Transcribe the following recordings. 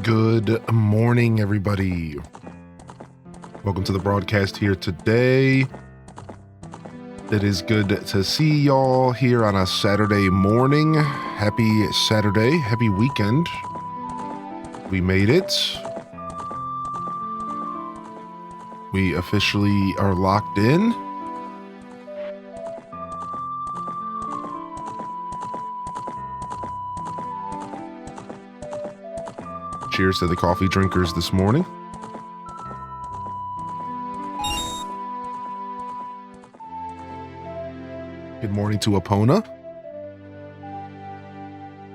Good morning, everybody. Welcome to the broadcast here today. It is good to see y'all here on a Saturday morning. Happy Saturday, happy weekend. We made it. We officially are locked in. Cheers to the coffee drinkers this morning. Good morning to Epona.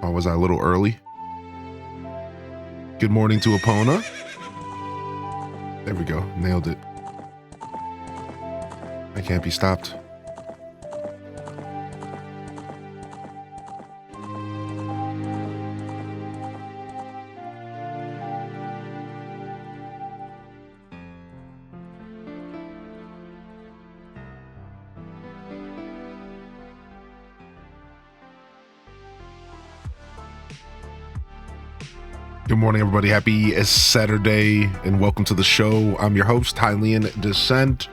Oh, was I a little early? Good morning to Epona. There we go. Nailed it. I can't be stopped. Good morning, everybody. Happy Saturday and welcome to the show. I'm your host, Hylian Descent,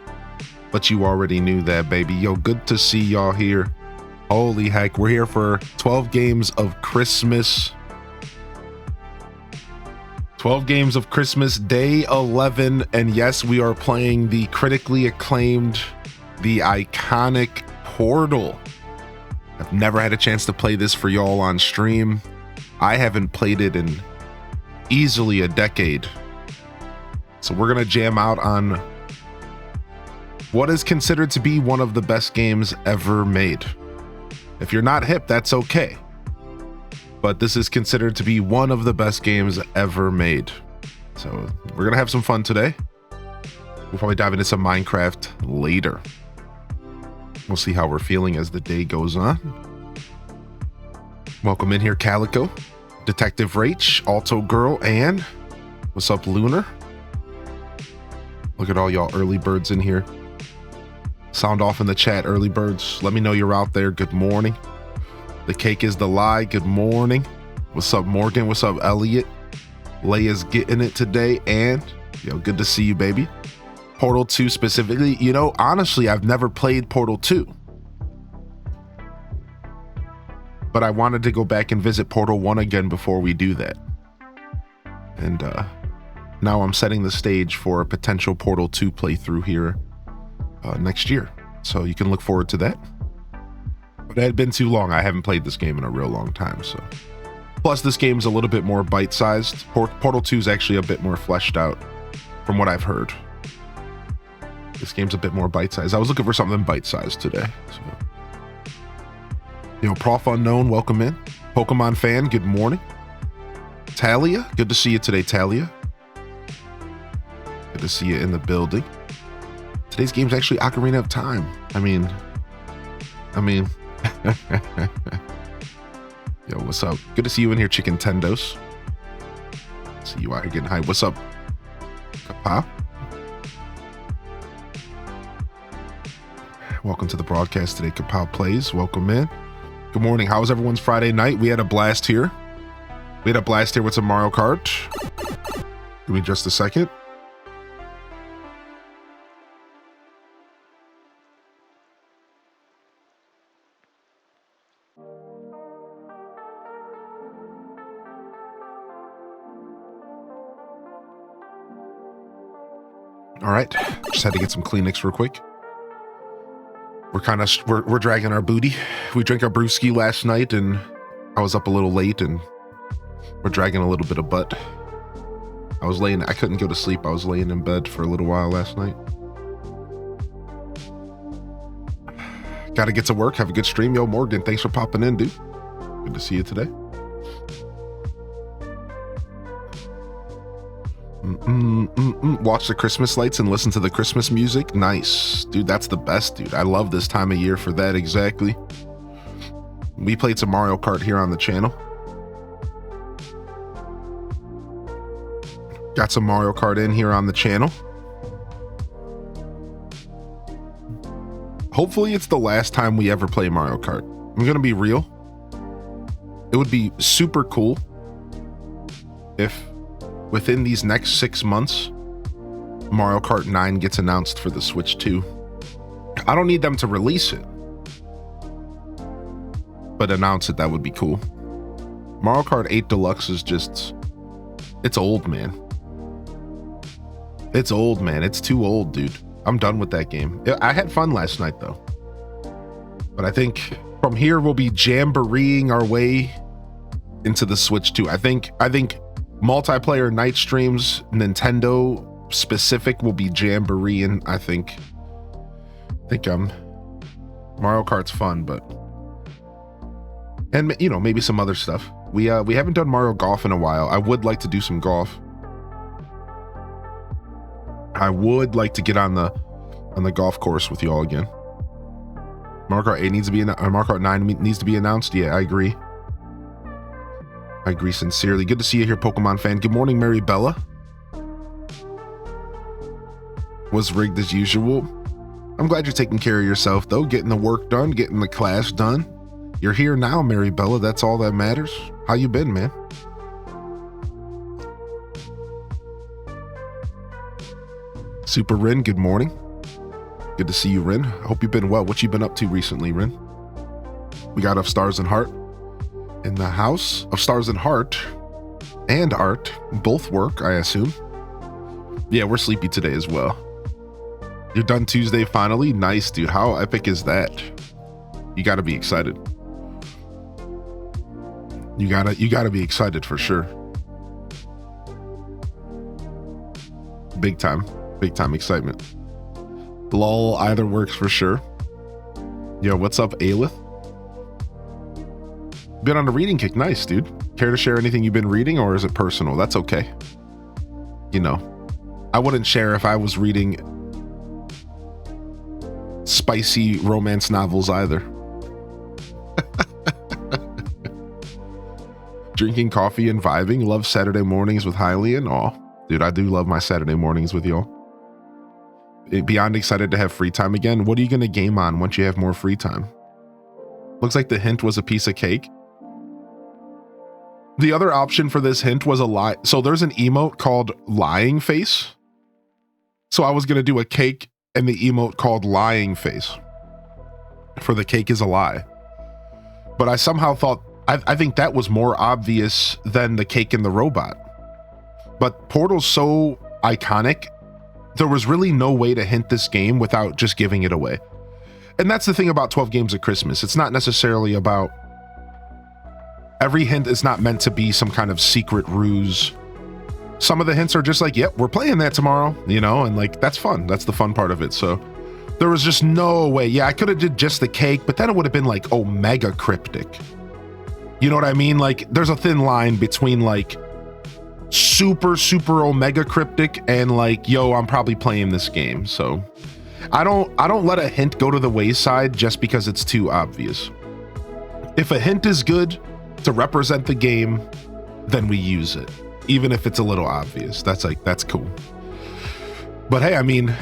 but you already knew that, baby. Yo, good to see y'all here. Holy heck, we're here for 12 games of Christmas. 12 games of Christmas, day 11, and yes, we are playing the critically acclaimed, the iconic Portal. I've never had a chance to play this for y'all on stream. I haven't played it in easily a decade. So we're gonna jam out on what is considered to be one of the best games ever made. If you're not hip, that's okay. But this is considered to be one of the best games ever made. So we're gonna have some fun today. We'll probably dive into some Minecraft later. We'll see how we're feeling as the day goes on. Welcome in here, Calico, Detective Rach, Alto Girl, and what's up, Lunar? Look at all y'all early birds in here. Sound off in the chat, early birds. Let me know you're out there. Good morning. The cake is the lie. Good morning. What's up, Morgan? What's up, Elliot? Leia's getting it today. And, good to see you, baby. Portal 2 specifically. Honestly, I've never played Portal 2. But I wanted to go back and visit Portal 1 again before we do that. And now I'm setting the stage for a potential Portal 2 playthrough here next year. So you can look forward to that. But it had been too long. I haven't played this game in a real long time. So, plus this game's a little bit more bite-sized. Portal 2 is actually a bit more fleshed out from what I've heard. This game's a bit more bite-sized. I was looking for something bite-sized today. So, Prof Unknown, welcome in. Pokemon fan, good morning. Talia, good to see you today, Talia. Good to see you in the building. Today's game's actually Ocarina of Time. I mean. Yo, what's up? Good to see you in here, Chicken Tendos. See you out here getting high. What's up, Kapa? Welcome to the broadcast today, Kapow Plays. Welcome in. Good morning. How was everyone's Friday night? We had a blast here. With some Mario Kart. Give me just a second. All right. Just had to get some Kleenex real quick. We're dragging our booty. We drank our brewski last night and I was up a little late and we're dragging a little bit of butt. I couldn't go to sleep. I was laying in bed for a little while last night. Got to get to work. Have a good stream. Yo, Morgan, thanks for popping in, dude. Good to see you today. Watch the Christmas lights and listen to the Christmas music. Nice, dude. That's the best, dude. I love this time of year for that. Exactly. We played some Mario Kart here on the channel. Got some Mario Kart in here on the channel. Hopefully it's the last time we ever play Mario Kart. I'm gonna be real. It would be super cool if within these next 6 months, Mario Kart 9 gets announced for the Switch 2. I don't need them to release it, but announce it, that would be cool. Mario Kart 8 Deluxe is it's old, man. It's old, man. It's too old, dude. I'm done with that game. I had fun last night, though. But I think from here, we'll be jamboreeing our way into the Switch 2. I think multiplayer night streams, Nintendo specific, will be jamboreeing. I think Mario Kart's fun, but maybe some other stuff. We haven't done Mario Golf in a while. I would like to do some golf. I would like to get on the golf course with y'all again. Mario Kart 8 needs to be Mario Kart 9 needs to be announced. Yeah, I agree. I agree sincerely. Good to see you here, Pokemon fan. Good morning, Mary Bella. Was rigged as usual. I'm glad you're taking care of yourself, though. Getting the work done, getting the class done. You're here now, Mary Bella. That's all that matters. How you been, man? Super Rin, good morning. Good to see you, Rin. I hope you've been well. What you been up to recently, Rin? We got Of Stars and Heart in the house. Of Stars and Heart and Art both work, I assume. Yeah, we're sleepy today as well. You're done Tuesday finally? Nice, dude. How epic is that? You gotta be excited. You gotta be excited for sure. Big time excitement. Lol, either works for sure. Yo, what's up, Aelith? Been on a reading kick. Nice, dude. Care to share anything you've been reading, or is it personal? That's okay. I wouldn't share if I was reading spicy romance novels either. Drinking coffee and vibing. Love Saturday mornings with Hylian. Oh, dude, I do love my Saturday mornings with y'all. Beyond excited to have free time again. What are you going to game on once you have more free time? Looks like the hint was a piece of cake. The other option for this hint was a lie. So there's an emote called lying face. So I was going to do a cake and the emote called lying face for the cake is a lie. But I somehow thought, I think that was more obvious than the cake and the robot. But Portal's so iconic, there was really no way to hint this game without just giving it away. And that's the thing about 12 Games of Christmas. It's not necessarily about, every hint is not meant to be some kind of secret ruse. Some of the hints are just like, yep, we're playing that tomorrow, you know, and like, that's fun. That's the fun part of it. So there was just no way. Yeah, I could have did just the cake, but then it would have been like omega cryptic. You know what I mean? Like there's a thin line between like super omega cryptic and like, yo, I'm probably playing this game. So I don't let a hint go to the wayside just because it's too obvious. If a hint is good to represent the game, then we use it, even if it's a little obvious. That's cool. But hey, I mean,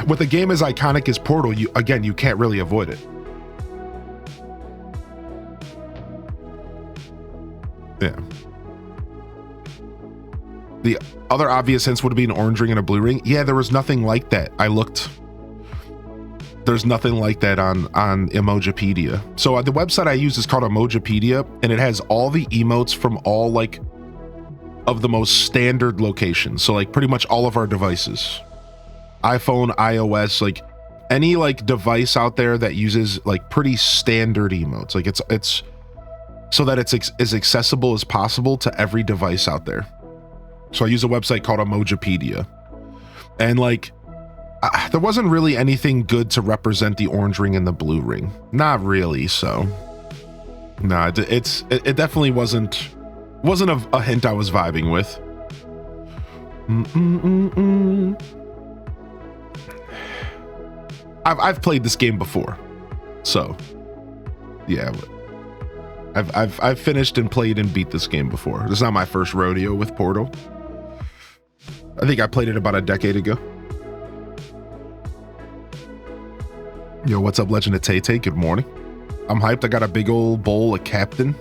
with a game as iconic as Portal, you can't really avoid it. Yeah. The other obvious hints would be an orange ring and a blue ring. Yeah, there was nothing like that. I looked. There's nothing like that on Emojipedia. So the website I use is called Emojipedia, and it has all the emotes from all like of the most standard locations. So like pretty much all of our devices, iPhone, iOS, like any like device out there that uses like pretty standard emotes. Like it's so that it's as accessible as possible to every device out there. So I use a website called Emojipedia, and like there wasn't really anything good to represent the orange ring and the blue ring. Not really. So no, it definitely wasn't a hint I was vibing with. I've played this game before, so yeah. I've finished and played and beat this game before. This is not my first rodeo with Portal. I think I played it about a decade ago. Yo, what's up, Legend of Tay-Tay? Good morning. I'm hyped. I got a big old bowl of Captain.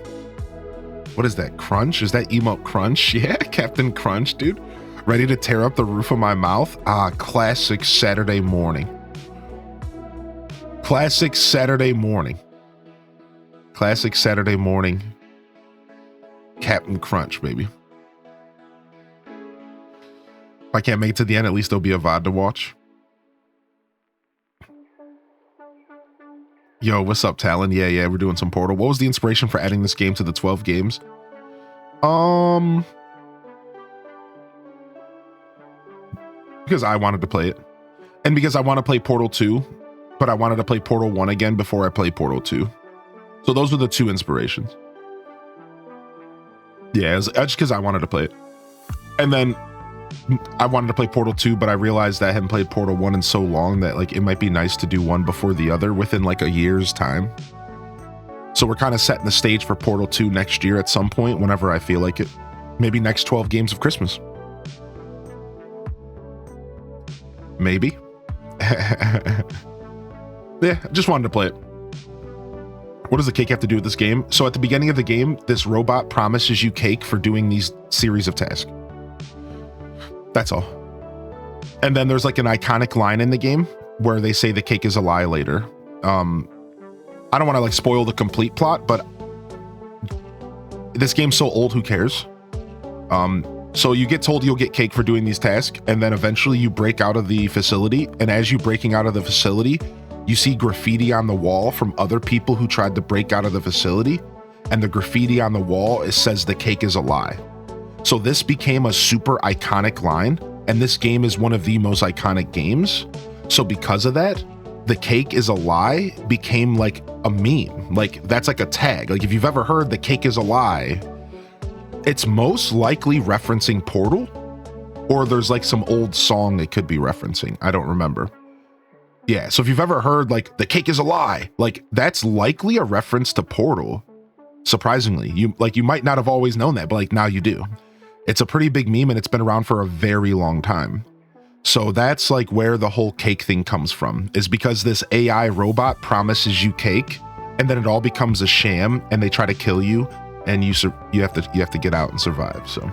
What is that? Crunch? Is that emote Crunch? Yeah, Captain Crunch, dude. Ready to tear up the roof of my mouth? Ah, classic Saturday morning. Classic Saturday morning. Classic Saturday morning. Captain Crunch, baby. If I can't make it to the end, at least there'll be a VOD to watch. Yo, what's up, Talon? Yeah, we're doing some Portal. What was the inspiration for adding this game to the 12 games? Because I wanted to play it. And because I want to play Portal 2, but I wanted to play Portal 1 again before I play Portal 2. So those were the two inspirations. Yeah, it was just because I wanted to play it. And then I wanted to play Portal 2, but I realized that I hadn't played Portal 1 in so long that like it might be nice to do one before the other within like a year's time. So we're kind of setting the stage for Portal 2 next year at some point, whenever I feel like it. Maybe next 12 games of Christmas. Maybe. Yeah, I just wanted to play it. What does the cake have to do with this game? So at the beginning of the game, this robot promises you cake for doing these series of tasks. That's all. And then there's like an iconic line in the game where they say the cake is a lie later. I don't want to like spoil the complete plot, but this game's so old, who cares? So you get told you'll get cake for doing these tasks, and then eventually you break out of the facility. And as you breaking out of the facility, you see graffiti on the wall from other people who tried to break out of the facility. And the graffiti on the wall, it says the cake is a lie. So this became a super iconic line, and this game is one of the most iconic games. So because of that, the cake is a lie became like a meme. Like that's like a tag. Like if you've ever heard the cake is a lie, it's most likely referencing Portal, or there's like some old song it could be referencing. I don't remember. Yeah, so if you've ever heard like the cake is a lie, like that's likely a reference to Portal. Surprisingly, you might not have always known that, but like now you do. It's a pretty big meme and it's been around for a very long time. So that's like where the whole cake thing comes from, is because this AI robot promises you cake and then it all becomes a sham, and they try to kill you, and you have to get out and survive. So,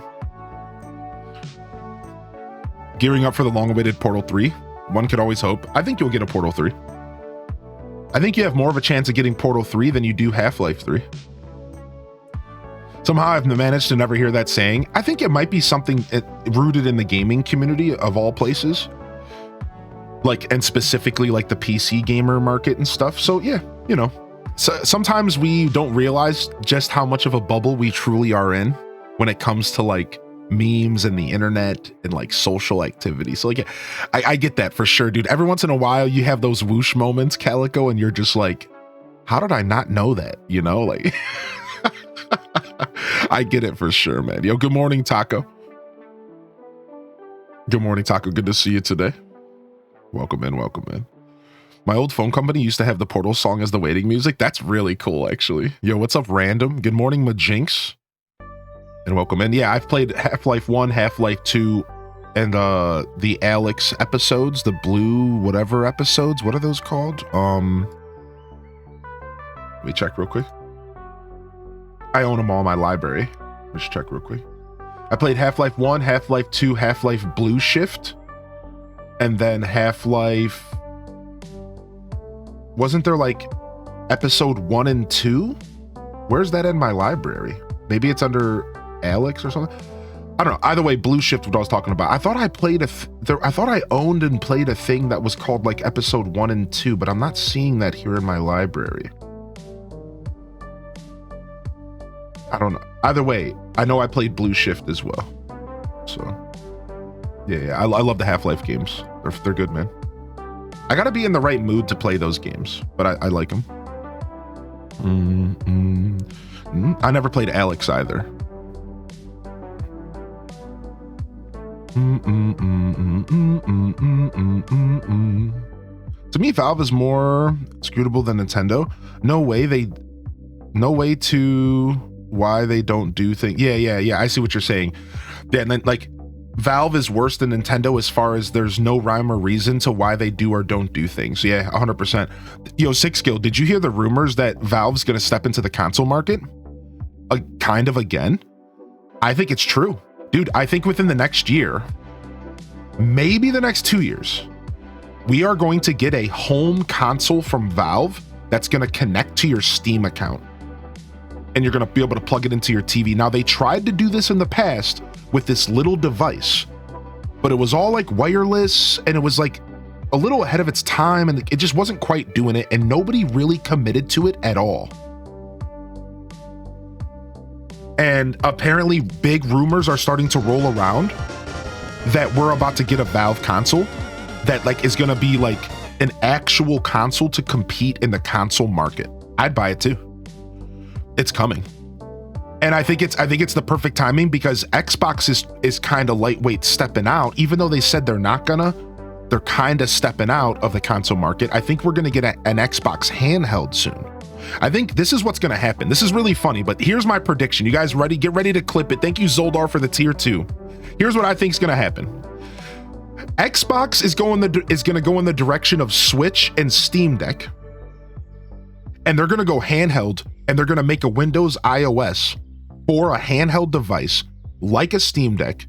gearing up for the long-awaited Portal 3. One could always hope. I think you'll get a Portal 3. I think you have more of a chance of getting Portal 3 than you do Half-Life 3. Somehow I've managed to never hear that saying. I think it might be something rooted in the gaming community of all places. Like, and specifically like the PC gamer market and stuff. So yeah, you know, so sometimes we don't realize just how much of a bubble we truly are in when it comes to like memes and the internet and like social activity. So like, I get that for sure, dude. Every once in a while you have those whoosh moments, Calico, and you're just like, how did I not know that? You know, like, I get it for sure, man. Yo, good morning, Taco. Good morning, Taco. Good to see you today. Welcome in, welcome in. My old phone company used to have the Portal song as the waiting music. That's really cool, actually. Yo, what's up, Random? Good morning, Majinx. And welcome in. Yeah, I've played Half-Life 1, Half-Life 2, and the Alex episodes, the blue whatever episodes. What are those called? Let me check real quick. I own them all in my library. Let's check real quick. I played Half-Life 1, Half-Life 2, Half-Life Blue Shift, and then Half-Life... Wasn't there like episode 1 and 2? Where's that in my library? Maybe it's under Alex or something? I don't know. Either way, Blue Shift, what I was talking about. I thought I played I thought I owned and played a thing that was called like episode 1 and 2, but I'm not seeing that here in my library. I don't know. Either way, I know I played Blue Shift as well. So, yeah, I love the Half-Life games. They're good, man. I gotta be in the right mood to play those games, but I like them. I never played Alex either. To me, Valve is more scrutable than Nintendo. No way to why they don't do things. Yeah. I see what you're saying. Yeah, and then like Valve is worse than Nintendo as far as there's no rhyme or reason to why they do or don't do things. Yeah, 100%. Yo, Sixkill, did you hear the rumors that Valve's going to step into the console market? Kind of again? I think it's true. Dude, I think within the next year, maybe the next 2 years, we are going to get a home console from Valve that's going to connect to your Steam account. And you're going to be able to plug it into your TV. Now, they tried to do this in the past with this little device, but it was all like wireless and it was like a little ahead of its time and it just wasn't quite doing it, and nobody really committed to it at all. And apparently big rumors are starting to roll around that we're about to get a Valve console that like is going to be like an actual console to compete in the console market. I'd buy it too. It's coming. And I think it's the perfect timing because Xbox is kind of lightweight stepping out. Even though they said they're not gonna, they're kind of stepping out of the console market. I think we're gonna get an Xbox handheld soon. I think this is what's gonna happen. This is really funny, but here's my prediction. You guys ready? Get ready to clip it. Thank you, Zoldar, for the tier 2. Here's what I think is gonna happen. Xbox is gonna go in the direction of Switch and Steam Deck, and they're gonna go handheld, and they're gonna make a Windows iOS or a handheld device like a Steam Deck,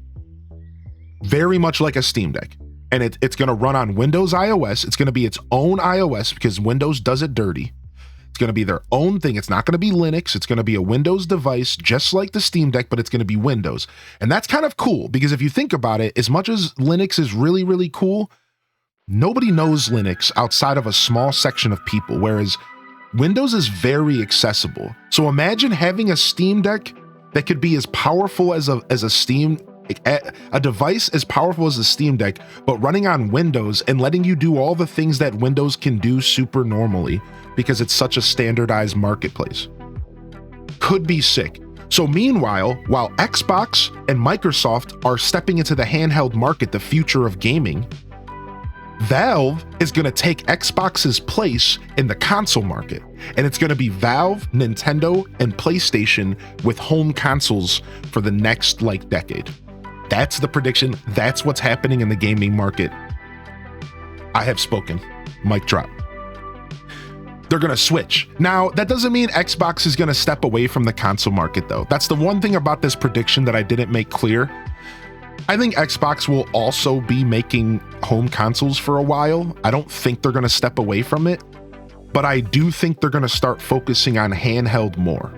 very much like a Steam Deck. And it's going to run on Windows iOS. It's going to be its own iOS because Windows does it dirty. It's going to be their own thing. It's not going to be Linux. It's going to be a Windows device, just like the Steam Deck, but it's going to be Windows. And that's kind of cool because if you think about it, as much as Linux is really, really cool, nobody knows Linux outside of a small section of people, whereas Windows is very accessible. So imagine having a Steam Deck that could be as powerful as a device as powerful as a Steam Deck, but running on Windows and letting you do all the things that Windows can do super normally because it's such a standardized marketplace. Could be sick. So meanwhile, while Xbox and Microsoft are stepping into the handheld market, the future of gaming, Valve is going to take Xbox's place in the console market, and it's going to be Valve, Nintendo, and PlayStation with home consoles for the next decade. That's the prediction. That's what's happening in the gaming market. I have spoken. Mic drop. They're going to switch. Now, that doesn't mean Xbox is going to step away from the console market, though. That's the one thing about this prediction that I didn't make clear. I think Xbox will also be making home consoles for a while. I don't think they're going to step away from it, but I do think they're going to start focusing on handheld more.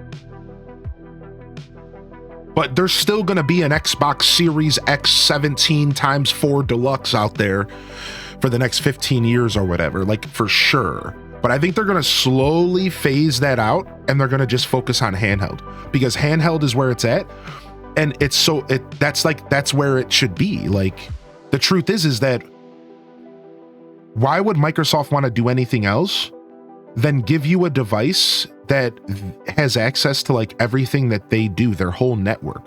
But there's still going to be an Xbox Series X 17x4 Deluxe out there for the next 15 years or whatever, like for sure. But I think they're going to slowly phase that out and they're going to just focus on handheld, because handheld is where it's at. And that's where it should be. Like, the truth is that why would Microsoft want to do anything else than give you a device that has access to like everything that they do, their whole network?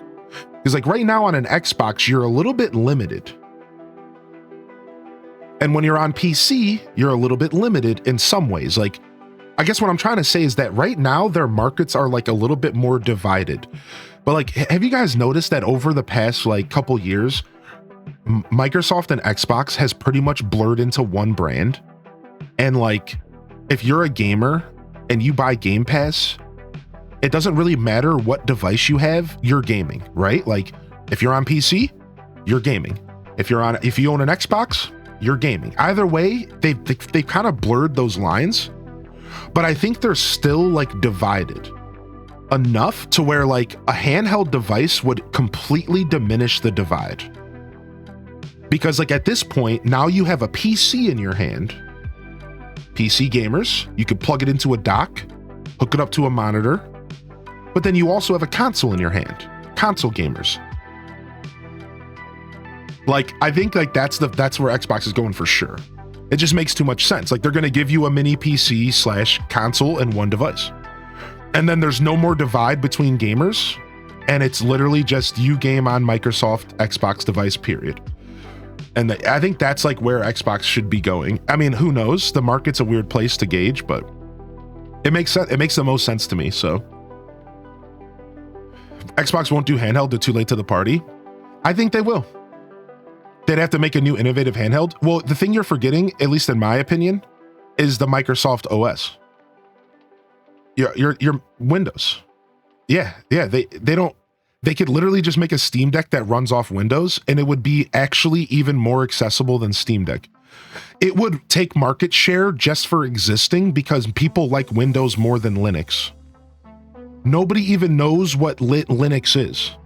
Because like right now on an Xbox, you're a little bit limited. And when you're on PC, you're a little bit limited in some ways. Like, I guess what I'm trying to say is that right now their markets are like a little bit more divided. But like, have you guys noticed that over the past like couple years, Microsoft and Xbox has pretty much blurred into one brand? And like, if you're a gamer and you buy Game Pass, it doesn't really matter what device you have, you're gaming, right? Like, if you're on PC, you're gaming. If you own an Xbox, you're gaming. Either way, they've kind of blurred those lines, but I think they're still like divided enough to where like a handheld device would completely diminish the divide. Because like at this point, now you have a PC in your hand. PC gamers, you could plug it into a dock, hook it up to a monitor, but then you also have a console in your hand. Console gamers. Like, I think like that's where Xbox is going for sure. It just makes too much sense. Like, they're going to give you a mini PC / console in one device. And then there's no more divide between gamers. And it's literally just you game on Microsoft Xbox device, period. And I think that's like where Xbox should be going. I mean, who knows? The market's a weird place to gauge, but it makes sense. It makes the most sense to me. So Xbox won't do handheld. They're too late to the party. I think they will. They'd have to make a new innovative handheld. Well, the thing you're forgetting, at least in my opinion, is the Microsoft OS. Your Windows. Yeah. They could literally just make a Steam Deck that runs off Windows, and it would be actually even more accessible than Steam Deck. It would take market share just for existing because people like Windows more than Linux. Nobody even knows what Linux is.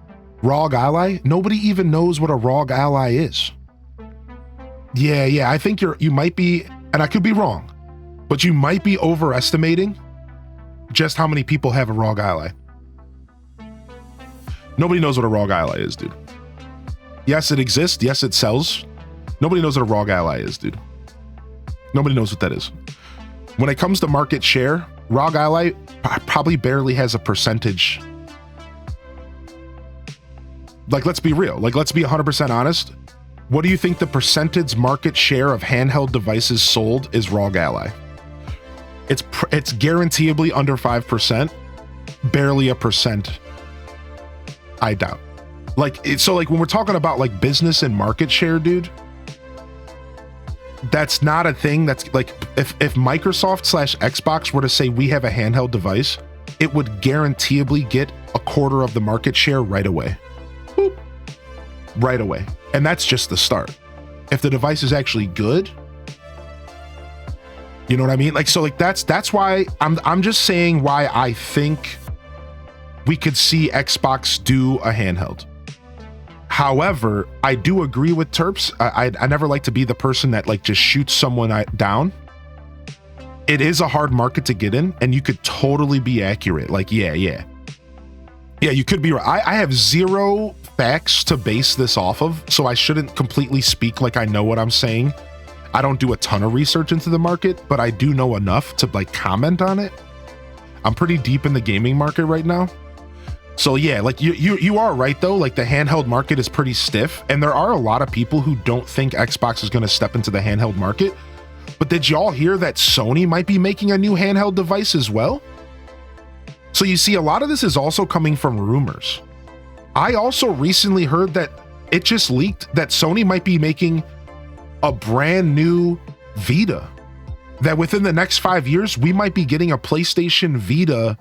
ROG Ally? Nobody even knows what a ROG Ally is. Yeah, I think you might be, and I could be wrong, but you might be overestimating just how many people have a ROG Ally. Nobody knows what a ROG Ally is, dude. Yes, it exists. Yes, it sells. Nobody knows what a ROG Ally is, dude. Nobody knows what that is. When it comes to market share, ROG Ally probably barely has a percentage. Like, let's be real. Like, let's be 100% honest. What do you think the percentage market share of handheld devices sold is ROG Ally? It's guaranteeably under 5%, barely a percent. I doubt. So when we're talking about like business and market share, dude, that's not a thing. That's like, if Microsoft / Xbox were to say we have a handheld device, it would guaranteeably get a quarter of the market share right away. Boop. Right away. And that's just the start. If the device is actually good, you know what I mean? Like, so like that's why I'm just saying why I think we could see Xbox do a handheld. However, I do agree with Terps. I never like to be the person that like just shoots someone down. It is a hard market to get in, and you could totally be accurate. Like, yeah, you could be right. I have zero facts to base this off of, so I shouldn't completely speak like I know what I'm saying. I don't do a ton of research into the market, but I do know enough to like comment on it. I'm pretty deep in the gaming market right now. So yeah, like you are right though, like the handheld market is pretty stiff, and there are a lot of people who don't think Xbox is going to step into the handheld market. But did y'all hear that Sony might be making a new handheld device as well? So you see, a lot of this is also coming from rumors. I also recently heard that it just leaked that Sony might be making a brand new Vita. that within the next 5 years, we might be getting a PlayStation Vita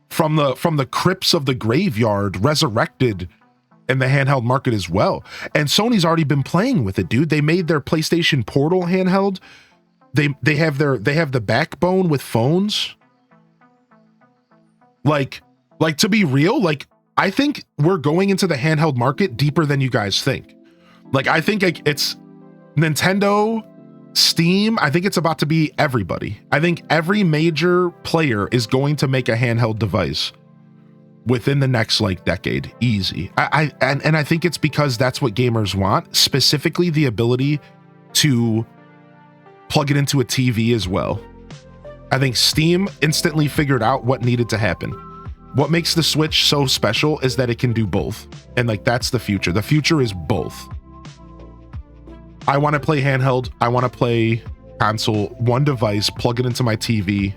from the crypts of the graveyard, resurrected in the handheld market as well. And Sony's already been playing with it, dude. They made their PlayStation Portal handheld. They have the backbone with phones. Like to be real, like I think we're going into the handheld market deeper than you guys think. Like I think it's Nintendo, Steam, I think it's about to be everybody. I think every major player is going to make a handheld device within the next like decade, easy. And I think it's because that's what gamers want, specifically the ability to plug it into a TV as well. I think Steam instantly figured out what needed to happen. What makes the Switch so special is that it can do both. And like that's the future. The future is both. I want to play handheld. I want to play console, one device, plug it into my TV.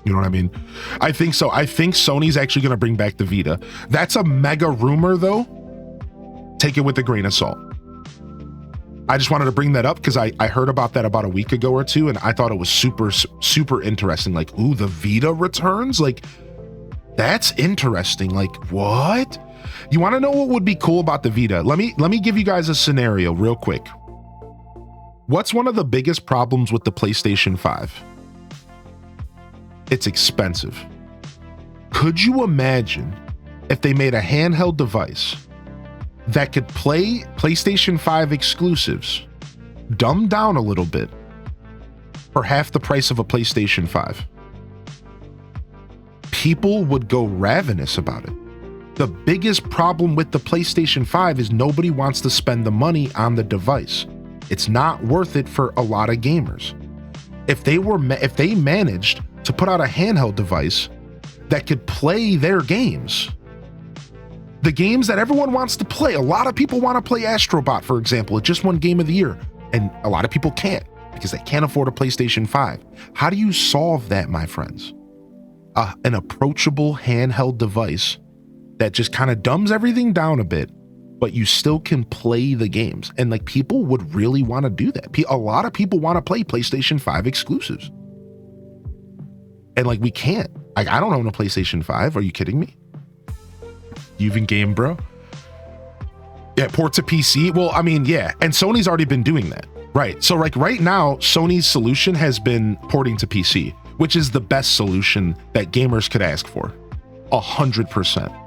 You know what I mean? I think so. I think Sony's actually going to bring back the Vita. That's a mega rumor though. Take it with a grain of salt. I just wanted to bring that up because I heard about that about a week ago or two, and I thought it was super, super interesting. Like, ooh, the Vita returns? Like, that's interesting. Like, what? You want to know what would be cool about the Vita? Let me give you guys a scenario real quick. What's one of the biggest problems with the PlayStation 5? It's expensive. Could you imagine if they made a handheld device that could play PlayStation 5 exclusives, dumbed down a little bit, for half the price of a PlayStation 5? People would go ravenous about it. The biggest problem with the PlayStation 5 is nobody wants to spend the money on the device. It's not worth it for a lot of gamers. If they managed to put out a handheld device that could play their games, the games that everyone wants to play. A lot of people want to play Astrobot, for example. It just won Game of the Year, and a lot of people can't because they can't afford a PlayStation 5. How do you solve that, my friends? An approachable handheld device that just kind of dumbs everything down a bit, but you still can play the games. And like people would really want to do that. A lot of people want to play PlayStation 5 exclusives. And like we can't. Like I don't own a PlayStation 5. Are you kidding me? You even game, bro? Yeah, port to PC. Well, I mean, yeah. And Sony's already been doing that. Right. So like right now, Sony's solution has been porting to PC, which is the best solution that gamers could ask for. 100%.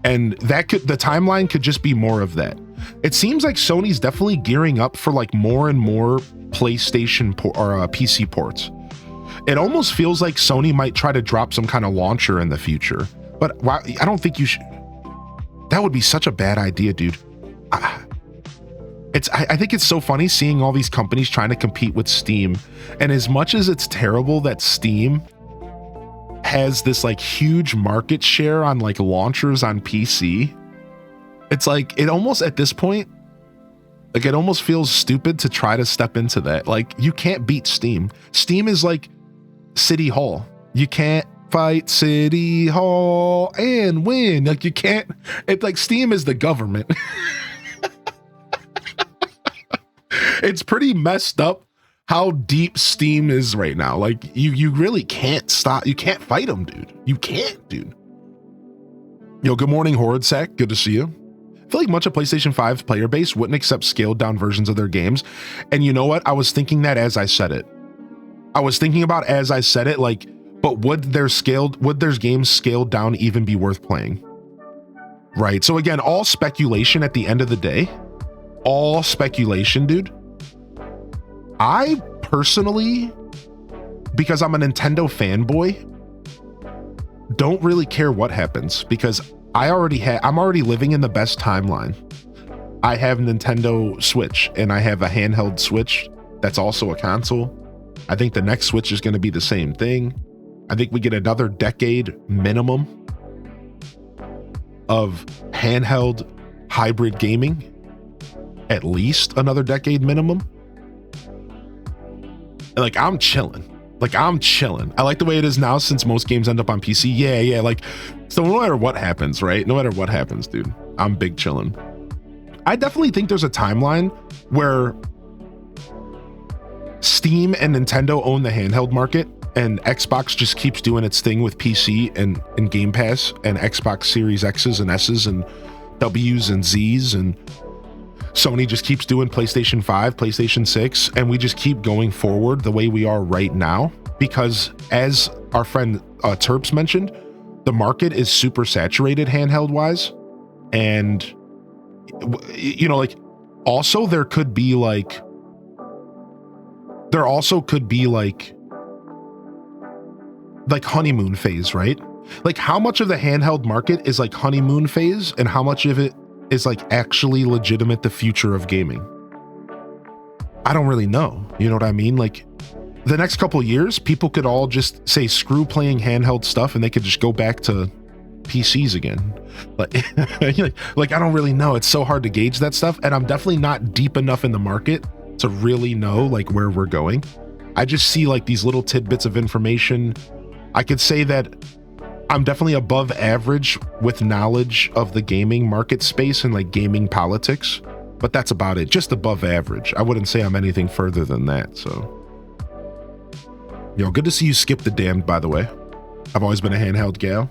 And the timeline could just be more of that. It seems like Sony's definitely gearing up for like more and more PlayStation or PC ports. It almost feels like Sony might try to drop some kind of launcher in the future. But I don't think you should. That would be such a bad idea, dude. I think it's so funny seeing all these companies trying to compete with Steam. And as much as it's terrible that Steam has this like huge market share on like launchers on PC, it's like it almost at this point, like it almost feels stupid to try to step into that. Like you can't beat Steam. Steam is like City Hall. You can't fight City Hall and win. Like you can't. It's like Steam is the government. It's pretty messed up how deep Steam is right now. Like you really can't stop. You can't fight them, dude. You can't, dude. Yo, good morning, Horde Sack. Good to see you. I feel like much of PlayStation 5's player base wouldn't accept scaled down versions of their games. And you know what? I was thinking that as I said it. I was thinking about as I said it, like, but would their games scaled down even be worth playing? Right. So again, all speculation at the end of the day. All speculation, dude. I personally, because I'm a Nintendo fanboy, don't really care what happens because I'm already living in the best timeline. I have Nintendo Switch and I have a handheld Switch that's also a console. I think the next Switch is going to be the same thing. I think we get another decade minimum of handheld hybrid gaming. At least another decade minimum. Like I'm chilling. I like the way it is now since most games end up on PC. Yeah. Like, so no matter what happens, right? No matter what happens, dude, I'm big chilling. I definitely think there's a timeline where Steam and Nintendo own the handheld market, and Xbox just keeps doing its thing with PC and Game Pass and Xbox Series X's and S's and W's and Z's, and Sony just keeps doing PlayStation 5, PlayStation 6, and we just keep going forward the way we are right now, because as our friend Terps mentioned, the market is super saturated handheld wise. And you know, like, also there also could be like honeymoon phase, right? Like, how much of the handheld market is like honeymoon phase and how much of it is like actually legitimate the future of gaming? I don't really know. You know what I mean? Like, the next couple of years, people could all just say screw playing handheld stuff and they could just go back to PCs again. Like I don't really know. It's so hard to gauge that stuff, and I'm definitely not deep enough in the market to really know like where we're going. I just see like these little tidbits of information. I could say that I'm definitely above average with knowledge of the gaming market space and like gaming politics, but that's about it. Just above average. I wouldn't say I'm anything further than that. So, good to see you skip the damned, by the way. I've always been a handheld gal.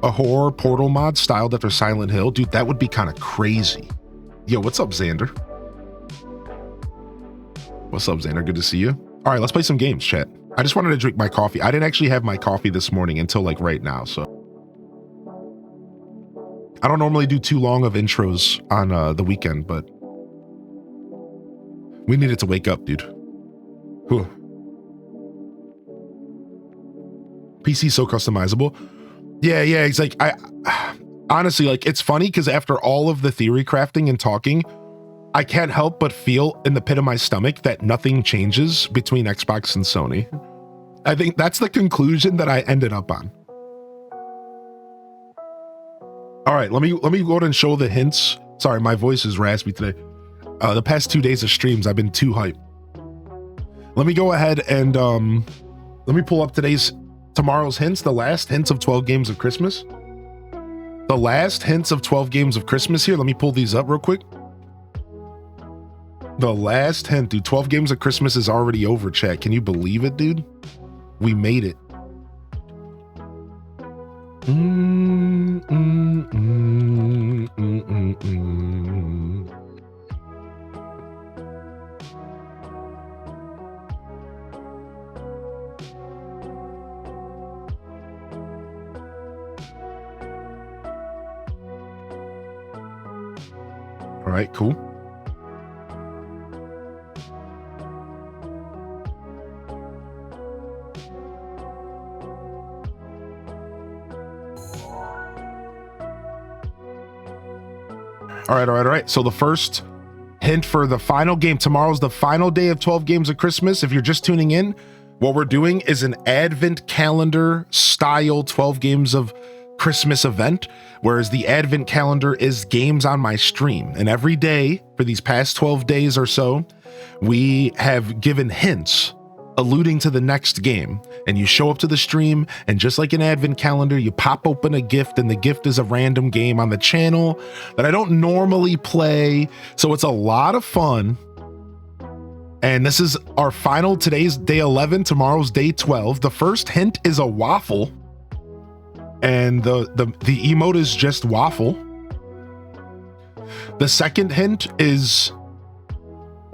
A horror Portal mod styled after Silent Hill. Dude, that would be kind of crazy. Yo, what's up, Xander? What's up, Xander? Good to see you. All right, let's play some games, chat. I just wanted to drink my coffee. I didn't actually have my coffee this morning until like right now, so. I don't normally do too long of intros on the weekend, but we needed to wake up, dude. Whew. PC so customizable. Yeah, it's like, I honestly, like, it's funny because after all of the theory crafting and talking, I can't help but feel in the pit of my stomach that nothing changes between Xbox and Sony. I think that's the conclusion that I ended up on. All right, let me go ahead and show the hints. Sorry, my voice is raspy today. The past 2 days of streams, I've been too hyped. Let me go ahead and let me pull up tomorrow's hints, the last hints of 12 games of Christmas. The last hints of 12 games of Christmas here. Let me pull these up real quick. The last hint, dude. 12 games of Christmas is already over, chat. Can you believe it, dude? We made it. All right, cool. All right. So the first hint for the final game, tomorrow's the final day of 12 games of Christmas. If you're just tuning in, what we're doing is an advent calendar style 12 games of Christmas event, whereas the advent calendar is games on my stream. And every day for these past 12 days or so, we have given hints alluding to the next game, and you show up to the stream, and just like an advent calendar, you pop open a gift, and the gift is a random game on the channel that I don't normally play. So it's a lot of fun. And this is our final. Today's day 11, tomorrow's day 12. The first hint is a waffle, and the emote is just waffle. The second hint is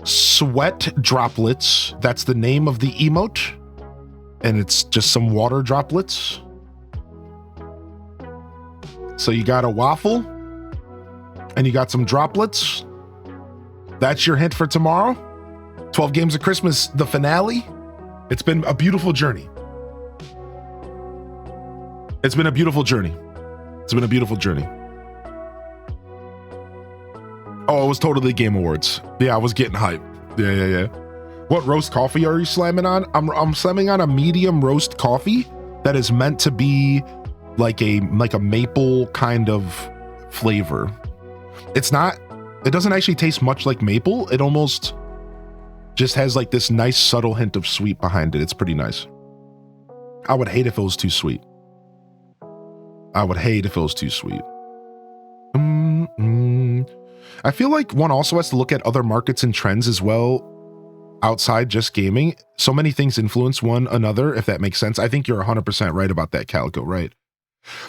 sweat droplets. That's the name of the emote, and it's just some water droplets. So you got a waffle and you got some droplets. That's your hint for tomorrow. 12 games of Christmas, the finale. It's been a beautiful journey. It's been a beautiful journey. Oh, it was totally Game Awards. Yeah, I was getting hyped. Yeah. What roast coffee are you slamming on? I'm slamming on a medium roast coffee that is meant to be like a maple kind of flavor. It doesn't actually taste much like maple. It almost just has like this nice subtle hint of sweet behind it. It's pretty nice. I would hate if it was too sweet. I feel like one also has to look at other markets and trends as well. outside just gaming, so many things influence one another, if that makes sense. I think you're 100% right about that, Calico, right?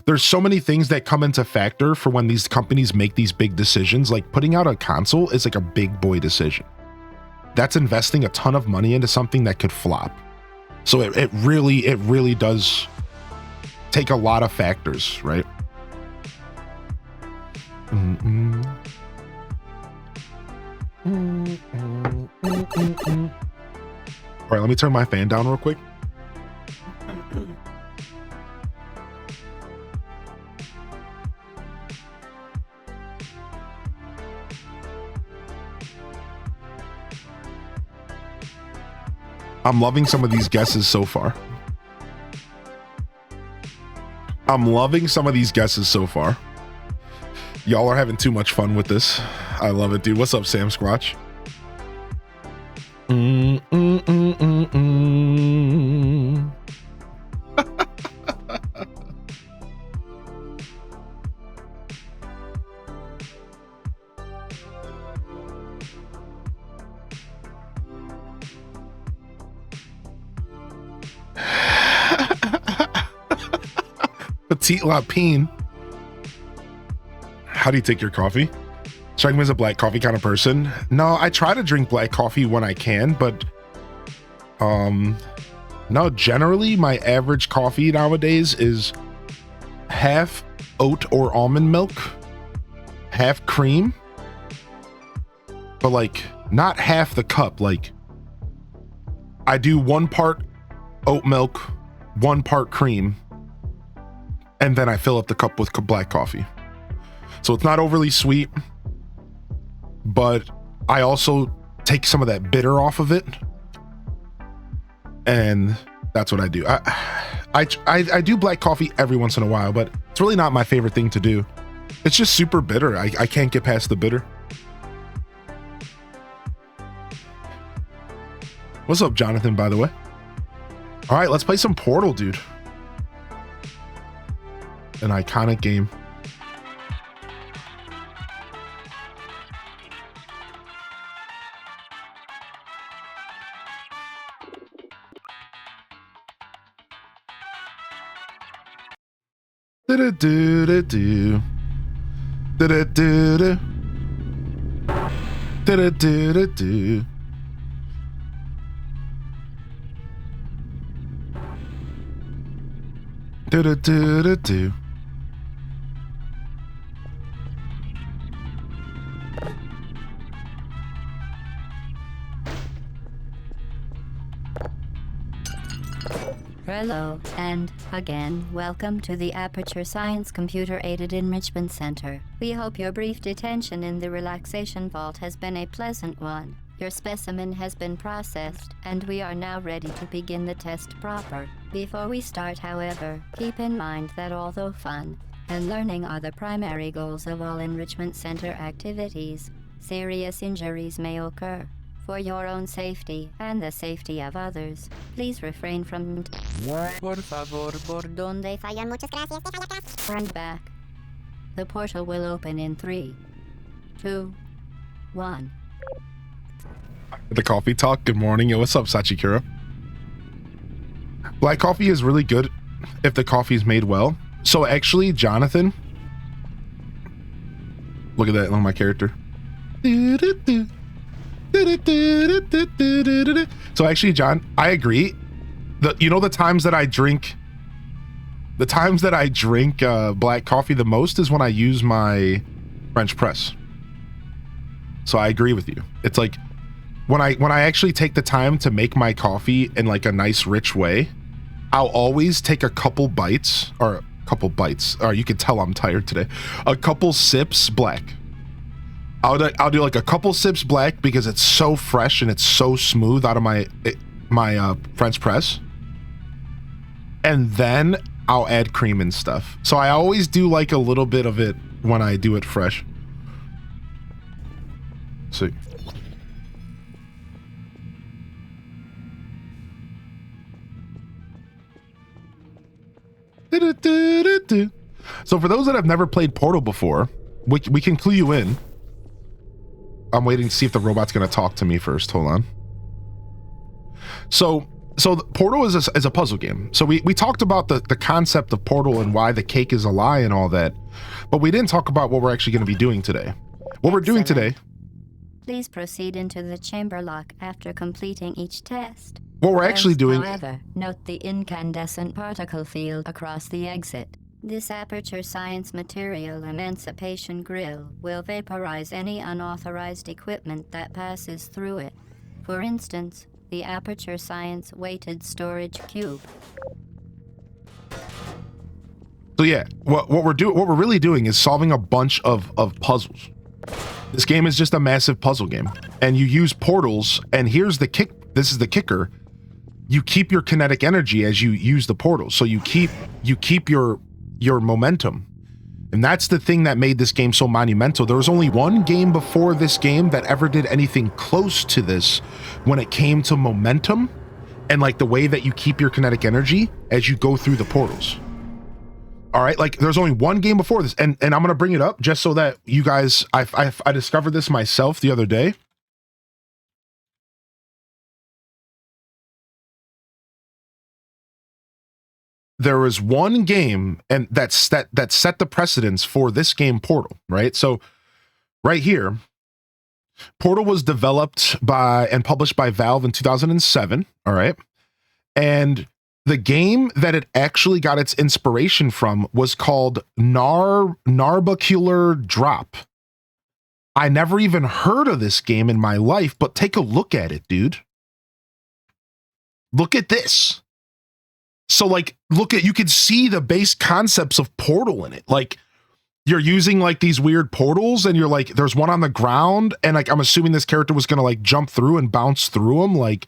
There's so many things that come into factor for when these companies make these big decisions. Like putting out a console is like a big boy decision. That's investing a ton of money into something that could flop. So it really does take a lot of factors, right? All right, let me turn my fan down real quick. I'm loving some of these guesses so far. Y'all are having too much fun with this. I love it, dude. What's up, Sam Squatch? Petite Lapine. How do you take your coffee? Strike me as a black coffee kind of person. No, I try to drink black coffee when I can, but no, generally my average coffee nowadays is half oat or almond milk, half cream, but like not half the cup. Like I do 1 part oat milk, 1 part cream, and then I fill up the cup with black coffee. So it's not overly sweet, but I also take some of that bitter off of it, and that's what I do. I do black coffee every once in a while, but it's really not my favorite thing to do. It's just super bitter. I can't get past the bitter. What's up, Jonathan, by the way? All right, let's play some Portal, dude. An iconic game. Do-do-do-do-do. Do-do-do-do. Do-do-do-do-do. Do-do-do-do-do. Hello, and again, welcome to the Aperture Science Computer Aided Enrichment Center. We hope your brief detention in the relaxation vault has been a pleasant one. Your specimen has been processed, and we are now ready to begin the test proper. Before we start, however, keep in mind that although fun and learning are the primary goals of all enrichment center activities, serious injuries may occur. For your own safety and the safety of others, please refrain from por favor, por donde falla, muchas gracias, turn back. The portal will open in 3, 2, 1. The coffee talk. Good morning. Yo, what's up, Sachikura? Black coffee is really good if the coffee is made well. So actually, Jonathan, look at that on my character. So actually, John, I agree. The times that I drink black coffee the most is when I use my French press. So I agree with you. It's like when I actually take the time to make my coffee in like a nice rich way, I'll always take a couple bites, or you can tell I'm tired today. A couple sips black. I'll do like a couple sips black because it's so fresh and it's so smooth out of my French press. And then I'll add cream and stuff. So I always do like a little bit of it when I do it fresh. See. So for those that have never played Portal before, we can clue you in. I'm waiting to see if the robot's going to talk to me first. Hold on. So Portal is a puzzle game. So we talked about the concept of Portal and why the cake is a lie and all that, but we didn't talk about what we're actually going to be doing today. What we're doing today. Please proceed into the chamber lock after completing each test. What we're actually doing. However, note the incandescent particle field across the exit. This Aperture Science Material Emancipation Grill will vaporize any unauthorized equipment that passes through it. For instance, the Aperture Science Weighted Storage Cube. So yeah, what we're really doing is solving a bunch of puzzles. This game is just a massive puzzle game, and you use portals. And here's the kick. This is the kicker. You keep your kinetic energy as you use the portals, so you keep your momentum. And that's the thing that made this game so monumental. There was only one game before this game that ever did anything close to this when it came to momentum and like the way that you keep your kinetic energy as you go through the portals. All right, like there's only one game before this, and I'm gonna bring it up just so that you guys, I discovered this myself the other day. There was one game and that set the precedence for this game, Portal, right? So right here, Portal was developed by and published by Valve in 2007, all right? And the game that it actually got its inspiration from was called Narbacular Drop. I never even heard of this game in my life, but take a look at it, dude. Look at this. So like, you can see the base concepts of Portal in it. Like you're using like these weird portals and you're like, there's one on the ground. And like, I'm assuming this character was going to like jump through and bounce through them. Like,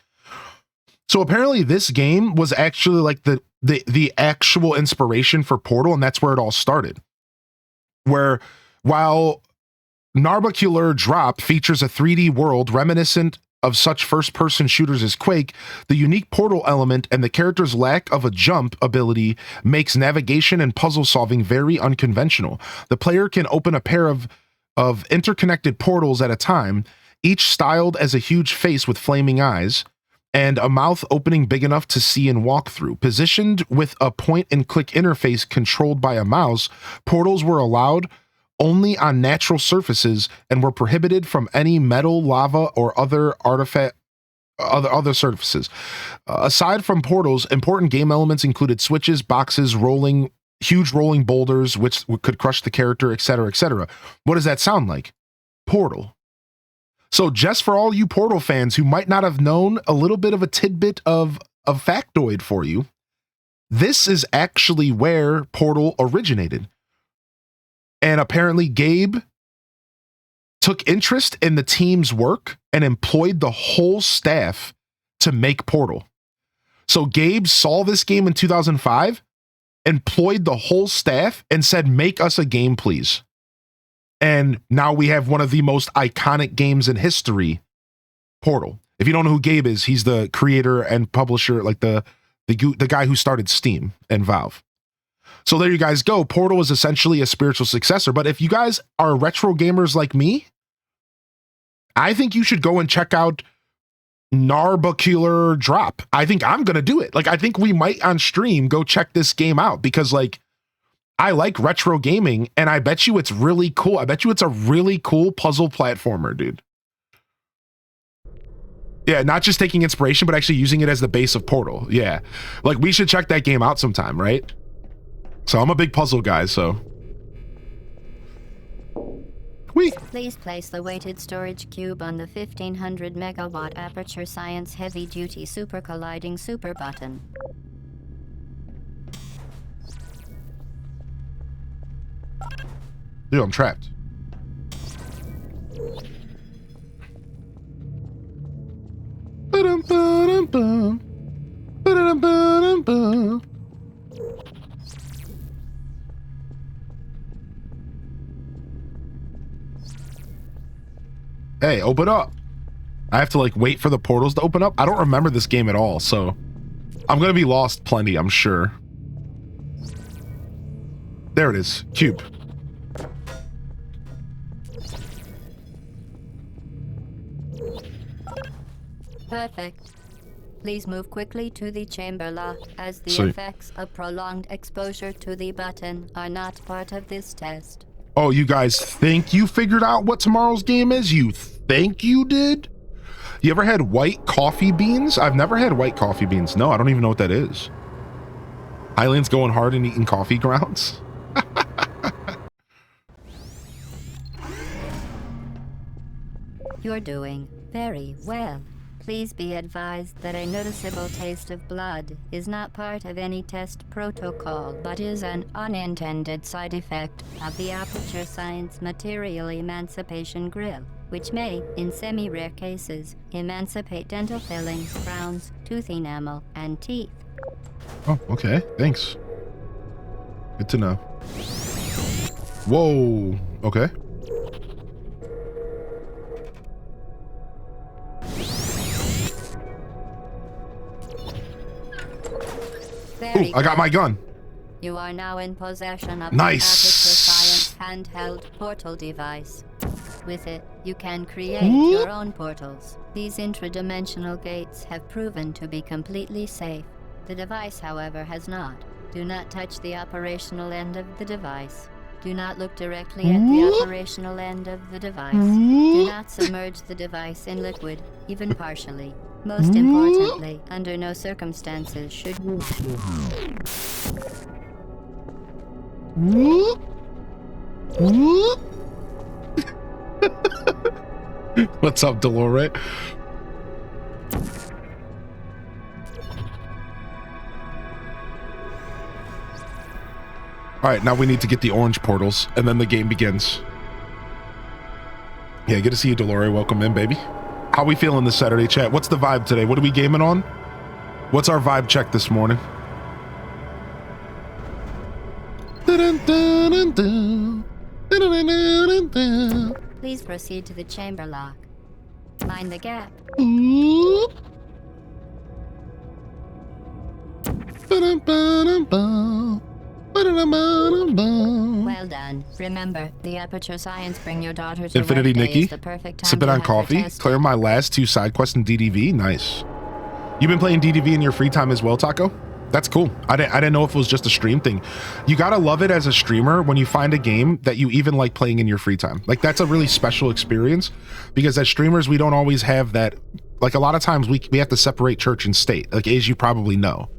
so apparently this game was actually like the actual inspiration for Portal. And that's where it all started. Where while Narbacular Drop features a 3D world reminiscent of such first-person shooters as Quake, the unique portal element and the character's lack of a jump ability makes navigation and puzzle solving very unconventional. The player can open a pair of interconnected portals at a time, each styled as a huge face with flaming eyes, and a mouth opening big enough to see and walk through. Positioned with a point-and-click interface controlled by a mouse, portals were allowed only on natural surfaces and were prohibited from any metal, lava, or other other surfaces. Aside from portals, important game elements included switches, boxes, huge rolling boulders, which could crush the character, etc., etc. What does that sound like? Portal. So just for all you Portal fans who might not have known a little bit of a tidbit of factoid for you, this is actually where Portal originated. And apparently Gabe took interest in the team's work and employed the whole staff to make Portal. So Gabe saw this game in 2005, employed the whole staff and said, make us a game, please. And now we have one of the most iconic games in history, Portal. If you don't know who Gabe is, he's the creator and publisher, like the guy who started Steam and Valve. So there you guys go. Portal is essentially a spiritual successor. But if you guys are retro gamers like me, I think you should go and check out Narbacular Drop. I think I'm going to do it. Like, I think we might on stream go check this game out because like, I like retro gaming and I bet you it's really cool. I bet you it's a really cool puzzle platformer, dude. Yeah, not just taking inspiration, but actually using it as the base of Portal. Yeah. Like we should check that game out sometime, right? So I'm a big puzzle guy, so. Please place the weighted storage cube on the 1500 megawatt Aperture Science Heavy Duty Super Colliding Super button. Dude, I'm trapped. Ba-dum-ba-dum-bum. Ba-dum-ba-dum-bum. Hey, open up. I have to like wait for the portals to open up. I don't remember this game at all, so I'm gonna be lost plenty, I'm sure. There it is, cube. Perfect. Please move quickly to the chamber lock, as the Sweet. effects of prolonged exposure to the button are not part of this test. Oh, you guys think you figured out what tomorrow's game is? You think you did? You ever had white coffee beans? I've never had white coffee beans. No, I don't even know what that is. Eileen's going hard and eating coffee grounds. You're doing very well. Please be advised that a noticeable taste of blood is not part of any test protocol, but is an unintended side effect of the Aperture Science Material Emancipation Grill, which may, in semi-rare cases, emancipate dental fillings, crowns, tooth enamel, and teeth. Oh, okay. Thanks. Good to know. Whoa. Okay. Very Ooh, I got my gun. You are now in possession of Nice. the Aperture Science handheld portal device. With it, you can create Ooh. your own portals. These intradimensional gates have proven to be completely safe. The device, however, has not. Do not touch the operational end of the device. Do not look directly at the operational end of the device. Do not submerge the device in liquid, even partially. Most importantly, under no circumstances should you... What's up, Dolores? All right, now we need to get the orange portals, and then the game begins. Yeah, good to see you, Dolores. Welcome in, baby. How we feeling this Saturday, chat? What's the vibe today? What are we gaming on? What's our vibe check this morning? Please proceed to the chamber lock. Mind the gap. Well done. Remember, the Aperture Science Bring Your Daughter to Infinity Work Day Nikki, is the perfect time sipping to on have your coffee, test. clear my last 2 side quests in DDV. Nice. You've been playing DDV in your free time as well, Taco? That's cool. I didn't know if it was just a stream thing. You gotta love it as a streamer when you find a game that you even like playing in your free time. Like, that's a really special experience, because as streamers, we don't always have that. Like, a lot of times we have to separate church and state, like, as you probably know.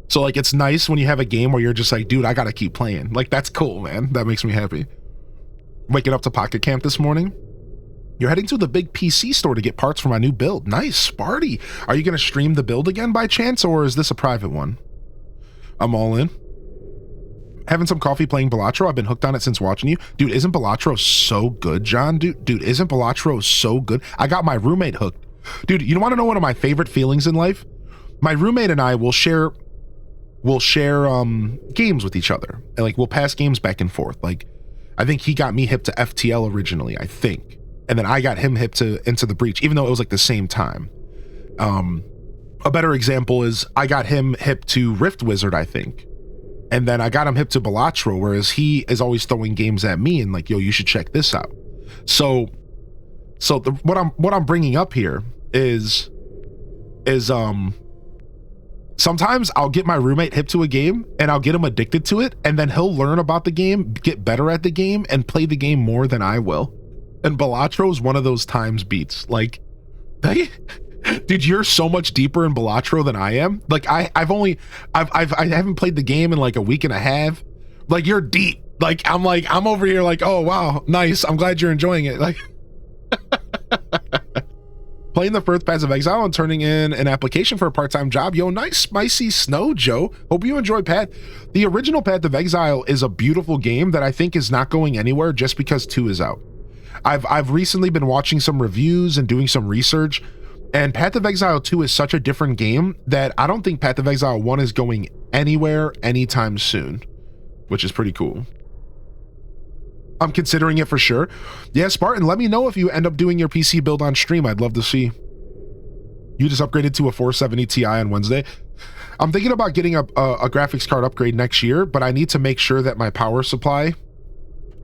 So, like, it's nice when you have a game where you're just like, dude, I gotta keep playing. Like, that's cool, man. That makes me happy. Waking up to Pocket Camp this morning. You're heading to the big PC store to get parts for my new build. Nice, Sparty. Are you gonna stream the build again by chance, or is this a private one? I'm all in. Having some coffee playing Balatro. I've been hooked on it since watching you. Dude, isn't Balatro so good, John? Dude, isn't Balatro so good? I got my roommate hooked. Dude, you want to know one of my favorite feelings in life? My roommate and I will share games with each other. And, like, we'll pass games back and forth. Like, I think he got me hip to FTL originally, I think. And then I got him hip to Into the Breach, even though it was like the same time. A better example is I got him hip to Rift Wizard, I think. And then I got him hip to Balatro, whereas he is always throwing games at me and like, yo, you should check this out. So what I'm bringing up here is sometimes I'll get my roommate hip to a game and I'll get him addicted to it, and then he'll learn about the game, get better at the game, and play the game more than I will. And Balatro is one of those times beats. Like, dude, you're so much deeper in Balatro than I am. Like, I haven't played the game in like a week and a half. Like, you're deep. Like, I'm over here like, oh wow, nice. I'm glad you're enjoying it. Like, playing the first Path of Exile and turning in an application for a part-time job. Yo, nice spicy snow, Joe. Hope you enjoy Path. The original Path of Exile is a beautiful game that I think is not going anywhere just because 2 is out. I've recently been watching some reviews and doing some research, and Path of Exile 2 is such a different game that I don't think Path of Exile 1 is going anywhere anytime soon, which is pretty cool. I'm considering it for sure. Yeah, Spartan, let me know if you end up doing your PC build on stream. I'd love to see. You just upgraded to a 470 Ti on Wednesday. I'm thinking about getting a graphics card upgrade next year, but I need to make sure that my power supply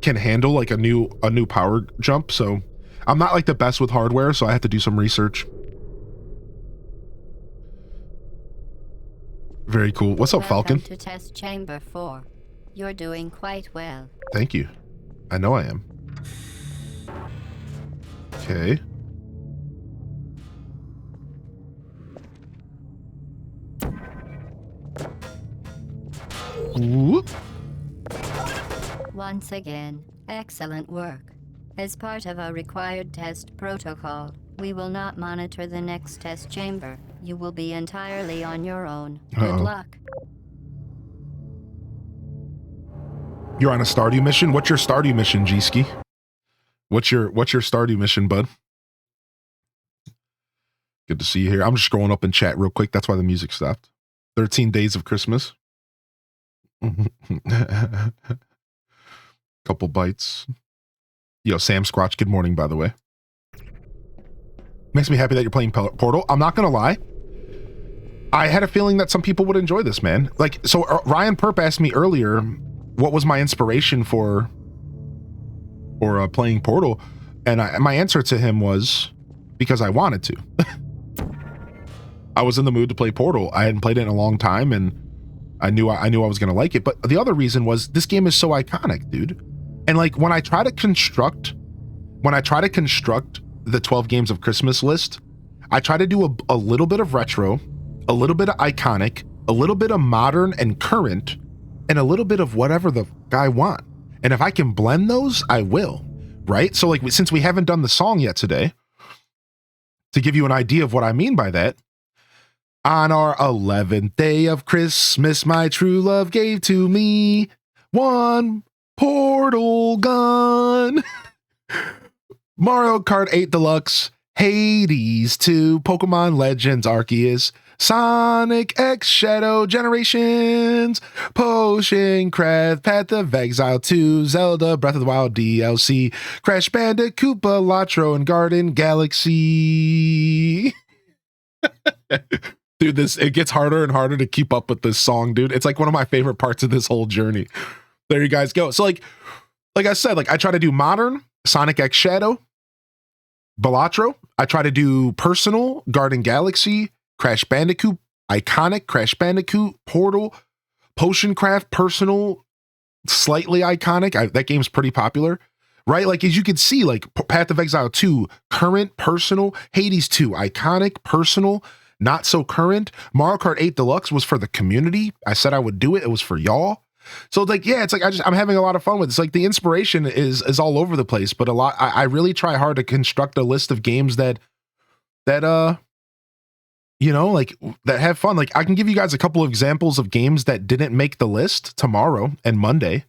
can handle like a new power jump. So I'm not like the best with hardware, so I have to do some research. Very cool. What's up, Falcon? Welcome to test chamber 4. You're doing quite well. Thank you. I know I am. Okay. Whoop. Once again, excellent work. As part of our required test protocol, we will not monitor the next test chamber. You will be entirely on your own. Good luck. You're on a Stardew mission? What's your Stardew mission, G-Ski? What's your Stardew mission, bud? Good to see you here. I'm just scrolling up in chat real quick. That's why the music stopped. 13 days of Christmas. Couple bites. Yo, Sam Squatch, good morning, by the way. Makes me happy that you're playing Portal. I'm not gonna lie. I had a feeling that some people would enjoy this, man. Like, so Ryan Perp asked me earlier what was my inspiration for playing Portal, and my answer to him was because I wanted to. I was in the mood to play Portal. I hadn't played it in a long time, and I knew I was gonna like it. But the other reason was this game is so iconic, dude. And like when I try to construct the 12 games of Christmas list, I try to do a little bit of retro, a little bit of iconic, a little bit of modern and current, and a little bit of whatever the guy want. And if I can blend those, I will, right? So like, since we haven't done the song yet today, to give you an idea of what I mean by that, on our 11th day of Christmas, my true love gave to me one portal gun. Mario Kart 8 Deluxe, Hades 2, Pokemon Legends Arceus, Sonic X Shadow Generations, Potion Craft, Path of Exile 2, Zelda Breath of the Wild DLC, Crash Bandicoot, Balatro, and Garden Galaxy. Dude, it gets harder and harder to keep up with this song, dude. It's like one of my favorite parts of this whole journey. There you guys go. So like I said, like I try to do modern, Sonic X Shadow, Balatro. I try to do personal, Garden Galaxy, Crash Bandicoot, iconic, Crash Bandicoot, Portal, Potion Craft, personal, slightly iconic. That game's pretty popular, right? Like as you can see, like Path of Exile 2, current, personal, Hades 2, iconic, personal, not so current. Mario Kart 8 Deluxe was for the community. I said I would do it. It was for y'all. So like, yeah, it's like I'm having a lot of fun with it. It's like the inspiration is all over the place, but I really try hard to construct a list of games that you know, like that have fun. Like I can give you guys a couple of examples of games that didn't make the list tomorrow and Monday.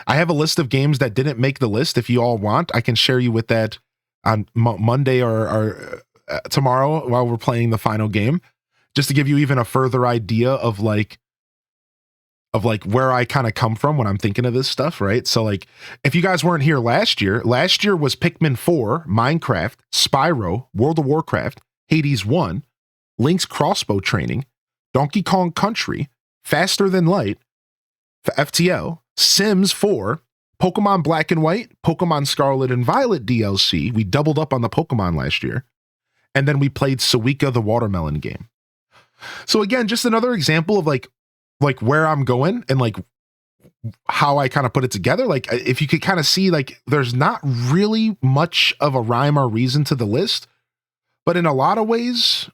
I have a list of games that didn't make the list. If you all want, I can share you with that on Monday or tomorrow while we're playing the final game, just to give you even a further idea of like where I kind of come from when I'm thinking of this stuff, right? So like, if you guys weren't here last year was Pikmin 4, Minecraft, Spyro, World of Warcraft, Hades 1, Link's Crossbow Training, Donkey Kong Country, Faster Than Light, FTL, Sims 4, Pokemon Black and White, Pokemon Scarlet and Violet DLC. We doubled up on the Pokemon last year. And then we played Suika the Watermelon game. So again, just another example of like where I'm going and like how I kind of put it together. Like if you could kind of see, like there's not really much of a rhyme or reason to the list, but in a lot of ways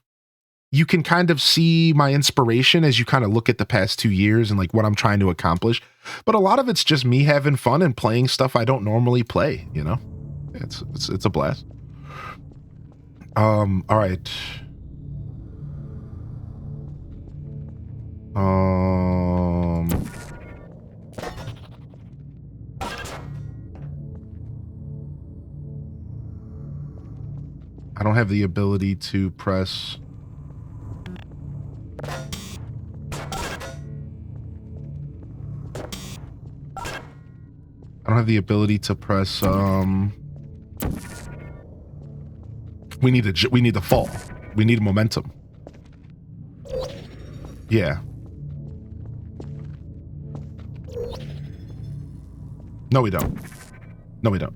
you can kind of see my inspiration as you kind of look at the past 2 years and like what I'm trying to accomplish. But a lot of it's just me having fun and playing stuff I don't normally play, you know. It's a blast. All right. I don't have the ability to press. I don't have the ability to press. We need the fall. We need momentum. Yeah. No, we don't. No, we don't.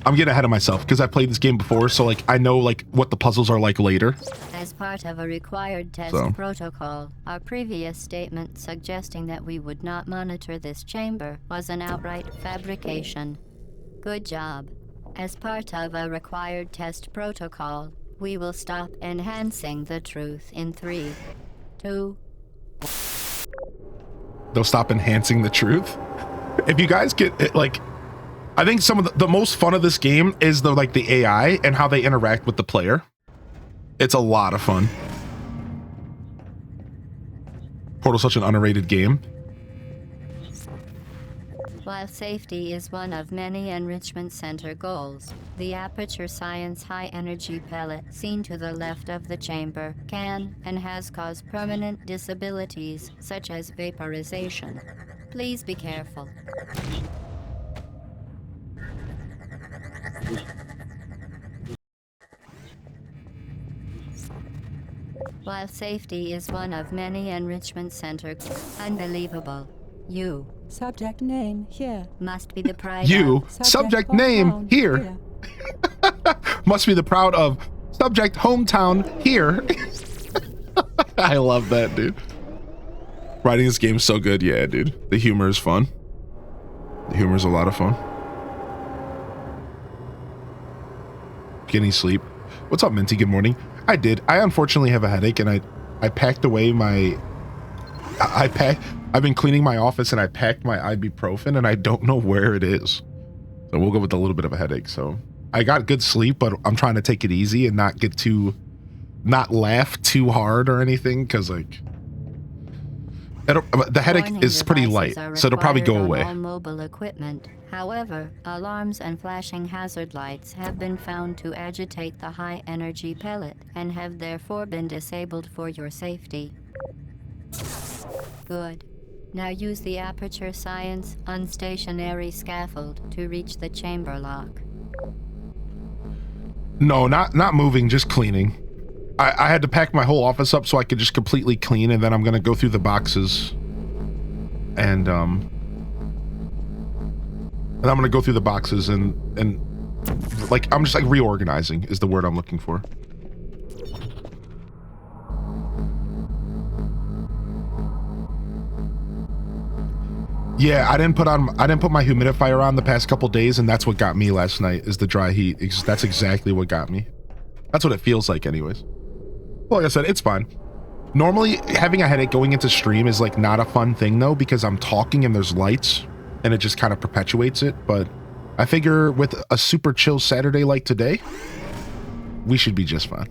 I'm getting ahead of myself because I played this game before, so like I know like what the puzzles are like later. As part of a required test protocol, our previous statement suggesting that we would not monitor this chamber was an outright fabrication. Good job. As part of a required test protocol, we will stop enhancing the truth in 3, 2. They'll stop enhancing the truth. If you guys get it, like, I think some of the most fun of this game is the AI and how they interact with the player. It's a lot of fun. Portal's such an underrated game. While safety is one of many Enrichment Center goals, the Aperture Science high-energy pellet seen to the left of the chamber can and has caused permanent disabilities such as vaporization. Please be careful. While safety is one of many Enrichment Center, unbelievable. You. Subject name here. Must be the pride You. of Subject name here. Must be the proud of subject hometown here. I love that, dude. Writing this game's so good. Yeah, dude. The humor is fun. The humor is a lot of fun. Getting sleep. What's up, Minty? Good morning. I did. I unfortunately have a headache, and I packed away my... I've been cleaning my office, and I packed my ibuprofen, and I don't know where it is. So we'll go with a little bit of a headache. So I got good sleep, but I'm trying to take it easy and not laugh too hard or anything, because like the headache is pretty light, so it'll probably go away. All mobile equipment. However, alarms and flashing hazard lights have been found to agitate the high-energy pellet and have therefore been disabled for your safety. Good. Now use the Aperture Science unstationary scaffold to reach the chamber lock. No, not moving, just cleaning. I had to pack my whole office up so I could just completely clean, and then I'm gonna go through the boxes. And I'm gonna go through the boxes and like I'm just like reorganizing is the word I'm looking for. Yeah, I didn't put my humidifier on the past couple days, and that's what got me last night is the dry heat. That's exactly what got me. That's what it feels like anyways. Well, like I said, it's fine. Normally having a headache going into stream is like not a fun thing though, because I'm talking and there's lights and it just kind of perpetuates it. But I figure with a super chill Saturday like today, we should be just fine.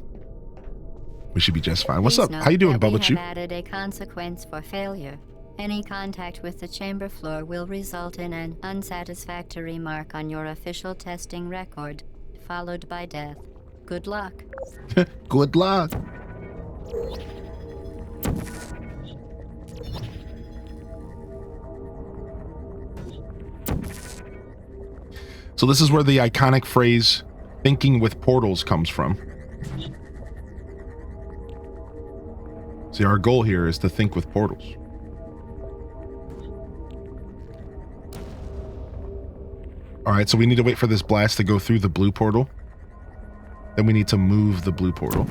We should be just fine. What's up? How you doing, Bubba Chew? We have added a consequence for failure. Any contact with the chamber floor will result in an unsatisfactory mark on your official testing record, followed by death. Good luck. Good luck. So this is where the iconic phrase, thinking with portals, comes from. See, our goal here is to think with portals. Alright, so we need to wait for this blast to go through the blue portal. Then we need to move the blue portal.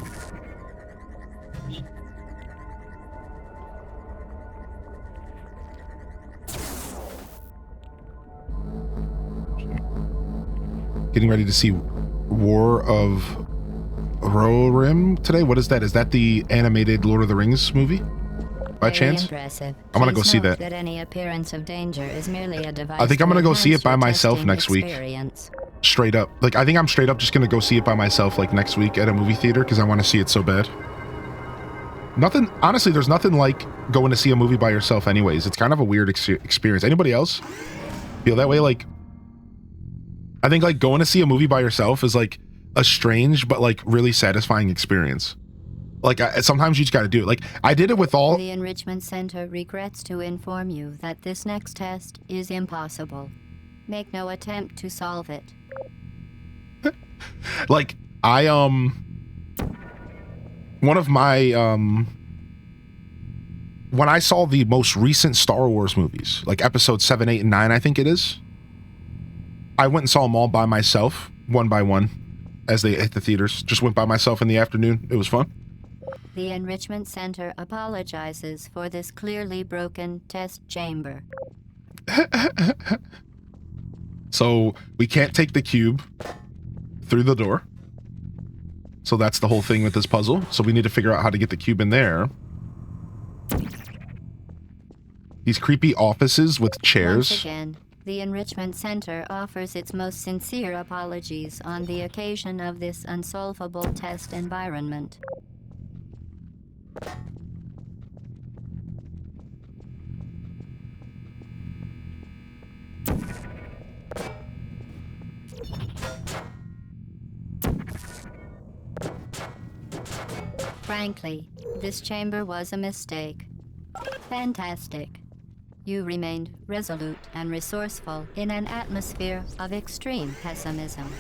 Getting ready to see War of Rohirrim today. What is that? Is that the animated Lord of the Rings movie? By chance? Impressive. I'm gonna go see that. That any appearance of danger is merely a device. I think I'm gonna go see it by myself testing next week. experience. Straight up. Like, I think I'm straight up just gonna go see it by myself like next week at a movie theater because I want to see it so bad. Nothing, honestly, there's nothing like going to see a movie by yourself anyways. It's kind of a weird experience. Anybody else feel that way? Like, I think like going to see a movie by yourself is like a strange but like really satisfying experience. Like sometimes you just got to do it. Like I did it with all. The Enrichment Center regrets to inform you that this next test is impossible. Make no attempt to solve it. Like I one of my when I saw the most recent Star Wars movies, like episode 7, 8, and 9, I think it is, I went and saw them all by myself one by one as they hit the theaters. Just went by myself in the afternoon. It was fun. The Enrichment Center apologizes for this clearly broken test chamber. So we can't take the cube through the door. So that's the whole thing with this puzzle. So we need to figure out how to get the cube in there. These creepy offices with chairs. Once again, the Enrichment Center offers its most sincere apologies on the occasion of this unsolvable test environment. Frankly, this chamber was a mistake. Fantastic. You remained resolute and resourceful in an atmosphere of extreme pessimism.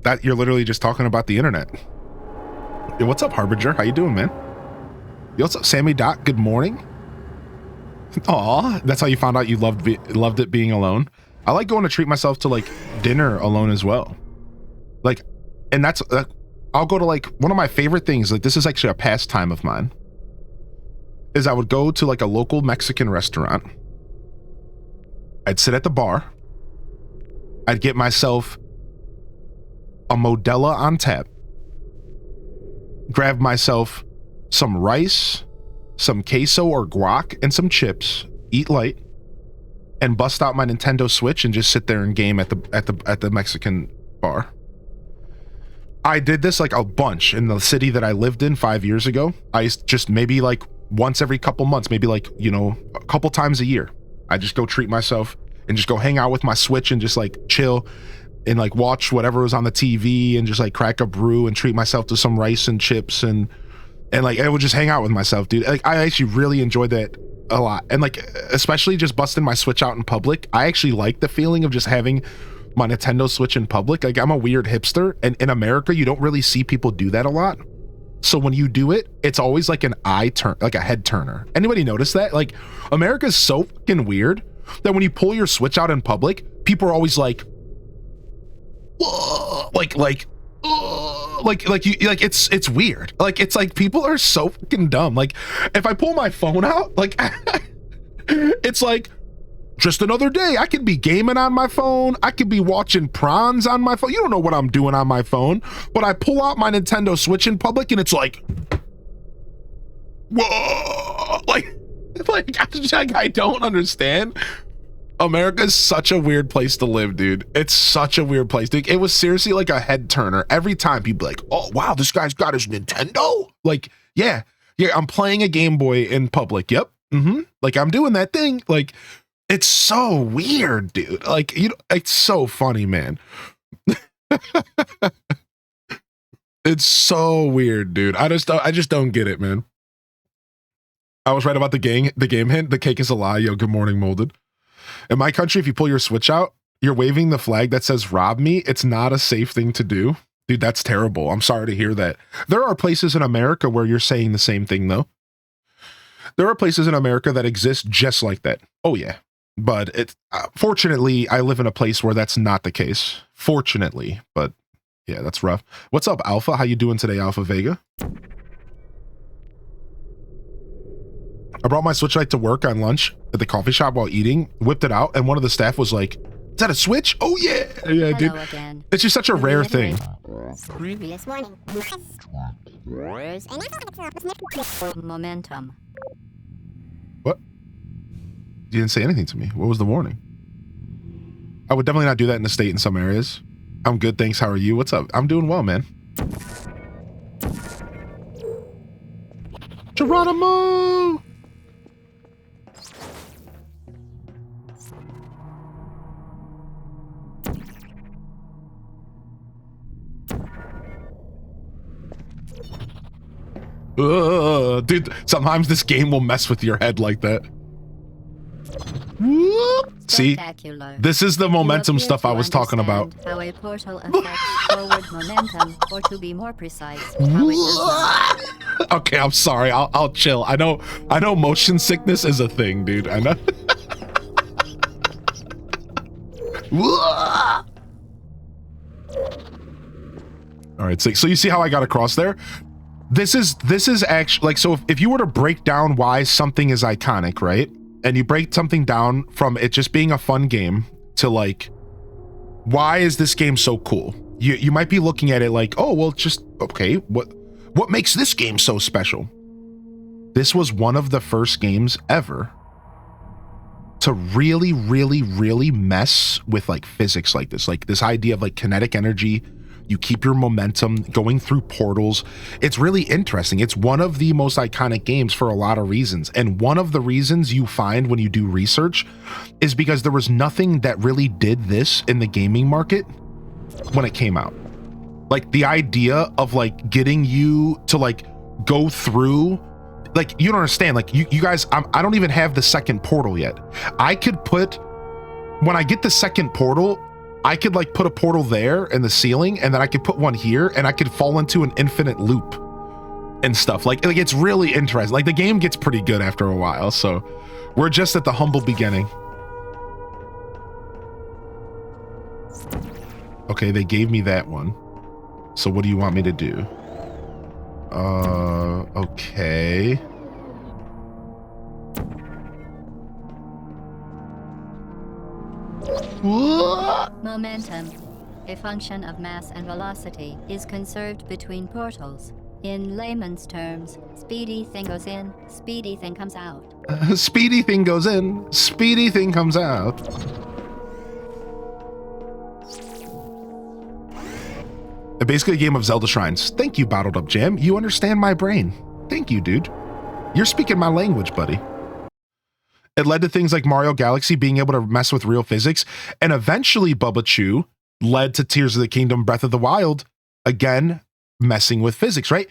That you're literally just talking about the internet. Yo, what's up, Harbinger? How you doing, man? Yo, what's up, Sammy Doc? Good morning. Aw, that's how you found out you loved it being alone. I like going to treat myself to like dinner alone as well. Like, and that's I'll go to like one of my favorite things. Like, this is actually a pastime of mine. Is I would go to like a local Mexican restaurant. I'd sit at the bar. I'd get myself a Modelo on tap. Grab myself some rice, some queso or guac, and some chips. Eat light, and bust out my Nintendo Switch and just sit there and game at the Mexican bar. I did this like a bunch in the city that I lived in 5 years ago. I used to just maybe like once every couple months, maybe like, you know, a couple times a year. I just go treat myself and just go hang out with my Switch and just like chill and like watch whatever was on the TV and just like crack a brew and treat myself to some rice and chips and like I would just hang out with myself, dude. Like, I actually really enjoyed that a lot. And like, especially just busting my Switch out in public. I actually like the feeling of just having my Nintendo Switch in public. Like, I'm a weird hipster, and in America, you don't really see people do that a lot. So when you do it, it's always like an like a head turner. Anybody notice that? Like, America's so fucking weird that when you pull your Switch out in public, people are always like, whoa, like it's weird. Like, it's like people are so fucking dumb. Like, if I pull my phone out, like it's like just another day. I could be gaming on my phone. I could be watching prawns on my phone. You don't know what I'm doing on my phone, but I pull out my Nintendo Switch in public and it's like, whoa, like I don't understand. America's such a weird place to live, dude. It's such a weird place, dude. It was seriously like a head turner. Every time people be like, oh, wow, this guy's got his Nintendo. Like, yeah, I'm playing a Game Boy in public. Yep. Like, I'm doing that thing. Like, it's so weird, dude. Like, you know, it's so funny, man. It's so weird, dude. I just don't get it, man. I was right about the game hint. The cake is a lie. Yo, good morning, Molded. In my country, if you pull your Switch out, you're waving the flag that says rob me. It's not a safe thing to do. Dude, that's terrible. I'm sorry to hear that. There are places in America where you're saying the same thing, though. There are places in America that exist just like that. Oh, yeah. But it's fortunately, I live in a place where that's not the case. Fortunately. But yeah, that's rough. What's up, Alpha? How you doing today, Alpha Vega? I brought my Switch Lite to work on lunch at the coffee shop while eating, whipped it out, and one of the staff was like, is that a Switch? Oh, yeah. Yeah, dude. Again. It's just such a rare thing. Previous warning. Momentum. What? You didn't say anything to me. What was the warning? I would definitely not do that in the state in some areas. I'm good, thanks. How are you? What's up? I'm doing well, man. Geronimo! Dude, sometimes this game will mess with your head like that. Whoop. See, this is the momentum stuff I was talking about. How a portal affects forward momentum, or to be more precise, how it does not. Okay, I'm sorry. I'll chill. I know motion sickness is a thing, dude. I know. All right, so you see how I got across there? This is actually like, so if you were to break down why something is iconic, right? And you break something down from it just being a fun game to like, why is this game so cool? You might be looking at it like, oh, well, just okay. What makes this game so special? This was one of the first games ever to really, really, really mess with like physics like this idea of like kinetic energy. You keep your momentum going through portals. It's really interesting. It's one of the most iconic games for a lot of reasons. And one of the reasons you find when you do research is because there was nothing that really did this in the gaming market when it came out. Like the idea of like getting you to like go through, like, you don't understand, like you guys, I don't even have the second portal yet. I could put, when I get the second portal, I could like put a portal there in the ceiling, and then I could put one here, and I could fall into an infinite loop and stuff. Like it's really interesting. Like the game gets pretty good after a while, so we're just at the humble beginning. Okay, they gave me that one. So what do you want me to do? Okay. Momentum, a function of mass and velocity, is conserved between portals. In layman's terms, speedy thing goes in, speedy thing comes out. Speedy thing goes in, speedy thing comes out. Basically a game of Zelda shrines. Thank you, Bottled Up Jam. You understand my brain. Thank you, dude. You're speaking my language, buddy. It led to things like Mario Galaxy being able to mess with real physics, and eventually Bubba Chew led to Tears of the Kingdom Breath of the Wild, again, messing with physics, right?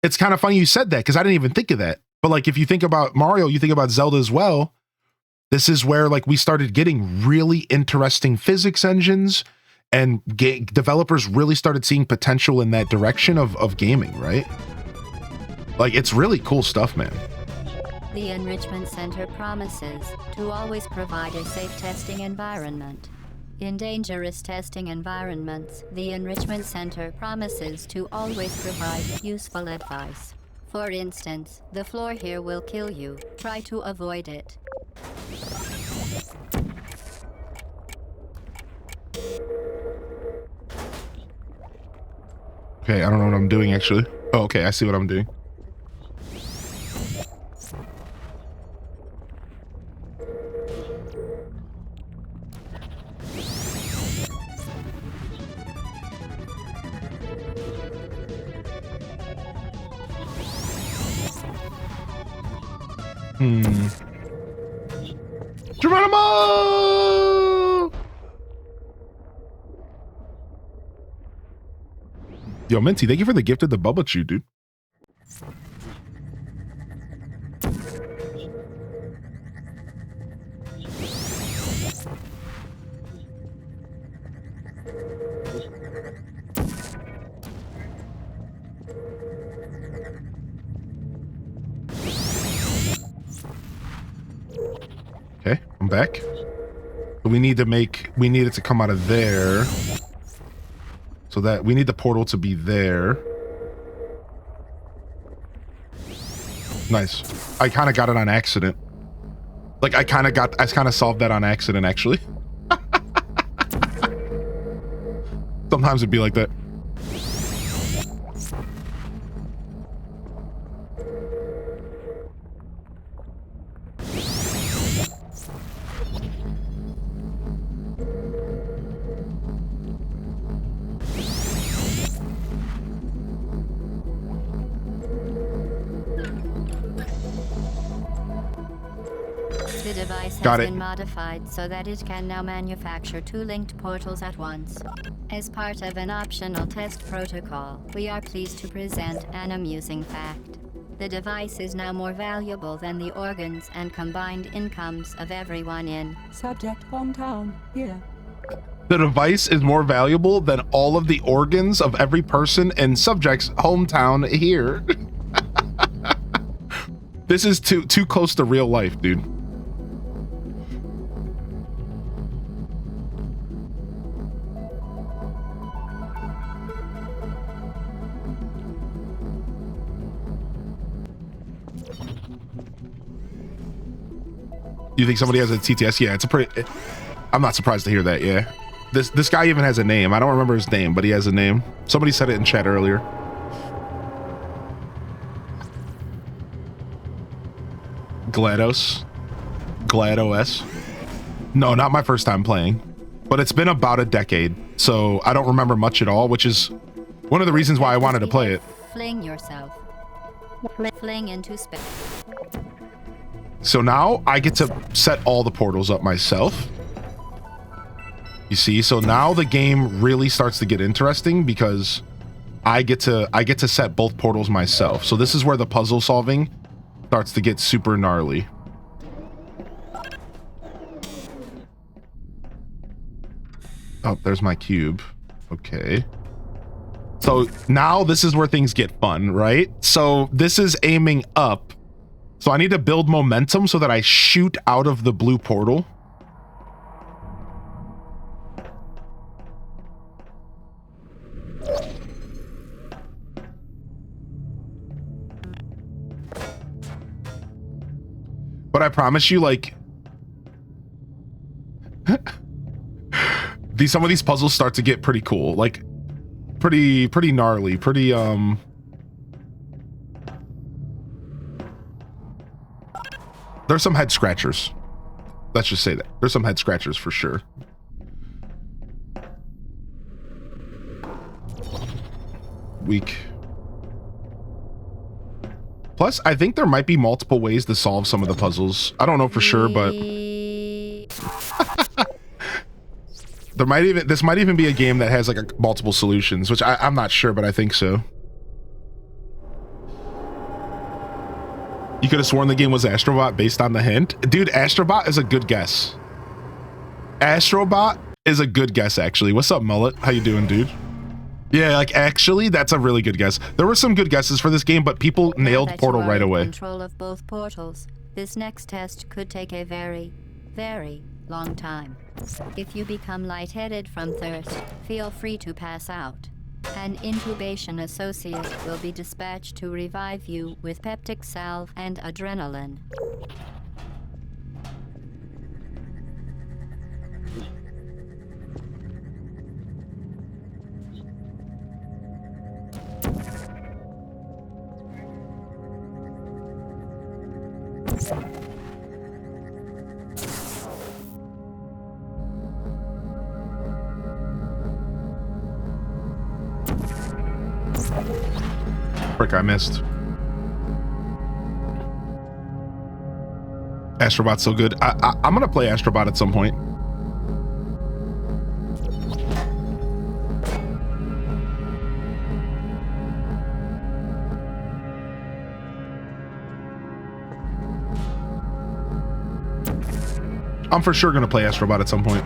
It's kind of funny you said that, because I didn't even think of that. But like, if you think about Mario, you think about Zelda as well. This is where like we started getting really interesting physics engines, and developers really started seeing potential in that direction of gaming, right? Like, it's really cool stuff, man. The Enrichment Center promises to always provide a safe testing environment. In dangerous testing environments, the Enrichment Center promises to always provide useful advice. For instance, the floor here will kill you. Try to avoid it. Okay, I don't know what I'm doing actually. Oh, okay, I see what I'm doing. Geronimo! Yo, Minty, thank you for the gift of the Bubba Chew, dude. Okay, I'm back. We need it to come out of there. So that we need the portal to be there. Nice. I kind of got it on accident. Like I kind of solved that on accident actually. Sometimes it'd be like that. The device has been modified so that it can now manufacture two linked portals at once. As part of an optional test protocol, we are pleased to present an amusing fact. The device is now more valuable than the organs and combined incomes of everyone in Subject hometown here. The device is more valuable than all of the organs of every person in Subject's hometown here. This is too close to real life, dude. You think somebody has a TTS? Yeah, it's a pretty... I'm not surprised to hear that, yeah. This guy even has a name. I don't remember his name, but he has a name. Somebody said it in chat earlier. GLaDOS. GLaDOS. No, not my first time playing. But it's been about a decade, so I don't remember much at all, which is one of the reasons why I wanted to play it. Fling yourself. Fling into space. So now I get to set all the portals up myself. You see, so now the game really starts to get interesting because I get to set both portals myself. So this is where the puzzle solving starts to get super gnarly. Oh, there's my cube. Okay. So now this is where things get fun, right? So this is aiming up. So I need to build momentum so that I shoot out of the blue portal. But I promise you, like, some of these puzzles start to get pretty cool, like pretty gnarly, pretty there's some head scratchers. Let's just say that there's some head scratchers for sure. Weak. Plus, I think there might be multiple ways to solve some of the puzzles. I don't know for sure, but this might even be a game that has like multiple solutions, which I'm not sure, but I think so. You could have sworn the game was Astrobot based on the hint. Dude, Astrobot is a good guess. Astrobot is a good guess, actually. What's up, Mullet? How you doing, dude? Yeah, like, actually, that's a really good guess. There were some good guesses for this game, but people nailed Portal right away. Control of both portals. This next test could take a very, very long time. If you become lightheaded from thirst, feel free to pass out. An intubation associate will be dispatched to revive you with peptic salve and adrenaline. Frick, I missed. Astrobot's so good. I'm gonna play Astrobot at some point. I'm for sure gonna play Astrobot at some point.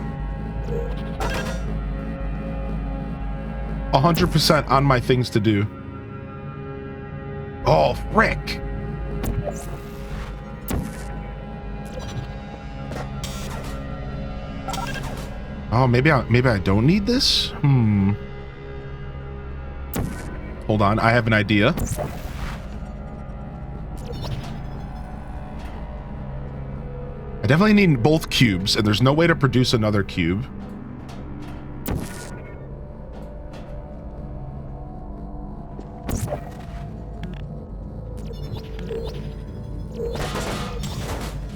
100% on my things to do. Oh, frick. Oh, maybe I don't need this? Hold on, I have an idea. I definitely need both cubes, and there's no way to produce another cube.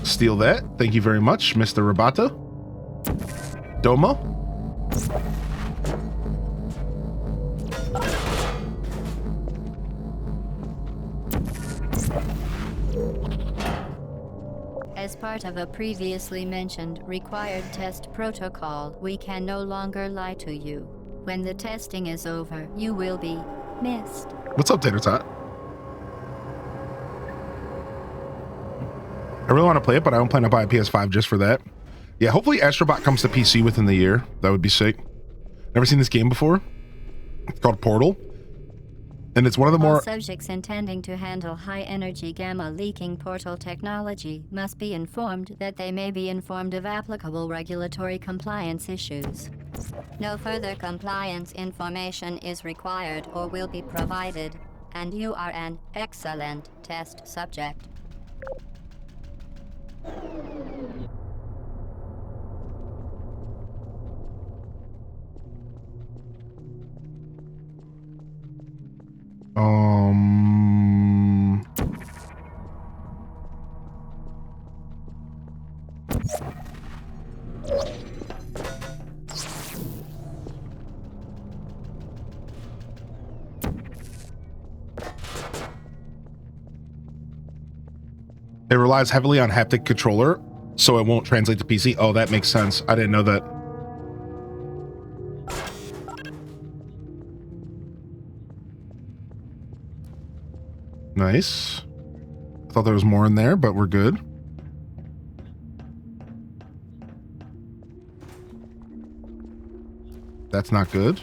Steal that. Thank you very much, Mr. Rabata. Domo. As part of a previously mentioned required test protocol, we can no longer lie to you. When the testing is over, you will be missed. What's up, Tater Tot? I really want to play it, but I don't plan to buy a PS5 just for that. Yeah, hopefully Astrobot comes to PC within the year. That would be sick. Never seen this game before. It's called Portal. And it's one of the more... All subjects intending to handle high-energy gamma-leaking portal technology must be informed that they may be informed of applicable regulatory compliance issues. No further compliance information is required or will be provided, and you are an excellent test subject. It relies heavily on haptic controller, so it won't translate to PC. Oh, that makes sense. I didn't know that. Nice. I thought there was more in there, but we're good. That's not good.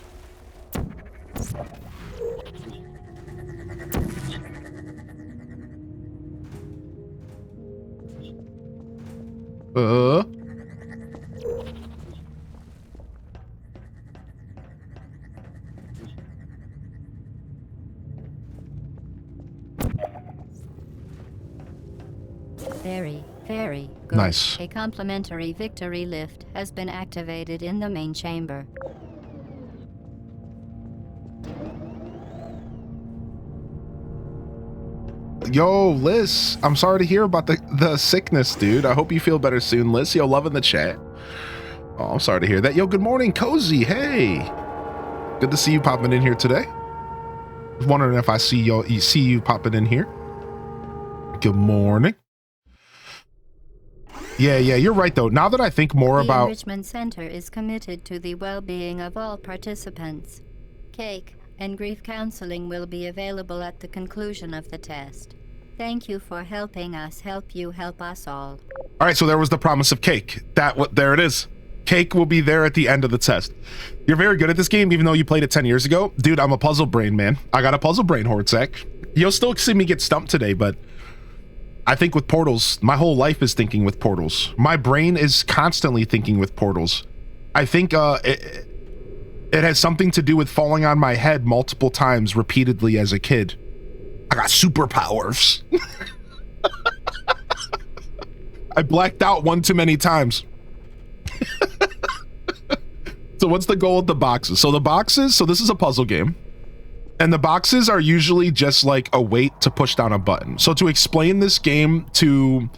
Very good. Nice. A complimentary victory lift has been activated in the main chamber. Yo, Liz, I'm sorry to hear about the sickness, dude. I hope you feel better soon, Liz. Yo, loving the chat. Oh, I'm sorry to hear that. Yo, good morning, Cozy. Hey, good to see you popping in here today. Was wondering if I see you popping in here. Good morning. Yeah, you're right though. Now that I think more about... The Enrichment Center is committed to the well-being of all participants. Cake and grief counseling will be available at the conclusion of the test. Thank you for helping us help you help us all. All right, so there was the promise of cake. There it is. Cake will be there at the end of the test. You're very good at this game, even though you played it 10 years ago. Dude, I'm a puzzle brain, man. I got a puzzle brain, Hortzak. You'll still see me get stumped today, but I think with portals, my whole life is thinking with portals. My brain is constantly thinking with portals. I think it has something to do with falling on my head multiple times repeatedly as a kid. I got superpowers. I blacked out one too many times. So what's the goal of the boxes? So this is a puzzle game. And the boxes are usually just like a weight to push down a button. So to explain this game to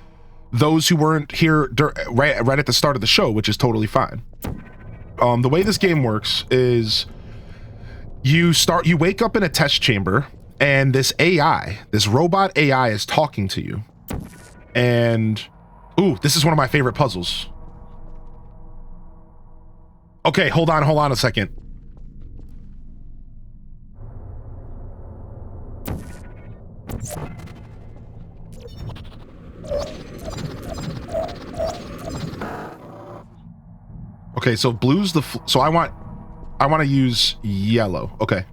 those who weren't here right at the start of the show, which is totally fine. The way this game works is you wake up in a test chamber and this robot AI is talking to you. And, ooh, this is one of my favorite puzzles. Okay, hold on a second. Okay, so blue's so I want to use yellow. Okay.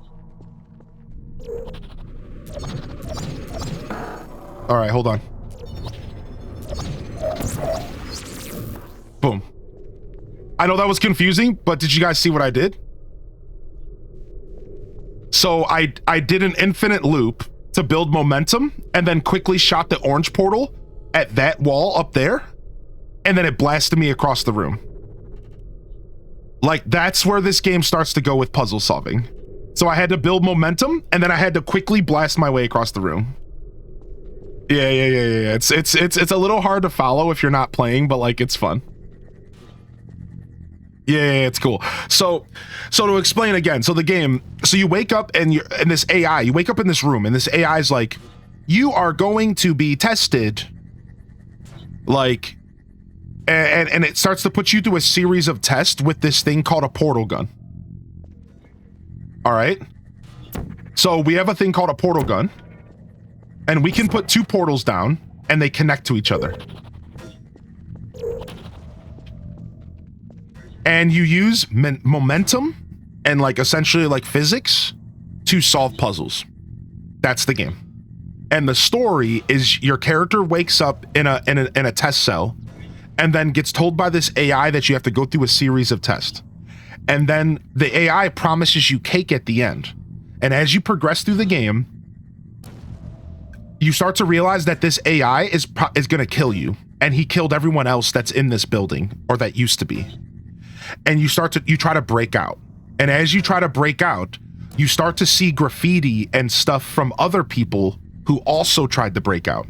All right, hold on. Boom. I know that was confusing, but did you guys see what I did? So I did an infinite loop to build momentum and then quickly shot the orange portal at that wall up there, and then it blasted me across the room. Like, that's where this game starts to go with puzzle solving. So I had to build momentum, and then I had to quickly blast my way across the room. Yeah. It's a little hard to follow if you're not playing, but like, it's fun. Yeah, it's cool. So to explain again, so the game, so you wake up and this AI, you wake up in this room, and this AI is like, you are going to be tested, like, and it starts to put you through a series of tests with this thing called a portal gun. All right. So we have a thing called a portal gun, and we can put two portals down and they connect to each other. And you use momentum and like essentially like physics to solve puzzles. That's the game. And the story is your character wakes up in a test cell and then gets told by this AI that you have to go through a series of tests. And then the AI promises you cake at the end. And as you progress through the game, you start to realize that this AI is going to kill you. and he killed everyone else that's in this building, or that used to be. And you try to break out. And as you try to break out, you start to see graffiti and stuff from other people who also tried to break out.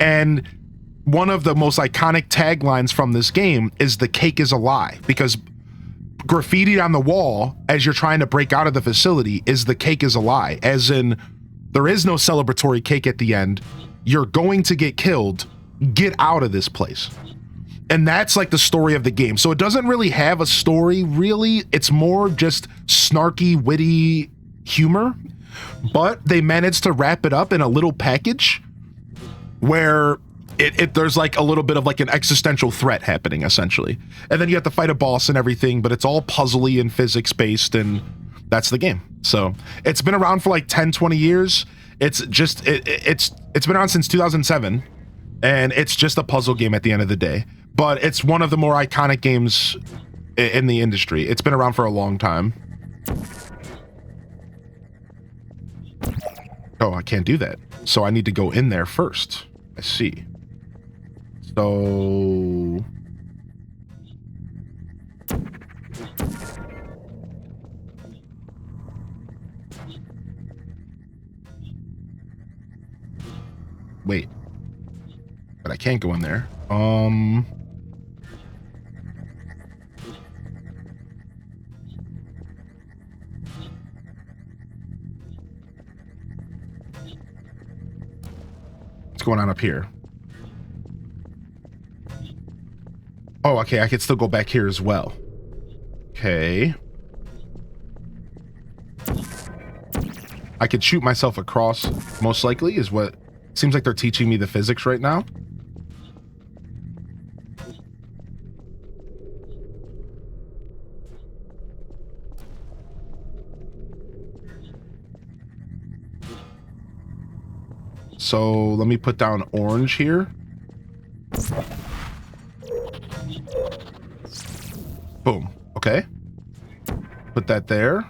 And one of the most iconic taglines from this game is "the cake is a lie," because graffitied on the wall as you're trying to break out of the facility is "the cake is a lie," as in there is no celebratory cake at the end. You're going to get killed. Get out of this place. And that's like the story of the game. So it doesn't really have a story, really. It's more just snarky, witty humor. But they managed to wrap it up in a little package where there's like a little bit of like an existential threat happening, essentially. And then you have to fight a boss and everything, but it's all puzzly and physics based, and that's the game. So it's been around for like 10, 20 years. It's been around since 2007, and it's just a puzzle game at the end of the day. But it's one of the more iconic games in the industry. It's been around for a long time. Oh, I can't do that. So I need to go in there first. I see. So... Wait. But I can't go in there. What's going on up here? Oh, okay, I could still go back here as well. Okay. I could shoot myself across, most likely, is what... Seems like they're teaching me the physics right now. So let me put down orange here. Boom. Okay. Put that there.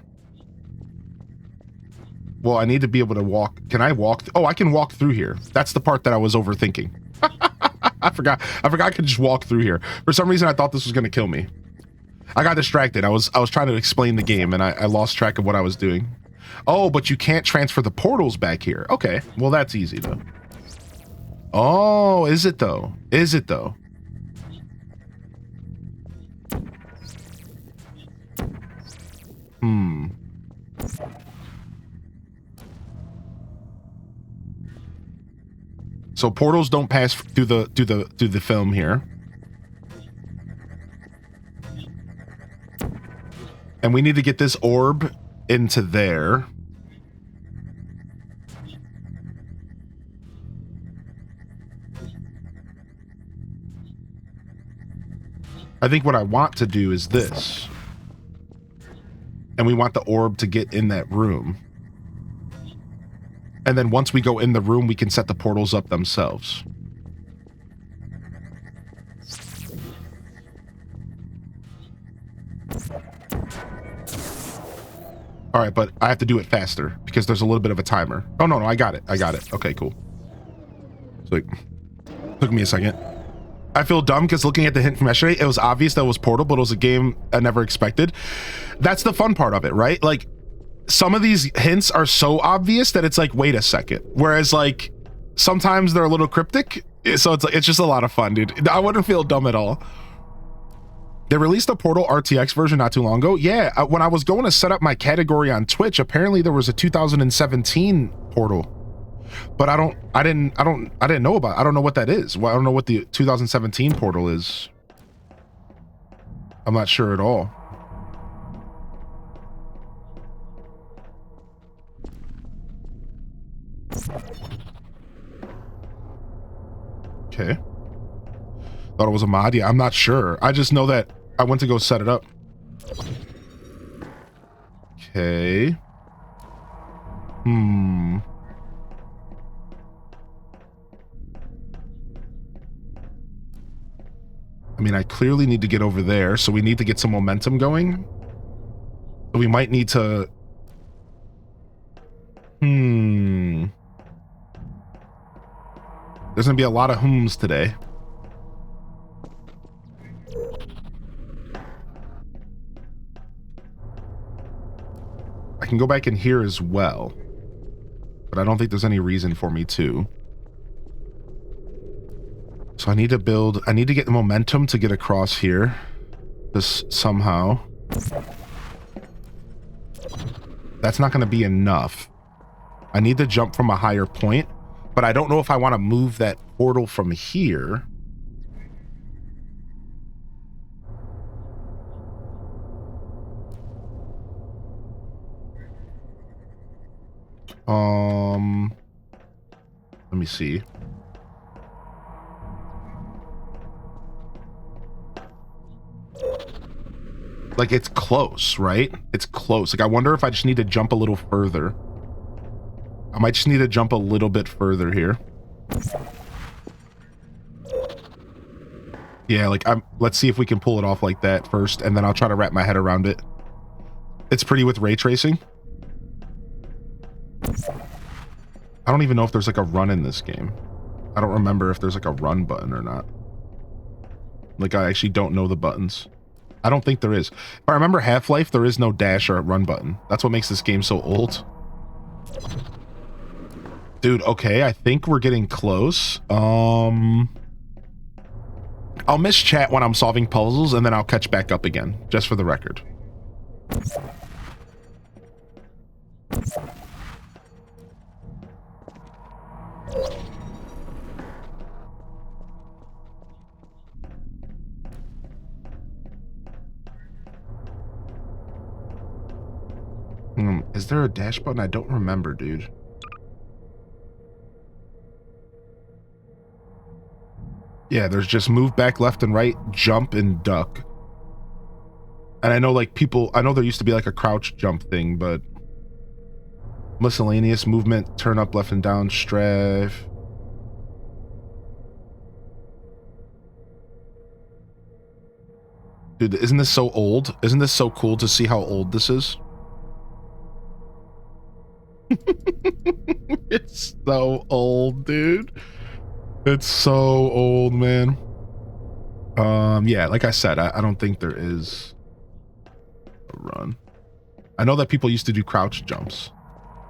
Well, I need to be able to walk. Can I walk? Oh, I can walk through here. That's the part that I was overthinking. I forgot I could just walk through here. For some reason, I thought this was going to kill me. I got distracted. I was trying to explain the game, and I lost track of what I was doing. Oh, but you can't transfer the portals back here. Okay, well, that's easy, though. Oh, is it, though? Is it, though? So portals don't pass through the film here. And we need to get this orb into there. I think what I want to do is this. And we want the orb to get in that room. And then once we go in the room, we can set the portals up themselves. All right, but I have to do it faster because there's a little bit of a timer. Oh, no, I got it. I got it. Okay, cool. So it took me a second. I feel dumb because looking at the hint from yesterday, it was obvious that it was Portal, but it was a game I never expected. That's the fun part of it, right? Like, some of these hints are so obvious that it's like, wait a second. Whereas, like, sometimes they're a little cryptic. So it's just a lot of fun, dude. I wouldn't feel dumb at all. They released a Portal RTX version not too long ago. Yeah, when I was going to set up my category on Twitch, apparently there was a 2017 Portal. But I didn't know about it. I don't know what that is. Well, I don't know what the 2017 Portal is. I'm not sure at all. Okay. Thought it was a mod. Yeah, I'm not sure. I just know that I went to go set it up. Okay. I mean, I clearly need to get over there, so we need to get some momentum going. So we might need to... There's gonna be a lot of today. can go back in here as well. But I don't think there's any reason for me to. So I need to get the momentum to get across here. Just somehow. That's not going to be enough. I need to jump from a higher point, but I don't know if I want to move that portal from here. Let me see. Like, it's close, right? It's close. Like, I wonder if I just need to jump a little further. I might just need to jump a little bit further here. Yeah, like, let's see if we can pull it off like that first, and then I'll try to wrap my head around it. It's pretty with ray tracing. I don't even know if there's like a run in this game. I don't remember if there's like a run button or not. Like, I actually don't know the buttons. I don't think there is. If I remember Half-Life, there is no dash or a run button. That's what makes this game so old. Dude, okay, I think we're getting close. I'll miss chat when I'm solving puzzles, and then I'll catch back up again, just for the record. Is there a dash button? I don't remember, dude. Yeah, there's just move back left and right, jump and duck. And I know like I know there used to be like a crouch jump thing, but miscellaneous movement, turn up left and down, strafe. Dude, isn't this so old? Isn't this so cool to see how old this is? It's so old, dude. It's so old, man. Yeah, like I said, I don't think there is a run. I know that people used to do crouch jumps.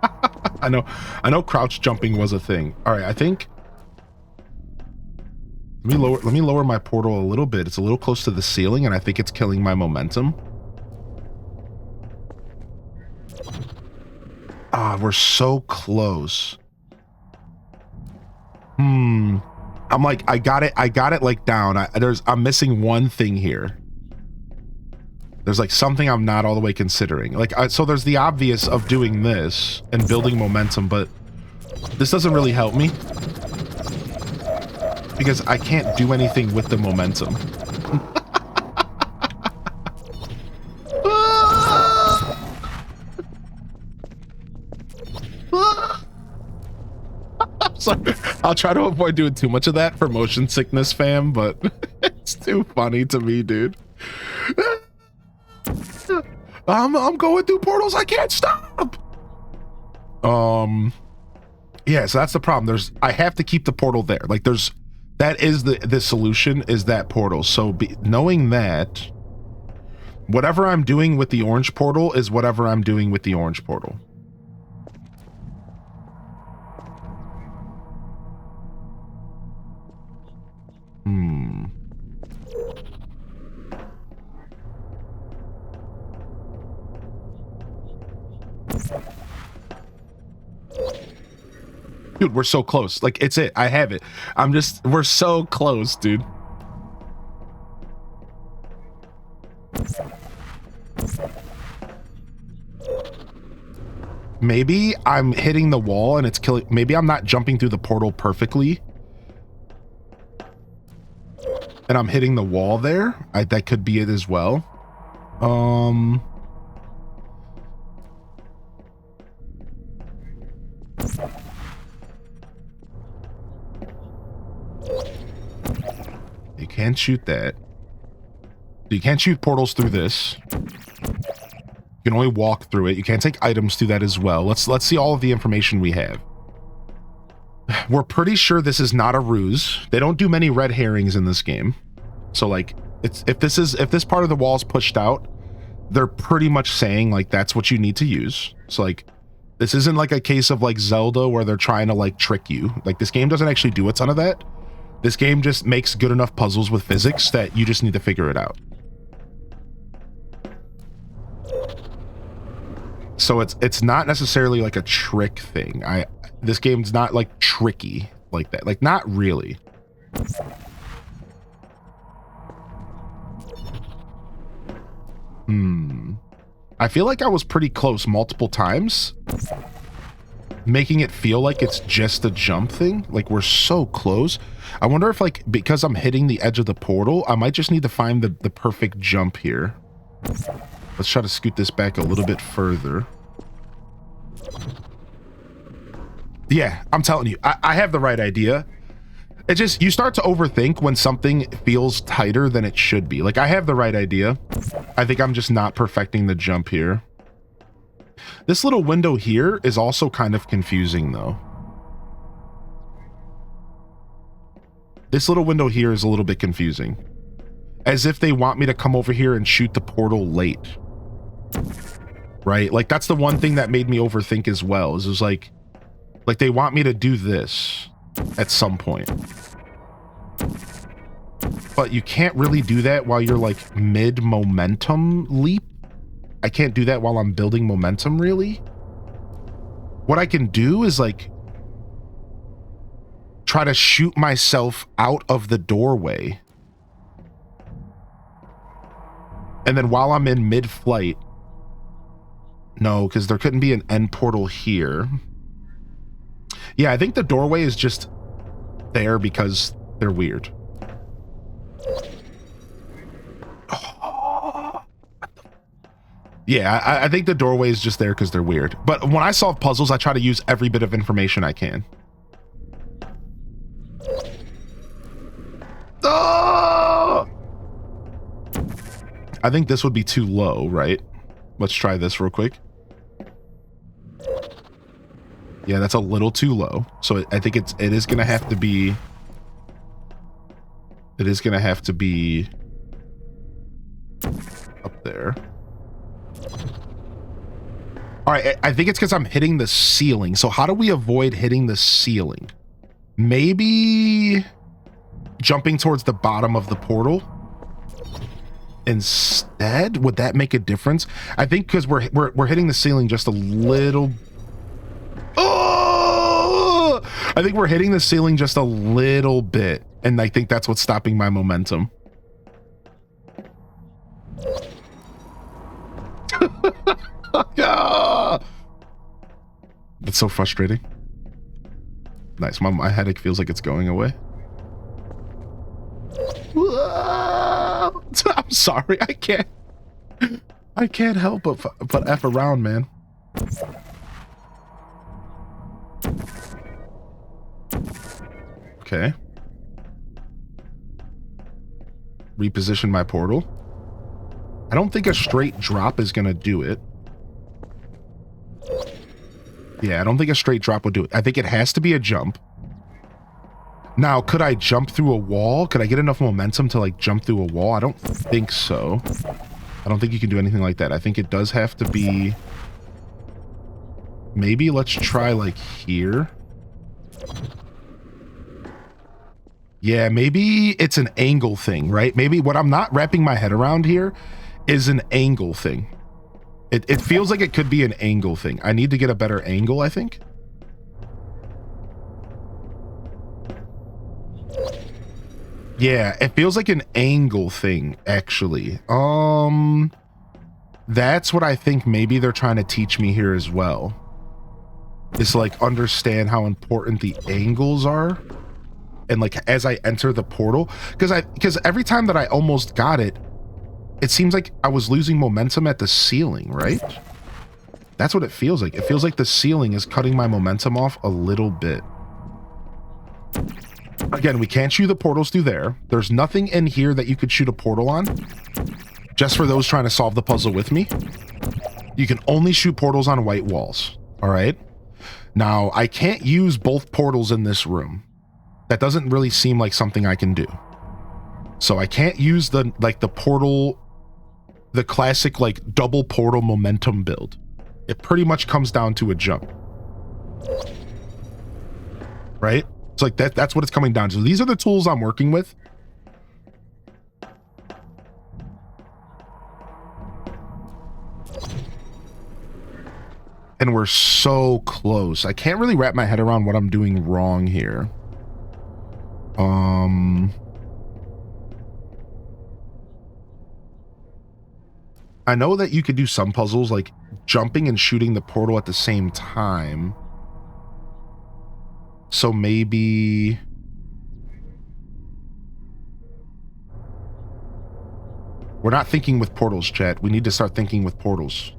I know crouch jumping was a thing. All right, I think let me lower my portal a little bit. It's a little close to the ceiling, and I think it's killing my momentum. Ah, we're so close. I'm like, I got it like down. I'm missing one thing here. There's like something I'm not all the way considering. Like, so there's the obvious of doing this and building momentum, but this doesn't really help me because I can't do anything with the momentum. Sorry. I'll try to avoid doing too much of that for motion sickness, fam, but it's too funny to me, dude. I'm going through portals. I can't stop. Yeah, so that's the problem. I have to keep the portal there. Like, that is the solution, is that portal. So knowing that, whatever I'm doing with the orange portal is whatever I'm doing with the orange portal. Dude, we're so close. Like, it's it. I have it. We're so close, dude. Maybe I'm hitting the wall and it's killing. Maybe I'm not jumping through the portal perfectly. And I'm hitting the wall there. That could be it as well. You can't shoot that. You can't shoot portals through this. You can only walk through it. You can't take items through that as well. Let's see all of the information we have. We're pretty sure this is not a ruse. They don't do many red herrings in this game. So like, if this part of the wall is pushed out, they're pretty much saying like that's what you need to use. So like this isn't like a case of like Zelda where they're trying to like trick you. Like this game doesn't actually do a ton of that. This game just makes good enough puzzles with physics that you just need to figure it out. So it's not necessarily like a trick thing. This game's not like tricky like that. Like not really. I feel like I was pretty close multiple times, making it feel like it's just a jump thing. Like we're so close. I wonder if like, because I'm hitting the edge of the portal, I might just need to find the perfect jump here. Let's try to scoot this back a little bit further. Yeah, I'm telling you, I have the right idea. It just, you start to overthink when something feels tighter than it should be. Like I have the right idea. I think I'm just not perfecting the jump here. This little window here is also kind of confusing though. This little window here is a little bit confusing. As if they want me to come over here and shoot the portal late. Right? Like that's the one thing that made me overthink as well. Is it was like they want me to do this at some point. But you can't really do that while you're like mid momentum leap. I can't do that while I'm building momentum really. What I can do is like try to shoot myself out of the doorway. And then while I'm in mid-flight, no, because there couldn't be an end portal here. Yeah, I think the doorway is just there because they're weird. Yeah, I think the doorway is just there because they're weird. But when I solve puzzles, I try to use every bit of information I can. Oh! I think this would be too low, right? Let's try this real quick. Yeah, that's a little too low. So I think it is going to have to be... It is going to have to be... up there. All right, I think it's because I'm hitting the ceiling. So how do we avoid hitting the ceiling? Maybe jumping towards the bottom of the portal instead? Would that make a difference? I think because we're hitting the ceiling just a little. Oh! I think we're hitting the ceiling just a little bit, and I think that's what's stopping my momentum. That's so frustrating. Nice. My headache feels like it's going away. I'm sorry. I can't help but F around, man. Okay. Reposition my portal. I don't think a straight drop is gonna do it. Yeah, I don't think a straight drop would do it. I think it has to be a jump. Now, could I jump through a wall? Could I get enough momentum to like jump through a wall? I don't think so. I don't think you can do anything like that. I think it does have to be... Maybe let's try like here. Yeah, maybe it's an angle thing, right? Maybe what I'm not wrapping my head around here is an angle thing. It feels like it could be an angle thing. I need to get a better angle, I think. Yeah, it feels like an angle thing, actually. That's what I think maybe they're trying to teach me here as well. Is like understand how important the angles are. And like as I enter the portal, because every time that I almost got it, it seems like I was losing momentum at the ceiling, right? That's what it feels like. It feels like the ceiling is cutting my momentum off a little bit. Again, we can't shoot the portals through there. There's nothing in here that you could shoot a portal on. Just for those trying to solve the puzzle with me. You can only shoot portals on white walls. All right. Now, I can't use both portals in this room. That doesn't really seem like something I can do. So I can't use the portal the classic like double portal momentum build. It pretty much comes down to a jump. Right? It's like that's what it's coming down to. These are the tools I'm working with. And we're so close. I can't really wrap my head around what I'm doing wrong here. I know that you could do some puzzles like jumping and shooting the portal at the same time. So maybe... We're not thinking with portals, chat. We need to start thinking with portals.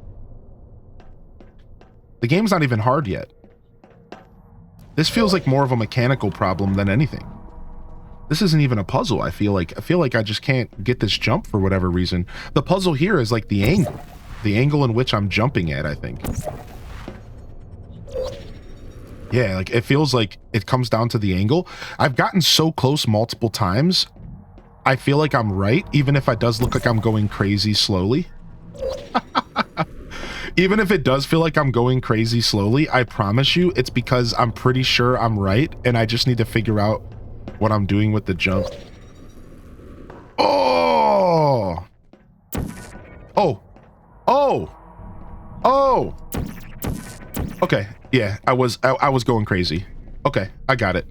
The game's not even hard yet. This feels like more of a mechanical problem than anything. This isn't even a puzzle. I feel like I just can't get this jump for whatever reason. The puzzle here is like the angle in which I'm jumping at, I think. Yeah, like it feels like it comes down to the angle. I've gotten so close multiple times. I feel like I'm right, even if it does look like I'm going crazy slowly. Even if it does feel like I'm going crazy slowly, I promise you it's because I'm pretty sure I'm right and I just need to figure out what I'm doing with the jump. Oh! Oh! Oh! Oh! Okay, yeah, I was going crazy. Okay, I got it.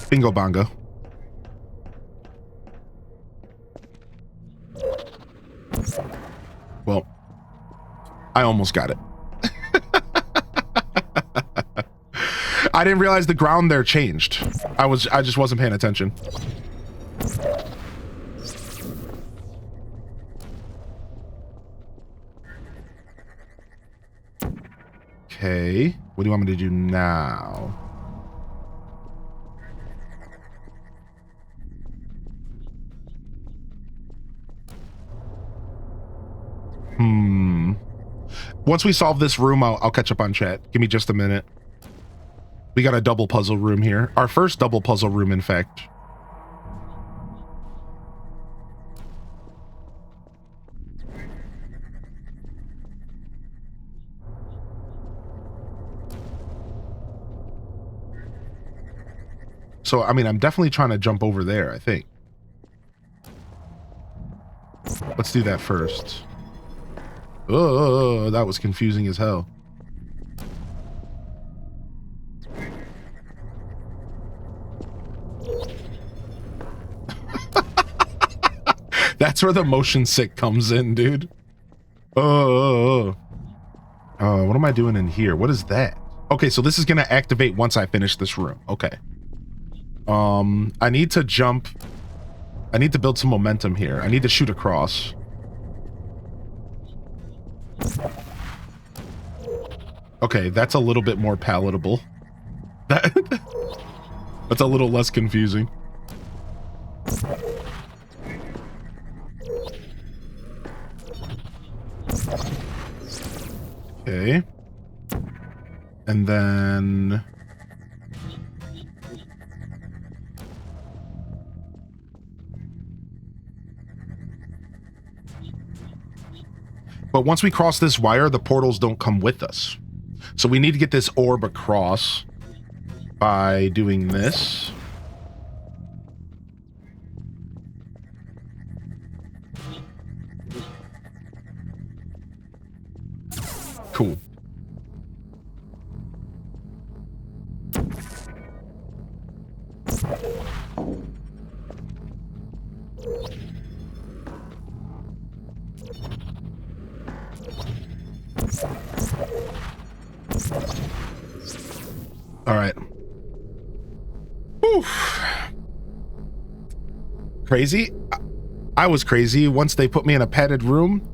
Bingo bongo. Well, I almost got it. I didn't realize the ground there changed. I just wasn't paying attention. Okay, what do you want me to do now? Once we solve this room, I'll catch up on chat. Give me just a minute. We got a double puzzle room here. Our first double puzzle room, in fact. So, I mean, I'm definitely trying to jump over there, I think. Let's do that first. Oh, that was confusing as hell. That's where the motion sick comes in, dude. What am I doing in here? What is that? Okay, so this is gonna activate once I finish this room. Okay. I need to jump. I need to build some momentum here. I need to shoot across. Okay, that's a little bit more palatable. That's a little less confusing. Okay. And then... But once we cross this wire, the portals don't come with us. So we need to get this orb across by doing this. Cool. All right. Oof. Crazy? I was crazy once they put me in a padded room.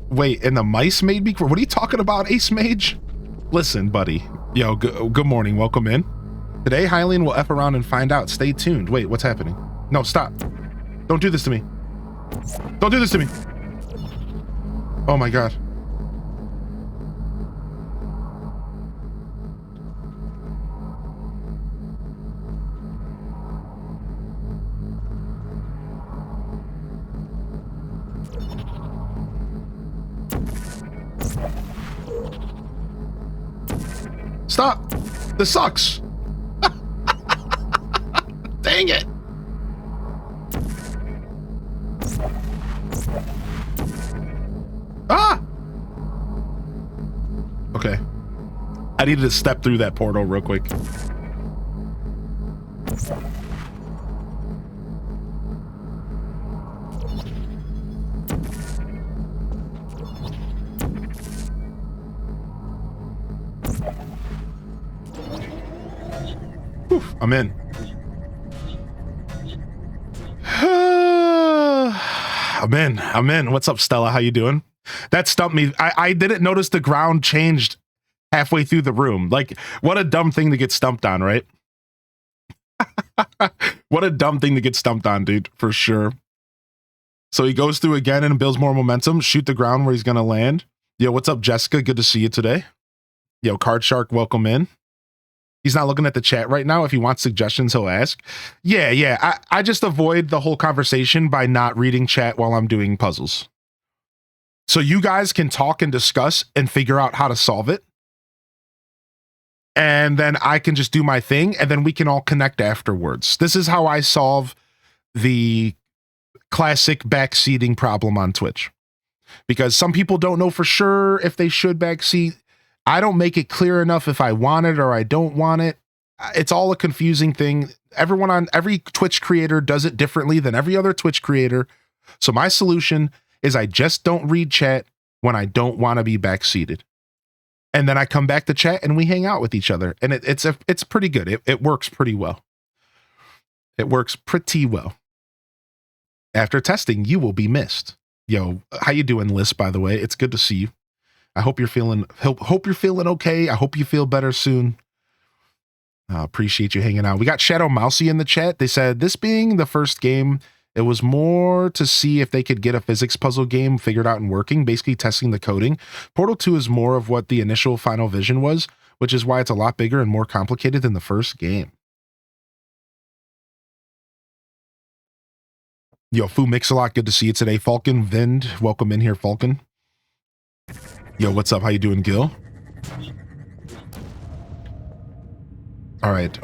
Wait, and the mice made me... What are you talking about, Ace Mage? Listen, buddy. Yo, good morning. Welcome in. Today, Hylian will F around and find out. Stay tuned. Wait, what's happening? No, stop. Don't do this to me. Don't do this to me. Oh my god. Stop. This sucks. Dang it. Ah! Okay. I needed to step through that portal real quick. Whew, I'm in. I'm in. What's up, Stella? How you doing? That stumped me. I didn't notice the ground changed halfway through the room. Like, what a dumb thing to get stumped on, right? What a dumb thing to get stumped on, dude, for sure. So he goes through again and builds more momentum. Shoot the ground where he's going to land. Yo, what's up, Jessica? Good to see you today. Yo, Card Shark, welcome in. He's not looking at the chat right now. If he wants suggestions, he'll ask. Yeah. I just avoid the whole conversation by not reading chat while I'm doing puzzles. So you guys can talk and discuss and figure out how to solve it. And then I can just do my thing, and then we can all connect afterwards. This is how I solve the classic backseating problem on Twitch. Because some people don't know for sure if they should backseat. I don't make it clear enough if I want it or I don't want it. It's all a confusing thing. Every Twitch creator does it differently than every other Twitch creator. So my solution is I just don't read chat when I don't want to be backseated. And then I come back to chat and we hang out with each other. And it's pretty good. It works pretty well. It works pretty well. After testing, you will be missed. Yo, how you doing, Liz, by the way? It's good to see you. I hope you're feeling okay. I hope you feel better soon. Appreciate you hanging out. We got Shadow Mousy in the chat. They said, this being the first game, it was more to see if they could get a physics puzzle game figured out and working, basically testing the coding. Portal 2 is more of what the initial Final Vision was, which is why it's a lot bigger and more complicated than the first game. Yo, Fu Mix-a-Lot, good to see you today. Falcon Vind, welcome in here, Falcon. Yo, what's up? How you doing, Gil? All right,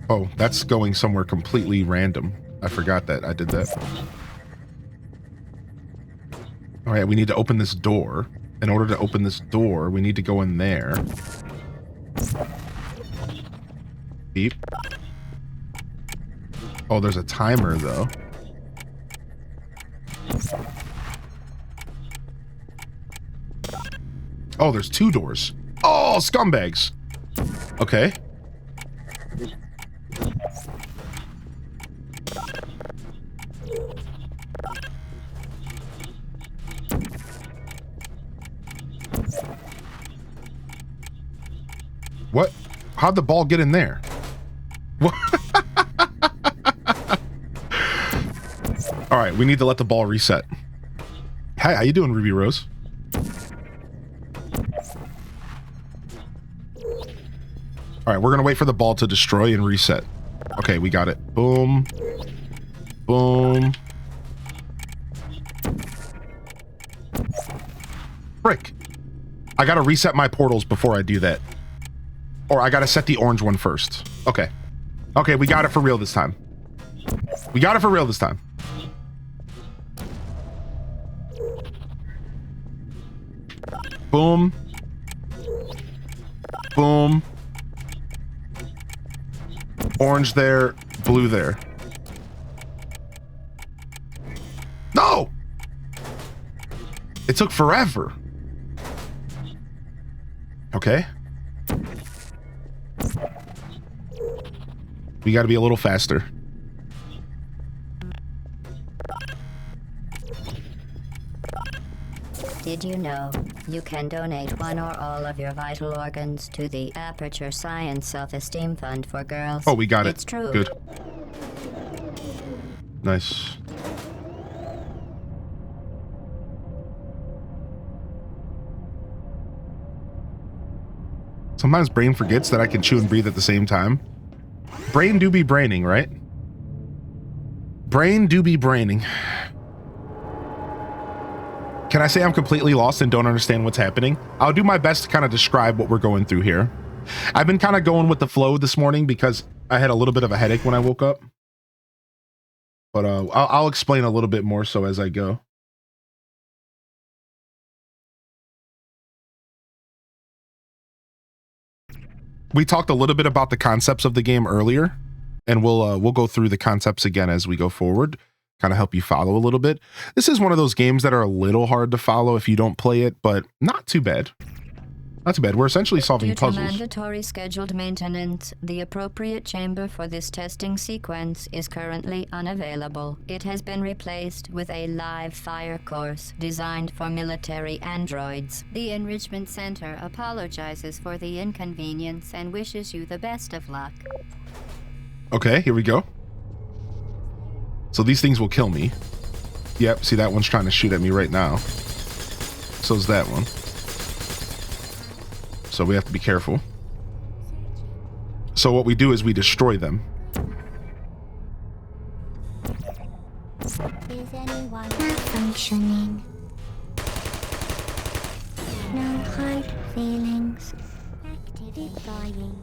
oh, that's going somewhere completely random. I forgot that I did that. All right, we need to open this door. In order to open this door, we need to go in there. Beep. Oh, there's a timer, though. Oh, there's two doors. Oh, scumbags. Okay. What? How'd the ball get in there? What? All right, we need to let the ball reset. Hi, how you doing, Ruby Rose? All right, we're gonna wait for the ball to destroy and reset. Okay, we got it. Boom. Boom. Frick. I gotta reset my portals before I do that. Or I gotta set the orange one first. Okay. Okay, we got it for real this time. We got it for real this time. Boom. Boom. Orange there, blue there. No! It took forever. Okay. We got to be a little faster. Did you know you can donate one or all of your vital organs to the Aperture Science Self-Esteem Fund for Girls? Oh, we got it. It's true. Good. Nice. Sometimes brain forgets that I can chew and breathe at the same time. Brain do be braining, right? Brain do be braining. Can I say I'm completely lost and don't understand what's happening? I'll do my best to kind of describe what we're going through here. I've been kind of going with the flow this morning because I had a little bit of a headache when I woke up. But I'll explain a little bit more so as I go. We talked a little bit about the concepts of the game earlier, and we'll go through the concepts again as we go forward, kind of help you follow a little bit. This is one of those games that are a little hard to follow if you don't play it, but not too bad. Not too bad. We're essentially solving puzzles. Due to mandatory scheduled maintenance, the appropriate chamber for this testing sequence is currently unavailable. It has been replaced with a live fire course designed for military androids. The Enrichment Center apologizes for the inconvenience and wishes you the best of luck. Okay, here we go. So these things will kill me. Yep, see that one's trying to shoot at me right now. So's that one. So we have to be careful. So what we do is we destroy them. Is anyone malfunctioning? No hard feelings. Activate dying.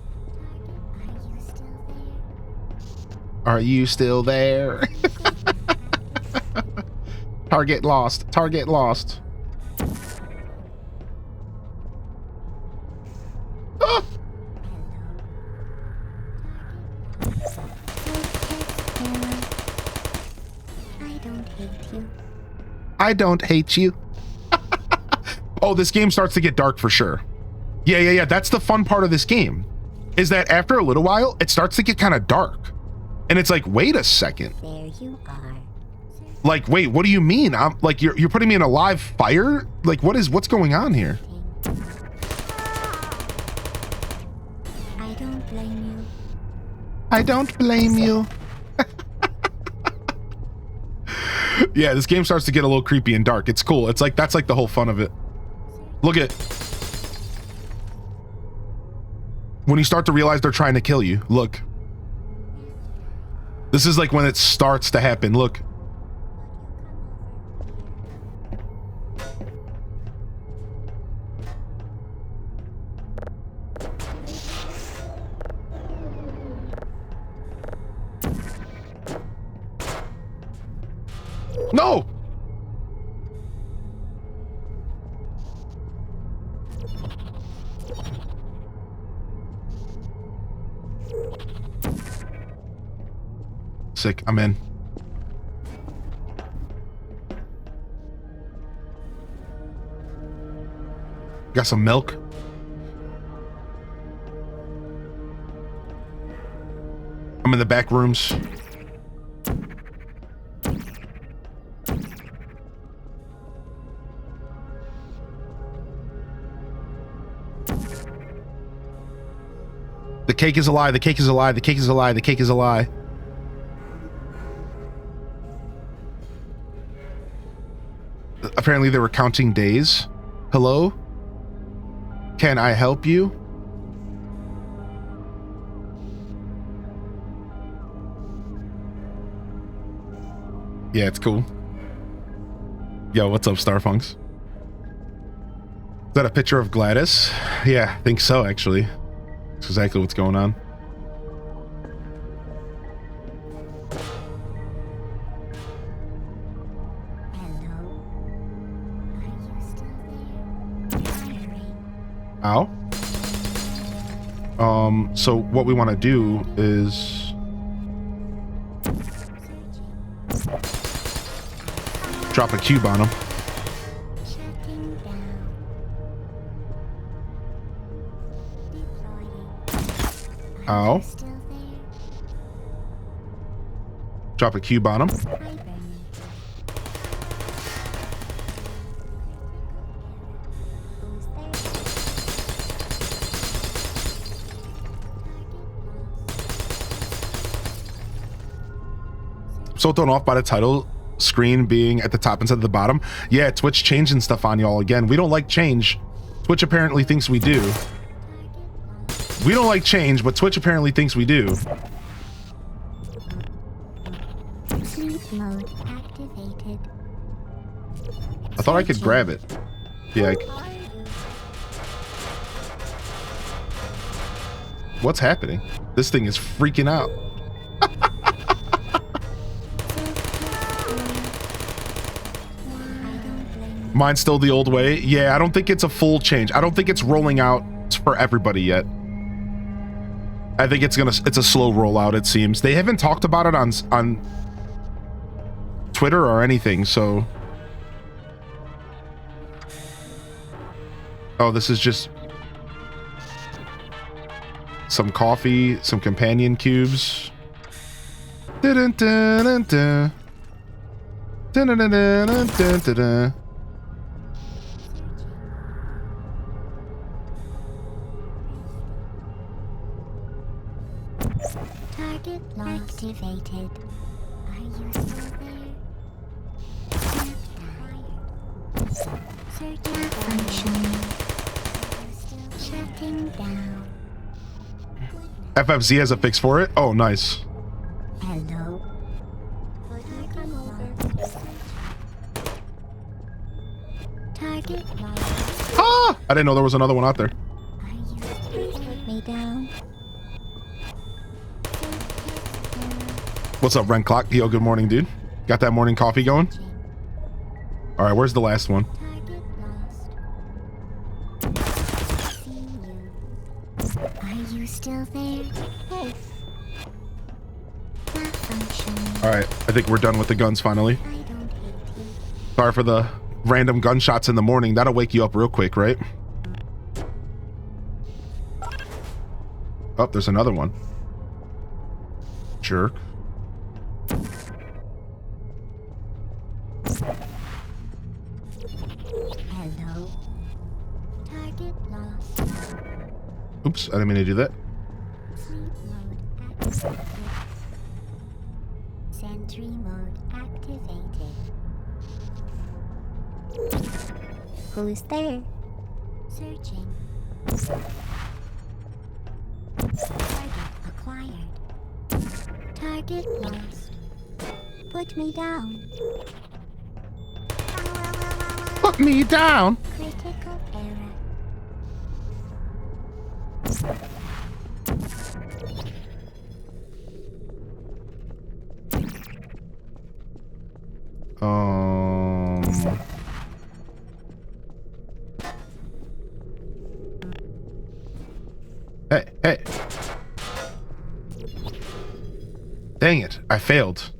Are you still there? Target lost. Target lost. Ah! I don't hate you. I don't hate you. Oh, this game starts to get dark for sure. Yeah. That's the fun part of this game, is that after a little while, it starts to get kind of dark. And it's like, wait a second. There you are. Like, wait, what do you mean? I'm like, you're putting me in a live fire? Like, what's going on here? I don't blame you. I don't blame you. Yeah, this game starts to get a little creepy and dark. It's cool. It's like, that's like the whole fun of it. Look at, when you start to realize they're trying to kill you, look. This is like when it starts to happen. Look. No! Sick, I'm in. Got some milk. I'm in the back rooms. The cake is a lie, the cake is a lie, the cake is a lie, the cake is a lie. Apparently they were counting days. Hello? Can I help you? Yeah, it's cool. Yo, what's up, Starfunks? Is that a picture of Gladys? Yeah, I think so, actually. That's exactly what's going on. Ow. So what we want to do is drop a cube on him. Ow. Drop a cube on him. So thrown off by the title screen being at the top instead of the bottom. Yeah, Twitch changing stuff on y'all again. We don't like change. Twitch apparently thinks we do. We don't like change, but Twitch apparently thinks we do. Sleep mode activated. I thought I could grab it. Yeah. What's happening? This thing is freaking out. Mine's still the old way. Yeah, I don't think it's a full change. I don't think it's rolling out for everybody yet. I think it's a slow rollout, it seems. They haven't talked about it on Twitter or anything, so. Oh, this is just some coffee, some companion cubes. Dun, dun, dun, dun. Dun, dun, dun, dun, dun, dun, dun. Target activated. Are you still there? Searching functioning. Shutting down. FFZ has a fix for it? Oh, nice. Hello. Target lost. Ah! I didn't know there was another one out there. Are you please put me down? What's up, Rent Clock? Yo, good morning, dude. Got that morning coffee going? All right, where's the last one? Target lost. See you. Are you still there? Hey. Malfunctioning. All right, I think we're done with the guns finally. I don't hate you. Sorry for the random gunshots in the morning. That'll wake you up real quick, right? Oh, there's another one. Jerk. Hello. Target lost. Oops, I didn't mean to do that. Sleep mode activated. Sentry mode activated. Who's there? Searching. Target acquired. Target lost. Put me down. Put me down. Critical error. Hey, hey. Dang it, I failed.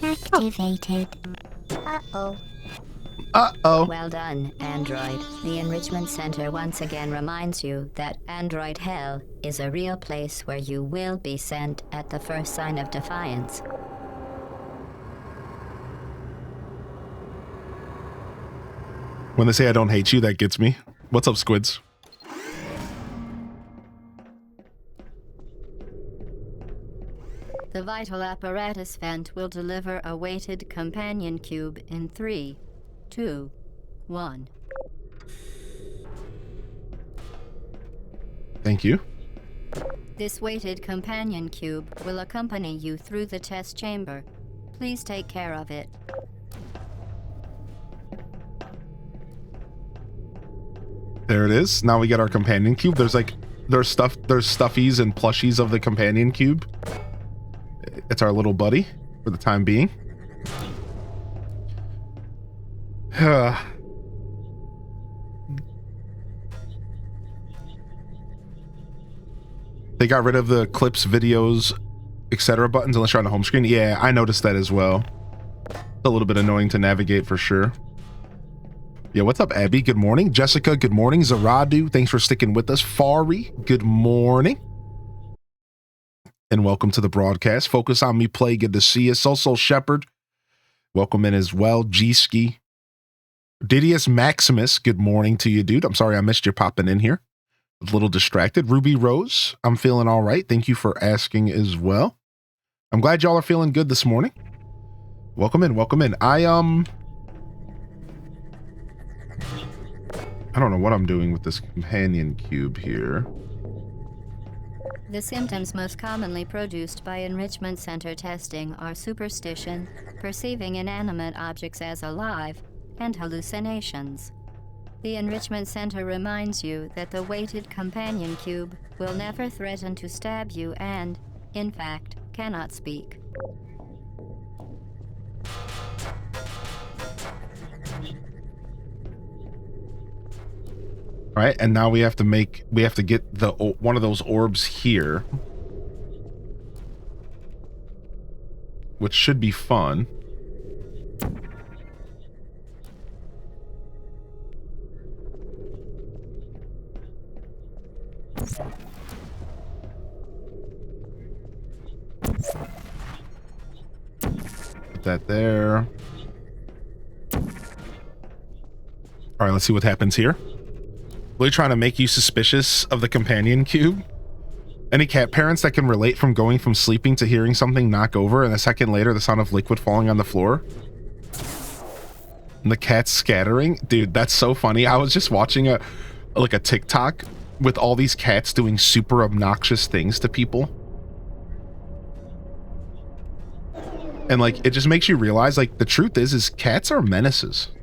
Activated. Uh-oh. Uh-oh. Well done, Android. The Enrichment Center once again reminds you that Android Hell is a real place where you will be sent at the first sign of defiance. When they say I don't hate you, that gets me. What's up, squids? The vital apparatus vent will deliver a weighted companion cube in 3, 2, 1. Thank you. This weighted companion cube will accompany you through the test chamber. Please take care of it. There it is. Now we get our companion cube. There's stuffies and plushies of the companion cube. It's our little buddy for the time being. They got rid of the clips, videos, etc. buttons unless you're on the home screen. Yeah, I noticed that as well. It's a little bit annoying to navigate for sure. Yeah, what's up, Abby? Good morning. Jessica, good morning. Zaradu, thanks for sticking with us. Fari, good morning. And welcome to the broadcast. Focus on Me Play, good to see you. Soul Shepherd, welcome in as well. G-Ski. Didius Maximus, good morning to you, dude. I'm sorry I missed you popping in here. A little distracted. Ruby Rose, I'm feeling all right. Thank you for asking as well. I'm glad y'all are feeling good this morning. Welcome in, welcome in. I don't know what I'm doing with this companion cube here. The symptoms most commonly produced by Enrichment Center testing are superstition, perceiving inanimate objects as alive, and hallucinations. The Enrichment Center reminds you that the weighted companion cube will never threaten to stab you and, in fact, cannot speak. All right, and now we have to get the one of those orbs here, which should be fun. Put that there. All right, let's see what happens here. Really trying to make you suspicious of the companion cube. Any cat parents that can relate from going from sleeping to hearing something knock over and a second later the sound of liquid falling on the floor? And the cats scattering? Dude, that's so funny. I was just watching a TikTok with all these cats doing super obnoxious things to people. And like, it just makes you realize, like, the truth is cats are menaces.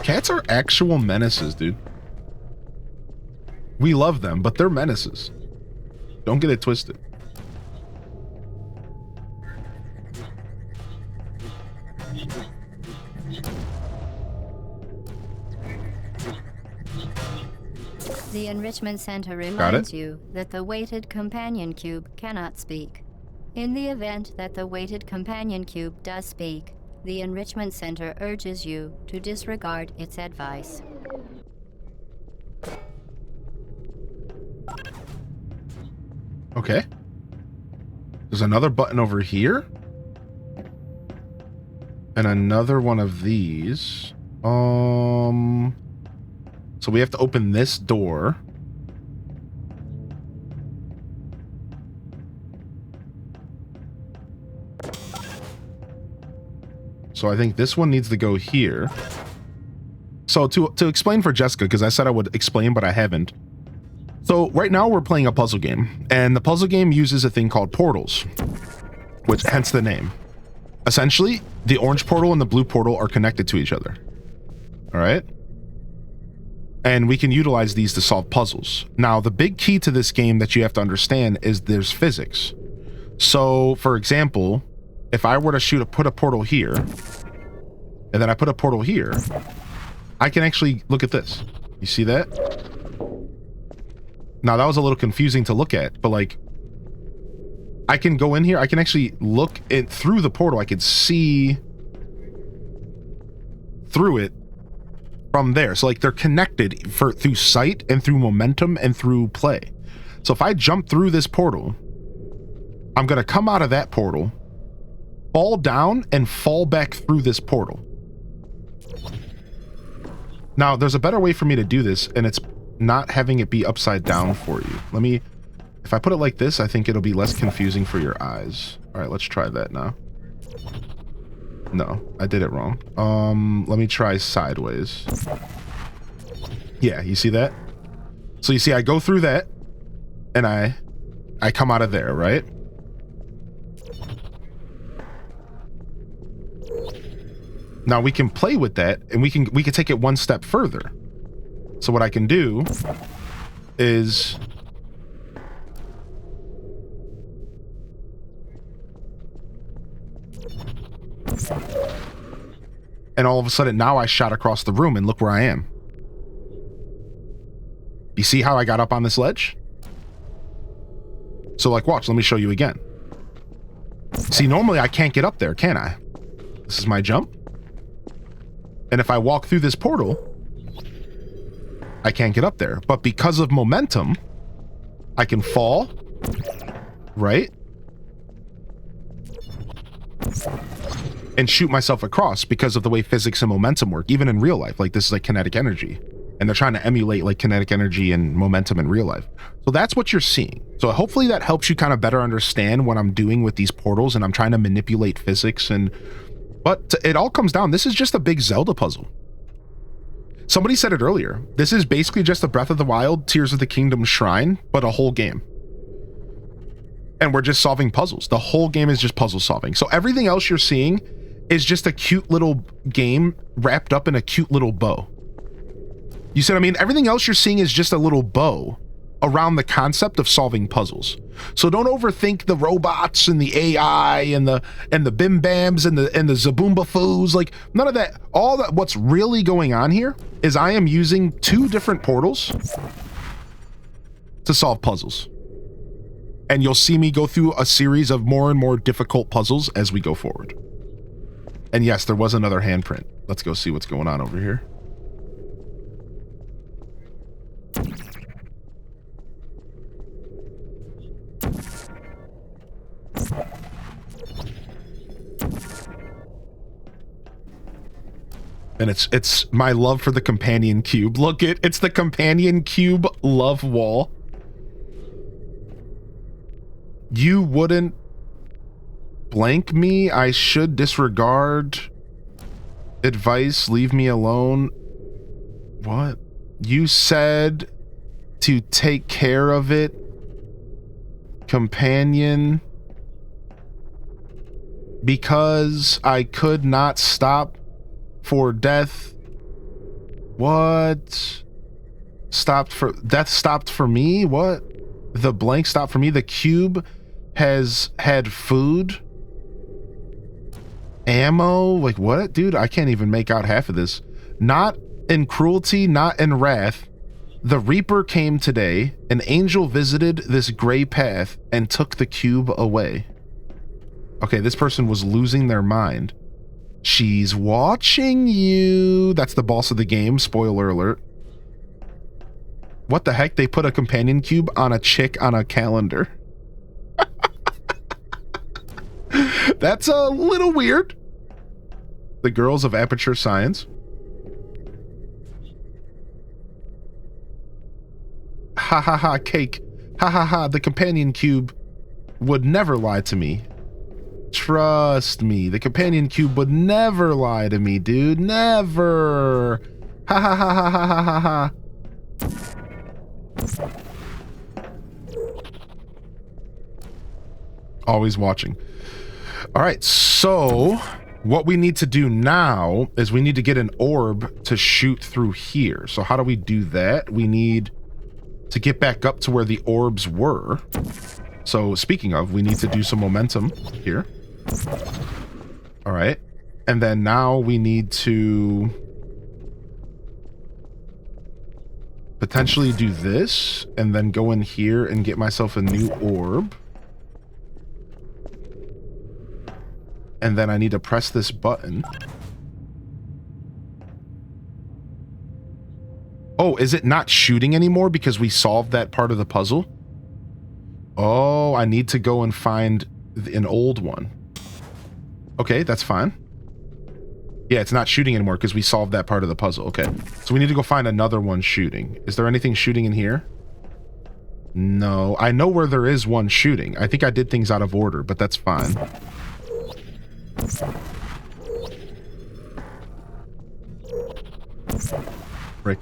Cats are actual menaces, dude. We love them, but they're menaces. Don't get it twisted. The Enrichment Center reminds you that the weighted companion cube cannot speak. In the event that the weighted companion cube does speak, the Enrichment Center urges you to disregard its advice. Okay. There's another button over here. And another one of these. So we have to open this door. So I think this one needs to go here. So to explain for Jessica, because I said I would explain, but I haven't. So right now we're playing a puzzle game, and the puzzle game uses a thing called portals, which hence the name. Essentially, the orange portal and the blue portal are connected to each other. All right? And we can utilize these to solve puzzles. Now, the big key to this game that you have to understand is there's physics. So, for example, if I were to put a portal here, and then I put a portal here, I can actually look at this. You see that? Now, that was a little confusing to look at, but like, I can go in here, I can actually look it through the portal. I can see through it from there. So like, they're connected through sight and through momentum and through play. So if I jump through this portal, I'm going to come out of that portal, fall down, and fall back through this portal. Now, there's a better way for me to do this, and it's not having it be upside down for you. If I put it like this, I think it'll be less confusing for your eyes. All right, let's try that now. No, I did it wrong. Let me try sideways. Yeah, you see that? So you see, I go through that, and I come out of there, right? Now we can play with that, and we can take it one step further. So what I can do is and all of a sudden now I shot across the room and look where I am. You see how I got up on this ledge? So like, watch, let me show you again. See, normally I can't get up there, can I? This is my jump. And if I walk through this portal, I can't get up there. But because of momentum, I can fall, right? And shoot myself across because of the way physics and momentum work, even in real life. Like, this is like kinetic energy. And they're trying to emulate like kinetic energy and momentum in real life. So that's what you're seeing. So hopefully that helps you kind of better understand what I'm doing with these portals, and I'm trying to manipulate physics. But it all comes down, this is just a big Zelda puzzle. Somebody said it earlier. This is basically just a Breath of the Wild, Tears of the Kingdom shrine, but a whole game. And we're just solving puzzles. The whole game is just puzzle solving. So everything else you're seeing is just a cute little game wrapped up in a cute little bow. You see what I mean? Everything else you're seeing is just a little bow around the concept of solving puzzles. So don't overthink the robots and the AI and the bim bams and the zaboomba foos. Like, none of that. All that what's really going on here is I am using 2 different portals to solve puzzles. And you'll see me go through a series of more and more difficult puzzles as we go forward. And yes, there was another handprint. Let's go see what's going on over here. And it's my love for the companion cube. Look, it's the companion cube love wall. You wouldn't blank me. I should disregard advice. Leave me alone. What? You said to take care of it. Companion. Because I could not stop for death. What? Death stopped for me? What? The blank stopped for me? The cube has had food? Ammo? Like what? Dude, I can't even make out half of this. Not in cruelty, not in wrath. The Reaper came today. An angel visited this gray path and took the cube away. Okay, this person was losing their mind. She's watching you. That's the boss of the game. Spoiler alert. What the heck? They put a companion cube on a chick on a calendar. That's a little weird. The girls of Aperture Science. Ha ha ha, cake. Ha ha ha, the companion cube would never lie to me. Trust me, the companion cube would never lie to me, dude. Never. Ha ha ha ha ha ha ha ha. Always watching. All right, so what we need to do now is we need to get an orb to shoot through here. So how do we do that? We need to get back up to where the orbs were. So speaking of, we need to do some momentum here. All right. And then now we need to potentially do this and then go in here and get myself a new orb. And then I need to press this button. Oh, is it not shooting anymore because we solved that part of the puzzle? Oh, I need to go and find an old one. Okay, that's fine. Yeah, it's not shooting anymore because we solved that part of the puzzle. Okay, so we need to go find another one shooting. Is there anything shooting in here? No, I know where there is one shooting. I think I did things out of order, but that's fine. Frick.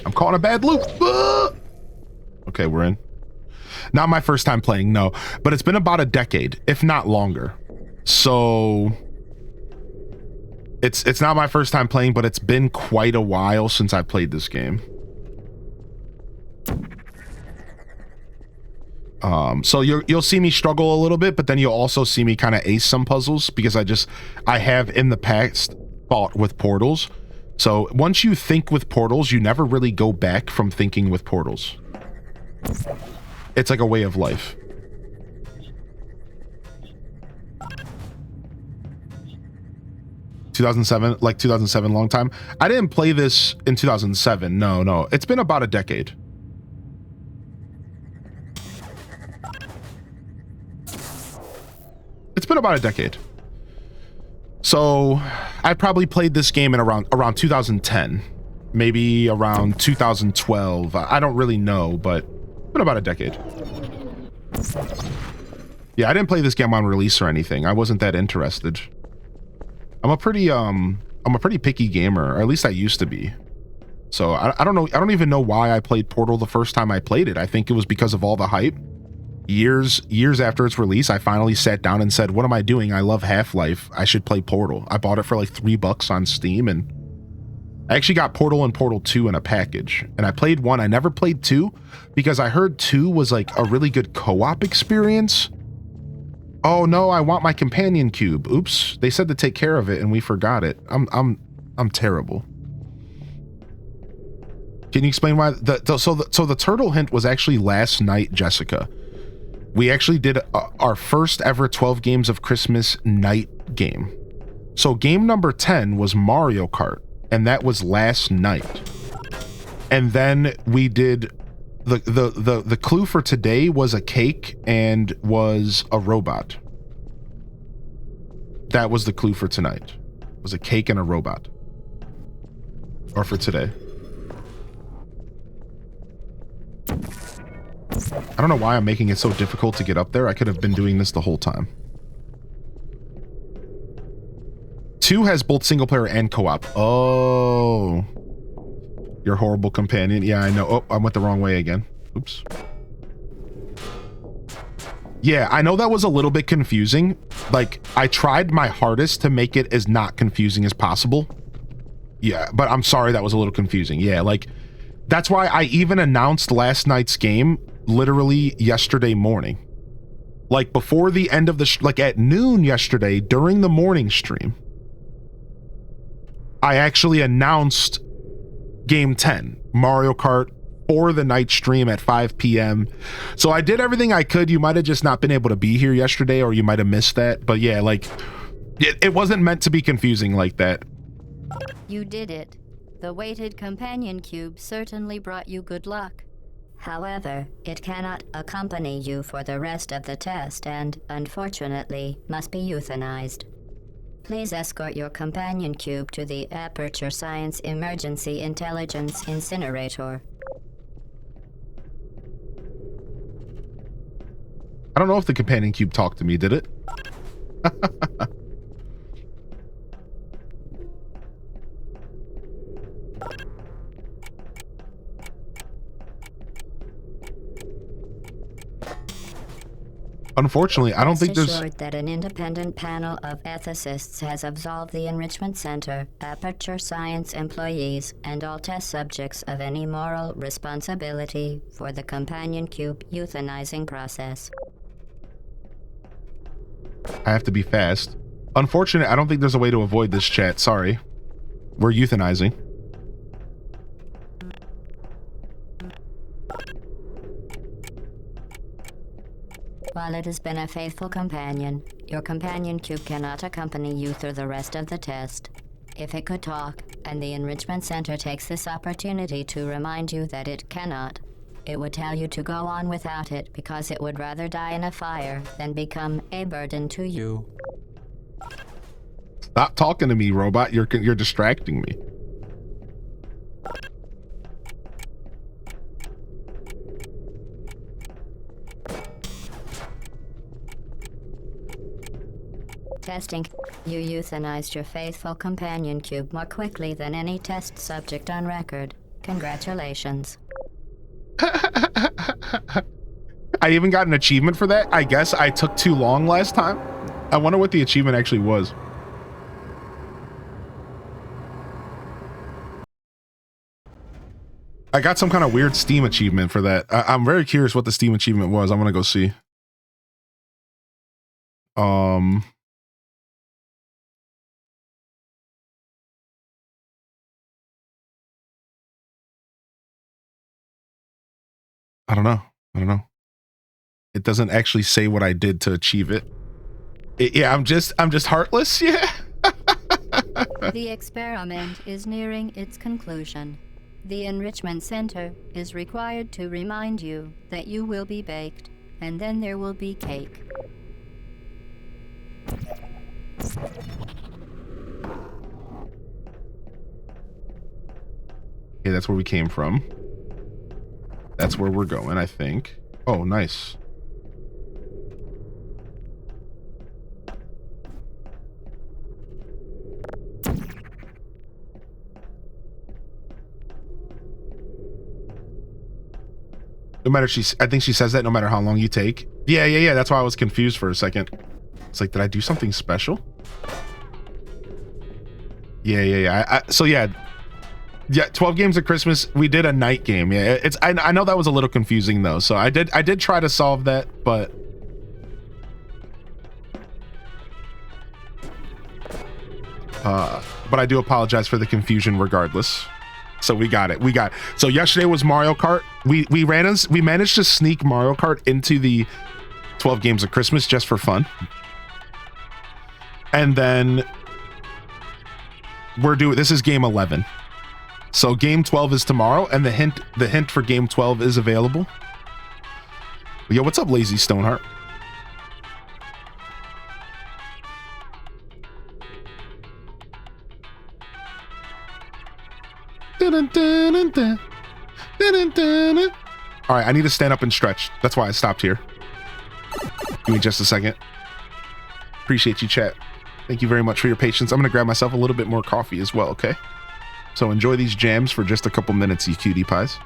I'm caught in a bad loop. Ah! Okay, we're in. Not my first time playing, no. But it's been about a decade, if not longer. So it's not my first time playing, but it's been quite a while since I played this game. So you'll see me struggle a little bit, but then you'll also see me kind of ace some puzzles because I have in the past thought with portals. So once you think with portals, you never really go back from thinking with portals. It's like a way of life. Like 2007, long time. I didn't play this in 2007. No. It's been about a decade. It's been about a decade. So I probably played this game in around 2010, maybe around 2012. I don't really know, but it's been about a decade. Yeah, I didn't play this game on release or anything. I wasn't that interested. I'm a pretty picky gamer, or at least I used to be. So I don't know. I don't even know why I played Portal the first time I played it. I think it was because of all the hype. Years after its release, I finally sat down and said, what am I doing? I love Half-Life. I should play Portal. I bought it for like $3 on Steam, and I actually got Portal and Portal 2 in a package. And I played 1. I never played 2 because I heard 2 was like a really good co-op experience. Oh no, I want my companion cube. Oops. They said to take care of it and we forgot it. I'm terrible. Can you explain why so the turtle hint was actually last night, Jessica? We actually did our first ever 12 games of Christmas night game. So game number 10 was Mario Kart, and that was last night. And then we did the clue for today was a cake and was a robot. That was the clue for tonight. Was a cake and a robot. Or for today. I don't know why I'm making it so difficult to get up there. I could have been doing this the whole time. 2 has both single player and co-op. Oh. Your horrible companion. Yeah, I know. Oh, I went the wrong way again. Oops. Yeah, I know that was a little bit confusing. Like, I tried my hardest to make it as not confusing as possible. Yeah, but I'm sorry that was a little confusing. Yeah, like, that's why I even announced last night's game literally yesterday morning. Like, before the end of the, like, at noon yesterday, during the morning stream, I actually announced Game 10, Mario Kart, for the night stream at 5 p.m. So I did everything I could. You might have just not been able to be here yesterday, or you might have missed that. But yeah, like, it wasn't meant to be confusing like that. You did it. The weighted companion cube certainly brought you good luck. However, it cannot accompany you for the rest of the test and, unfortunately, must be euthanized. Please escort your companion cube to the Aperture Science Emergency Intelligence Incinerator. I don't know if the companion cube talked to me, did it? Unfortunately, I don't think there's... Rest assured that an independent panel of ethicists has absolved the Enrichment Center, Aperture Science employees, and all test subjects of any moral responsibility for the companion cube euthanizing process. I have to be fast. Unfortunately, I don't think there's a way to avoid this, chat. Sorry. We're euthanizing. While it has been a faithful companion, your companion cube cannot accompany you through the rest of the test. If it could talk, and the Enrichment Center takes this opportunity to remind you that it cannot, it would tell you to go on without it because it would rather die in a fire than become a burden to you. Stop talking to me, robot. You're distracting me. Testing. You euthanized your faithful companion cube more quickly than any test subject on record. Congratulations. I even got an achievement for that. I guess I took too long last time. I wonder what the achievement actually was. I got some kind of weird Steam achievement for that. I'm very curious what the Steam achievement was. I want to go see. I don't know. It doesn't actually say what I did to achieve it. Yeah, I'm just heartless. Yeah. The experiment is nearing its conclusion. The Enrichment Center is required to remind you that you will be baked, and then there will be cake. Okay, that's where we came from. That's where we're going, I think. Oh, nice. No matter I think she says that no matter how long you take. Yeah. That's why I was confused for a second. It's like, did I do something special? Yeah. So yeah, 12 games of Christmas. We did a night game. Yeah, I know that was a little confusing though. So I did try to solve that, but I do apologize for the confusion regardless. So we got it. So yesterday was Mario Kart. We managed to sneak Mario Kart into the 12 games of Christmas just for fun. And then this is game 11. So game 12 is tomorrow, and the hint for game 12 is available. Yo, what's up, Lazy Stoneheart? All right, I need to stand up and stretch. That's why I stopped here. Give me just a second. Appreciate you, chat. Thank you very much for your patience. I'm gonna grab myself a little bit more coffee as well, okay? So enjoy these jams for just a couple minutes, you cutie pies.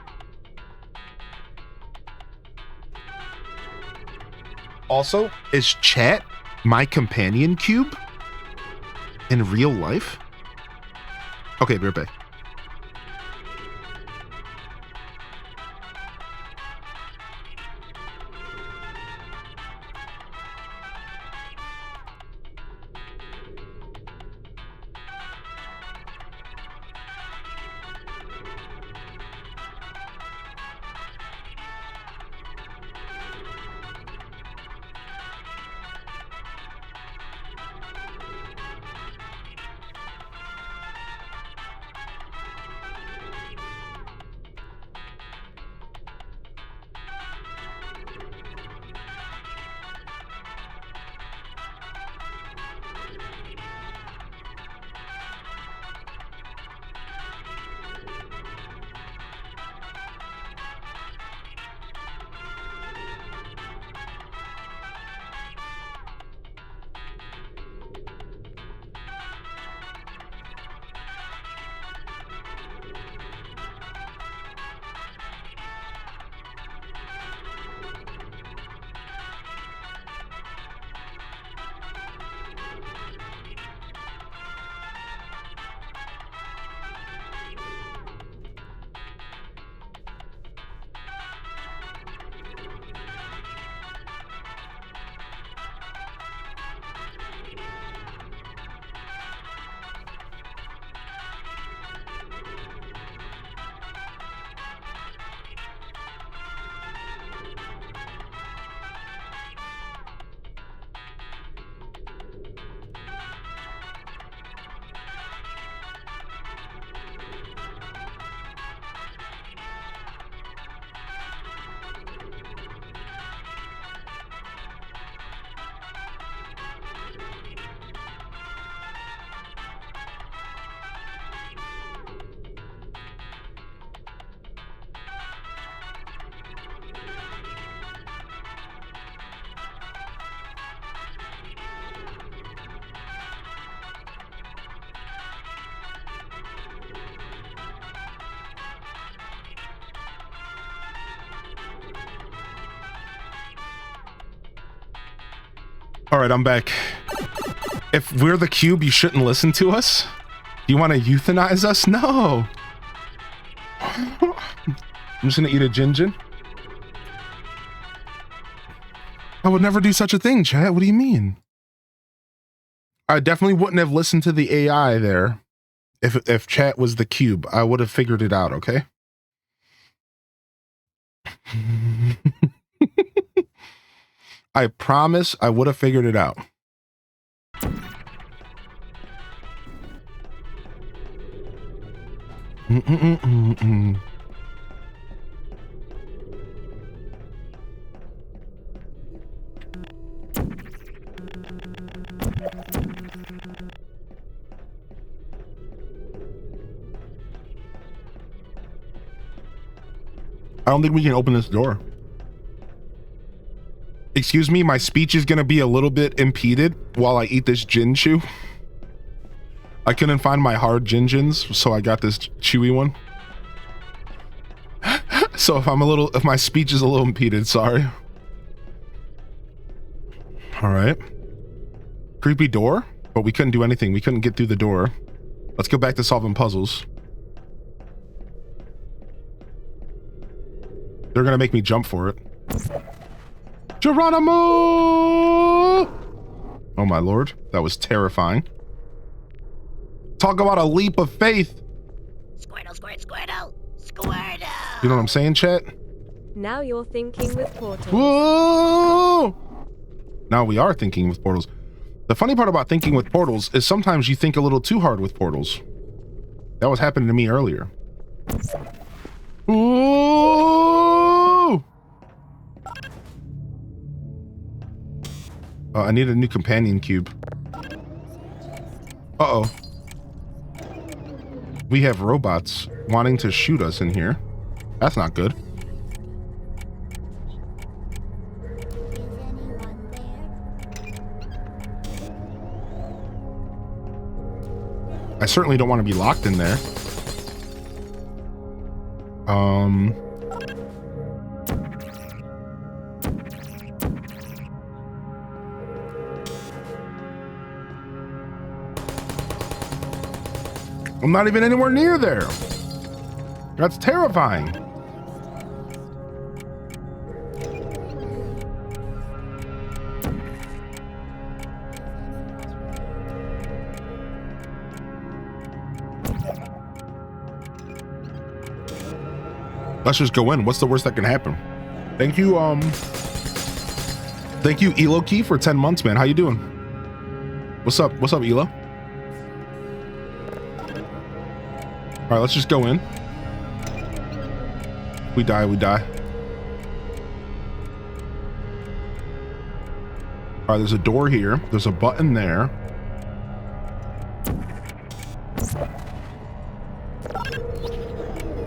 Also, is chat my companion cube in real life? Okay, be right back. All right, I'm back. If we're the cube, you shouldn't listen to us? You want to euthanize us? No. I'm just gonna eat a Jin. I would never do such a thing, chat. What do you mean? I definitely wouldn't have listened to the AI there if chat was the cube. I would have figured it out, okay? I promise I would have figured it out. I don't think we can open this door. Excuse me, my speech is gonna be a little bit impeded while I eat this Jin chew. I couldn't find my hard Jins, so I got this chewy one. So if my speech is a little impeded, sorry. All right. Creepy door, but we couldn't do anything. We couldn't get through the door. Let's go back to solving puzzles. They're gonna make me jump for it. Geronimo! Oh my lord, that was terrifying. Talk about a leap of faith. Squirtle, Squirtle, Squirtle. You know what I'm saying, chat? Now you're thinking with portals. Whoa! Now we are thinking with portals. The funny part about thinking with portals is sometimes you think a little too hard with portals. That was happening to me earlier. Ooh! I need a new companion cube. Uh-oh. We have robots wanting to shoot us in here. That's not good. I certainly don't want to be locked in there. I'm not even anywhere near there. That's terrifying. Let's just go in. What's the worst that can happen? Thank you, Elo-Key, for 10 months, man. How you doing? What's up? What's up, Elo? All right, let's just go in. We die, we die. All right, there's a door here. There's a button there.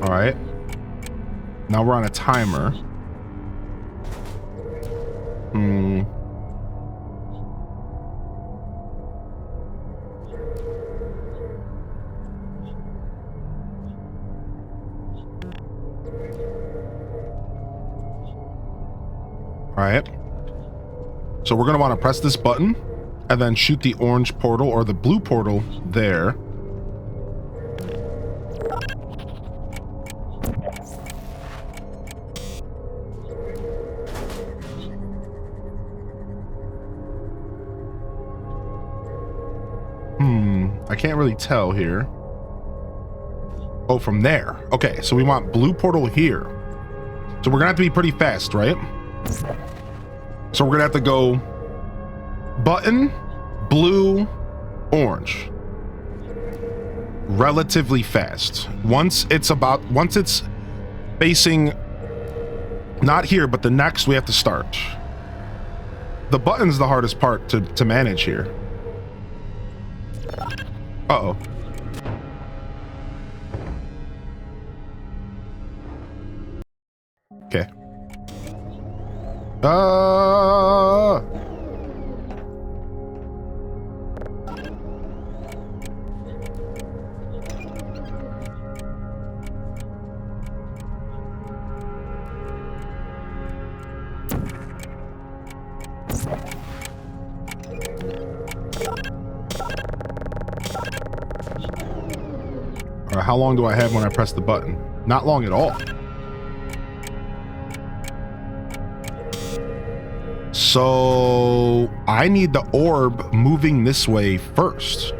All right. Now we're on a timer. All right. So we're going to want to press this button and then shoot the orange portal or the blue portal there. I can't really tell here. Oh, from there. Okay, so we want blue portal here. So we're gonna have to be pretty fast, right? So we're gonna have to go button, blue, orange. Relatively fast. Once it's facing not here, but the next, we have to start. The button's the hardest part to manage here. Uh-oh. Okay. How long do I have when I press the button? Not long at all. So I need the orb moving this way first.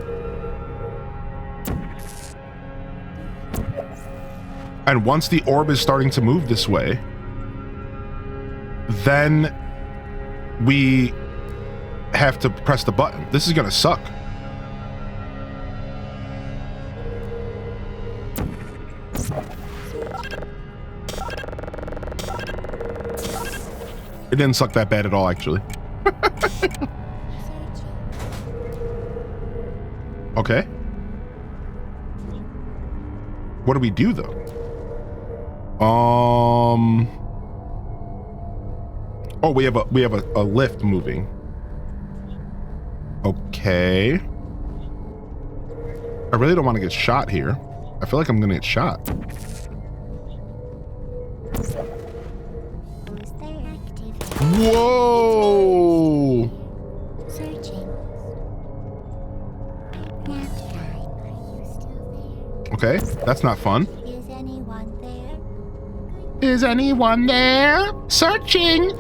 And once the orb is starting to move this way, then we have to press the button. This is gonna suck. It didn't suck that bad at all, actually. Okay. What do we do, though? Oh, we have a lift moving. Okay. I really don't want to get shot here. I feel like I'm gonna get shot. Whoa. Searching. Nap time. Are you still Okay, that's not fun. there? Is anyone there? Is anyone there? Searching.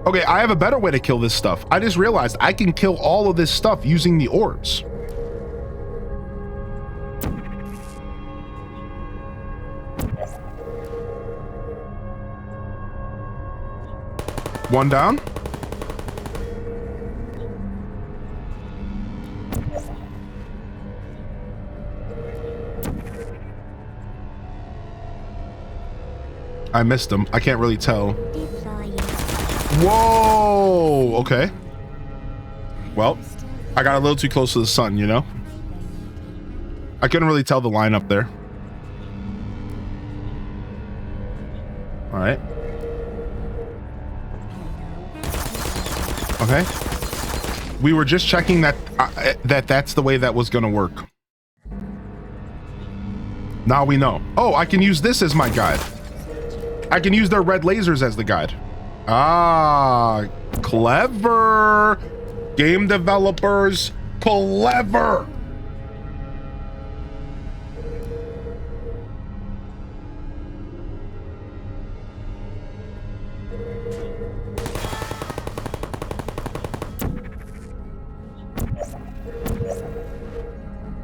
Okay, I have a better way to kill this stuff. I just realized I can kill all of this stuff using the orbs. One down. I missed him. I can't really tell. Deploying. Whoa! Okay. Well, I got a little too close to the sun, you know? I couldn't really tell the line up there. All right. Okay. We were just checking that that's the way that was going to work. Now we know. Oh, I can use this as my guide. I can use their red lasers as the guide. Ah, clever. Game developers, clever.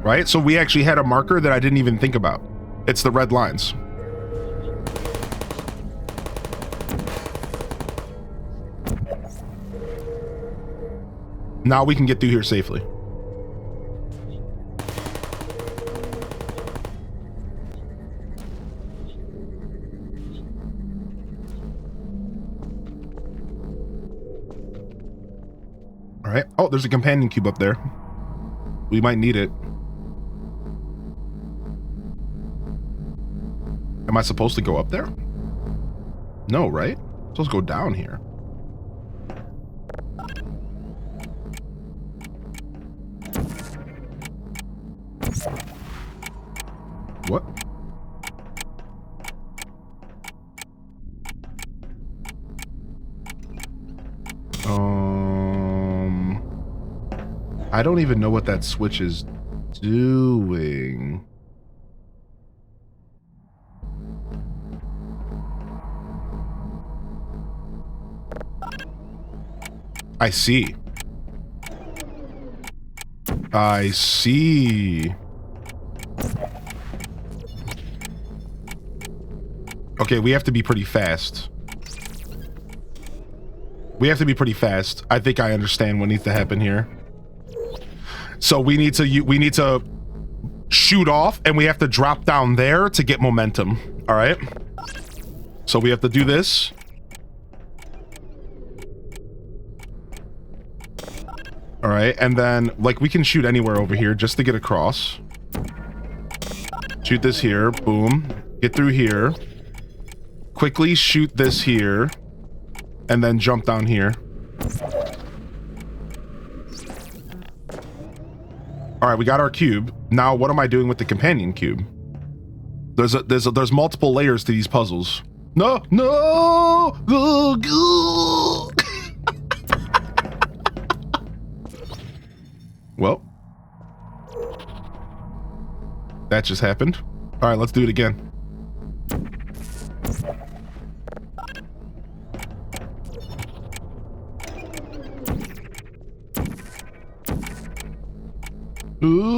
Right? So we actually had a marker that I didn't even think about. It's the red lines. Now we can get through here safely. All right. Oh, there's a companion cube up there. We might need it. Am I supposed to go up there? No, right? I'm supposed to go down here. What? I don't even know what that switch is doing. I see. I see. Okay, we have to be pretty fast. We have to be pretty fast. I think I understand what needs to happen here. So we need to shoot off, and we have to drop down there to get momentum. All right. So we have to do this. All right, and then like we can shoot anywhere over here just to get across. Shoot this here. Boom. Get through here. Quickly shoot this here, and then jump down here. All right, we got our cube. Now, what am I doing with the companion cube? There's multiple layers to these puzzles. No. Well, that just happened. All right, let's do it again. Ooh.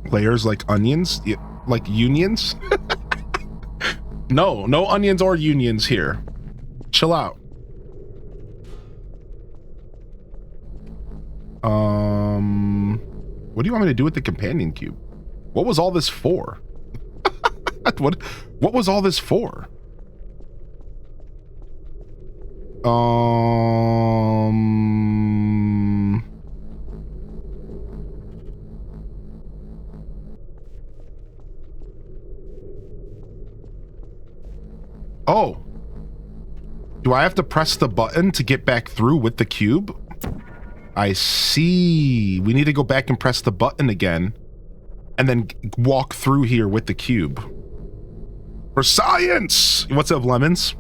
Layers like onions? Yeah, like unions? No onions or unions here. Chill out. What do you want me to do with the companion cube? What was all this for? What was all this for? Oh. Do I have to press the button to get back through with the cube? I see. We need to go back and press the button again and then walk through here with the cube. For science! What's up, Lemons?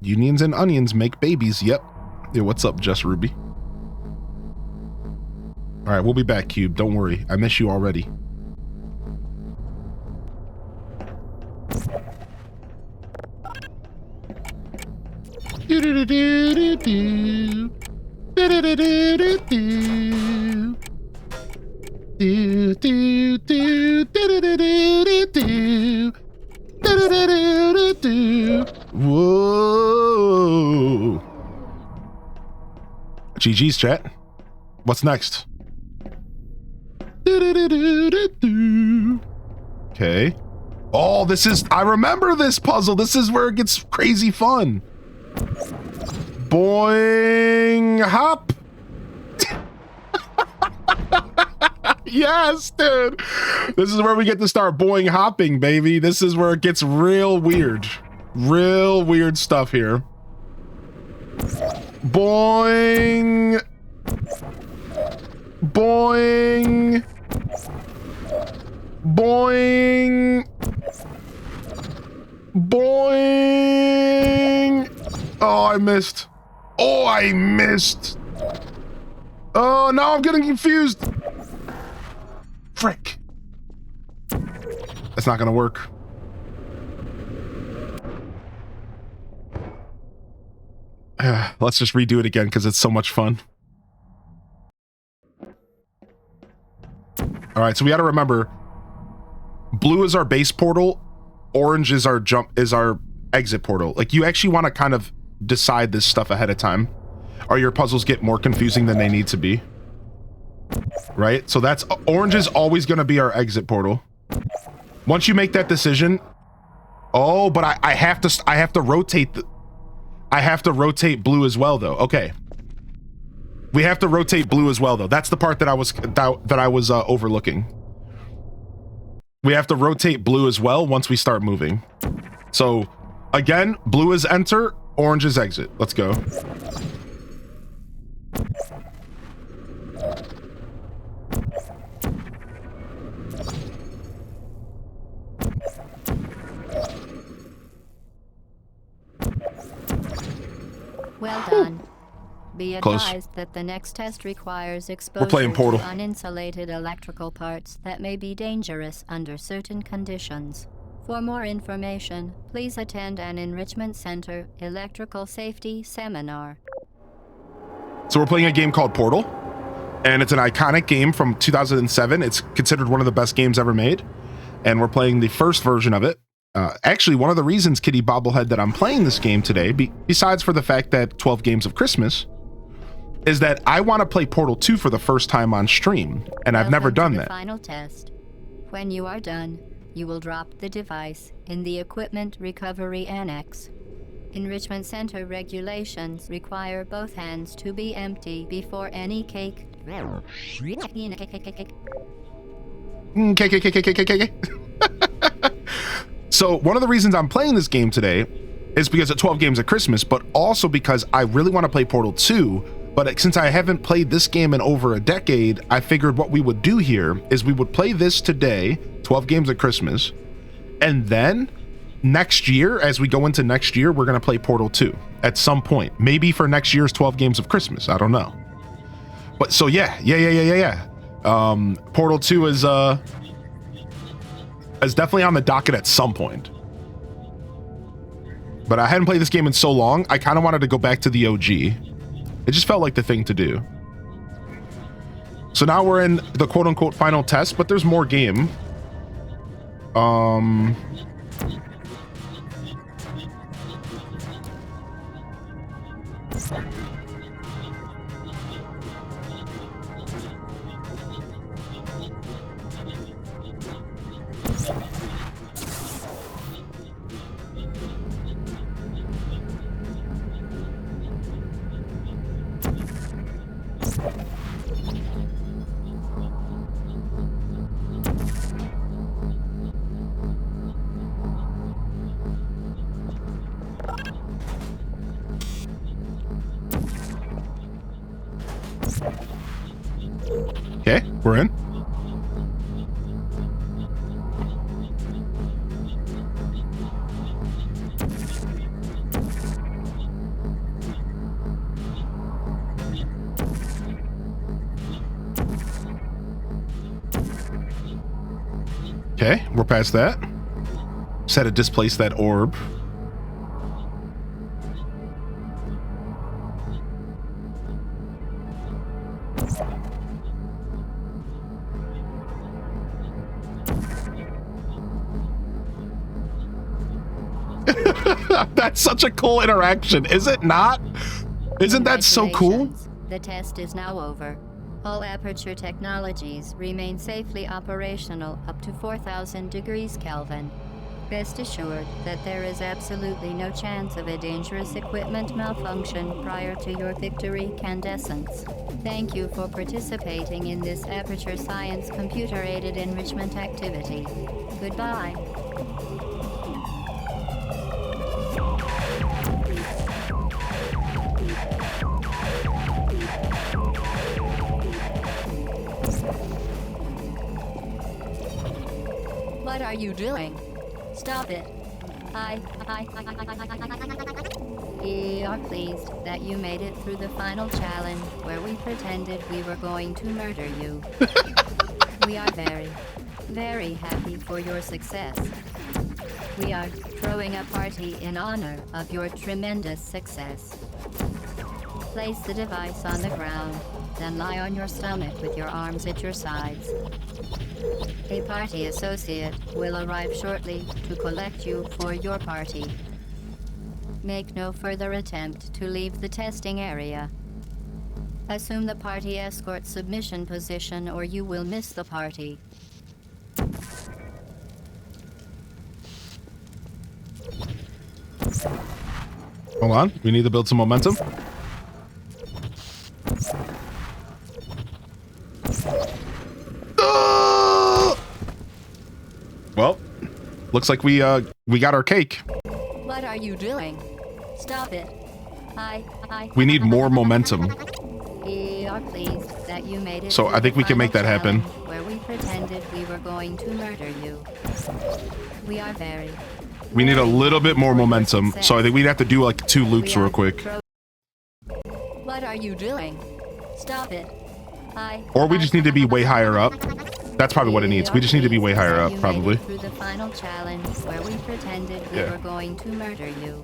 Unions and onions make babies. Yep. Yeah, what's up, Just Ruby? All right, we'll be back, Cube. Don't worry. I miss you already. Whoa. GG's, chat. What's next? Okay. Oh, this is... I remember this puzzle. This is where it gets crazy fun. Boing. Hop. Yes, dude. This is where we get to start boing hopping, baby. This is where it gets real weird. Real weird stuff here. Boing. Boing. Boing. Boing. Oh, I missed. Oh, I missed. Oh, now I'm getting confused. Frick. That's not gonna work. Let's just redo it again because it's so much fun. All right, so we got to remember, blue is our base portal, orange is our exit portal. Like, you actually want to kind of decide this stuff ahead of time, or your puzzles get more confusing than they need to be. Right? So that's orange is always going to be our exit portal. Once you make that decision, oh, but I have to rotate blue as well, though. Okay. We have to rotate blue as well, though. That's the part that I was overlooking. We have to rotate blue as well once we start moving. So again, blue is enter, orange is exit. Let's go. Well done. Be Close. advised that the next test requires exposure We're playing Portal. to uninsulated electrical parts that may be dangerous under certain conditions. For more information, please attend an Enrichment Center Electrical Safety Seminar. So we're playing a game called Portal, and it's an iconic game from 2007. It's considered one of the best games ever made, and we're playing the first version of it. Actually, one of the reasons, Kitty Bobblehead, that I'm playing this game today, besides for the fact that 12 Games of Christmas, is that I want to play Portal 2 for the first time on stream, and I've never done that. Final test. When you are done, you will drop the device in the Equipment Recovery Annex. Enrichment Center regulations require both hands to be empty before any cake. So one of the reasons I'm playing this game today is because of 12 Games of Christmas, but also because I really want to play Portal 2. But since I haven't played this game in over a decade, I figured what we would do here is we would play this today, 12 Games of Christmas, and then next year, as we go into next year, we're going to play Portal 2 at some point. Maybe for next year's 12 Games of Christmas. I don't know. But so yeah. Portal 2 is definitely on the docket at some point. But I hadn't played this game in so long, I kind of wanted to go back to the OG. It just felt like the thing to do. So now we're in the quote-unquote final test, but there's more game. We're in. Okay, we're past that. Just had to displace that orb. That's such a cool interaction, is it not? Isn't that so cool? The test is now over. All Aperture technologies remain safely operational up to 4,000 degrees Kelvin. Rest assured that there is absolutely no chance of a dangerous equipment malfunction prior to your victory candescence. Thank you for participating in this Aperture Science computer-aided enrichment activity. Goodbye. What are you doing? Stop it. We are pleased that you made it through the final challenge where we pretended we were going to murder you. We are very, very happy for your success. We are throwing a party in honor of your tremendous success. Place the device on the ground, then lie on your stomach with your arms at your sides. A party associate will arrive shortly to collect you for your party. Make no further attempt to leave the testing area. Assume the party escort submission position or you will miss the party. Hold on, we need to build some momentum. Well, looks like we got our cake. What are you doing? Stop it. We need more momentum. We are pleased that you made it. So I think we can make that happen. Where we pretended we were going to murder you. We are very. We need a little bit more momentum. So I think we'd have to do like 2 loops real quick. What are you doing? Stop it. Or we just need to be way higher up. That's probably what it needs. We just need to be way higher up, probably. Through the final challenge where we pretended we were going to murder you.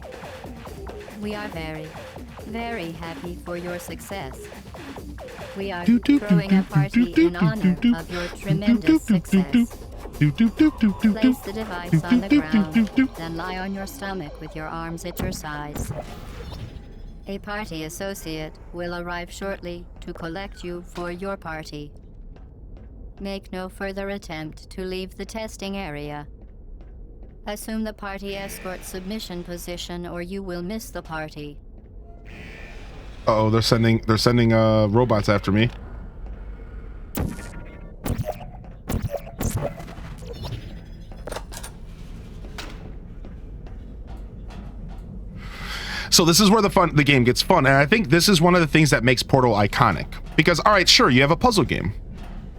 We are very, very happy for your success. We are throwing a party in honor of your tremendous success. Place the device on the ground, then lie on your stomach with your arms at your sides. A party associate will arrive shortly to collect you for your party. Make no further attempt to leave the testing area. Assume the party escort submission position or you will miss the party. Uh-oh, they're sending robots after me. So this is where the game gets fun, and I think this is one of the things that makes Portal iconic. Because, all right, sure, you have a puzzle game.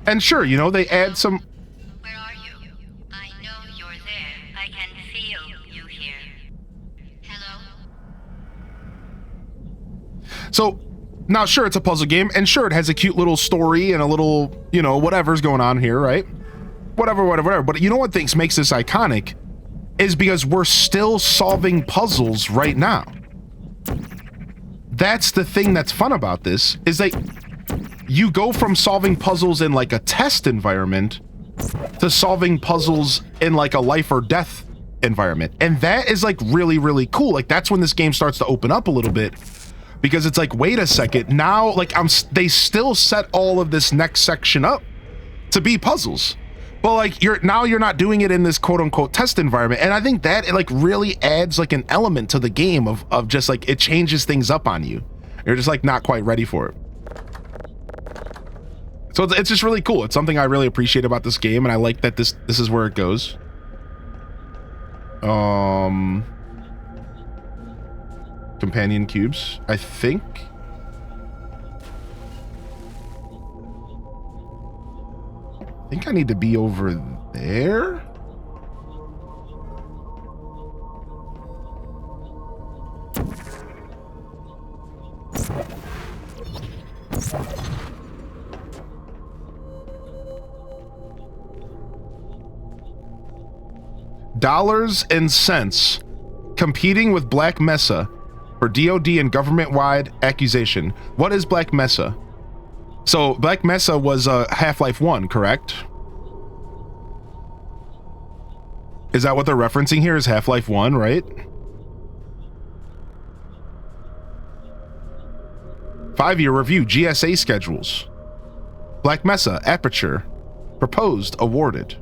And sure, you know, they add some... Where are you? I know you're there. I can feel you here. Hello? So, now sure, it's a puzzle game, and sure, it has a cute little story and a little, you know, whatever's going on here, right? Whatever. But you know what makes this iconic? Is because we're still solving puzzles right now. That's the thing that's fun about this, is that you go from solving puzzles in like a test environment to solving puzzles in like a life or death environment. And that is like really, really cool. Like that's when this game starts to open up a little bit, because it's like, wait a second, now like they still set all of this next section up to be puzzles. But like you're not doing it in this quote unquote test environment. And I think that it like really adds like an element to the game of just like, it changes things up on you. You're just like not quite ready for it. So it's just really cool. It's something I really appreciate about this game, and I like that this is where it goes. Companion cubes, I think. think I need to be over there. Dollars and cents competing with Black Mesa for DOD and government-wide accusation. What is Black Mesa? So Black Mesa was Half-Life 1, correct? Is that what they're referencing here, is Half-Life 1, right? 5-year review, GSA schedules. Black Mesa, Aperture, proposed, awarded.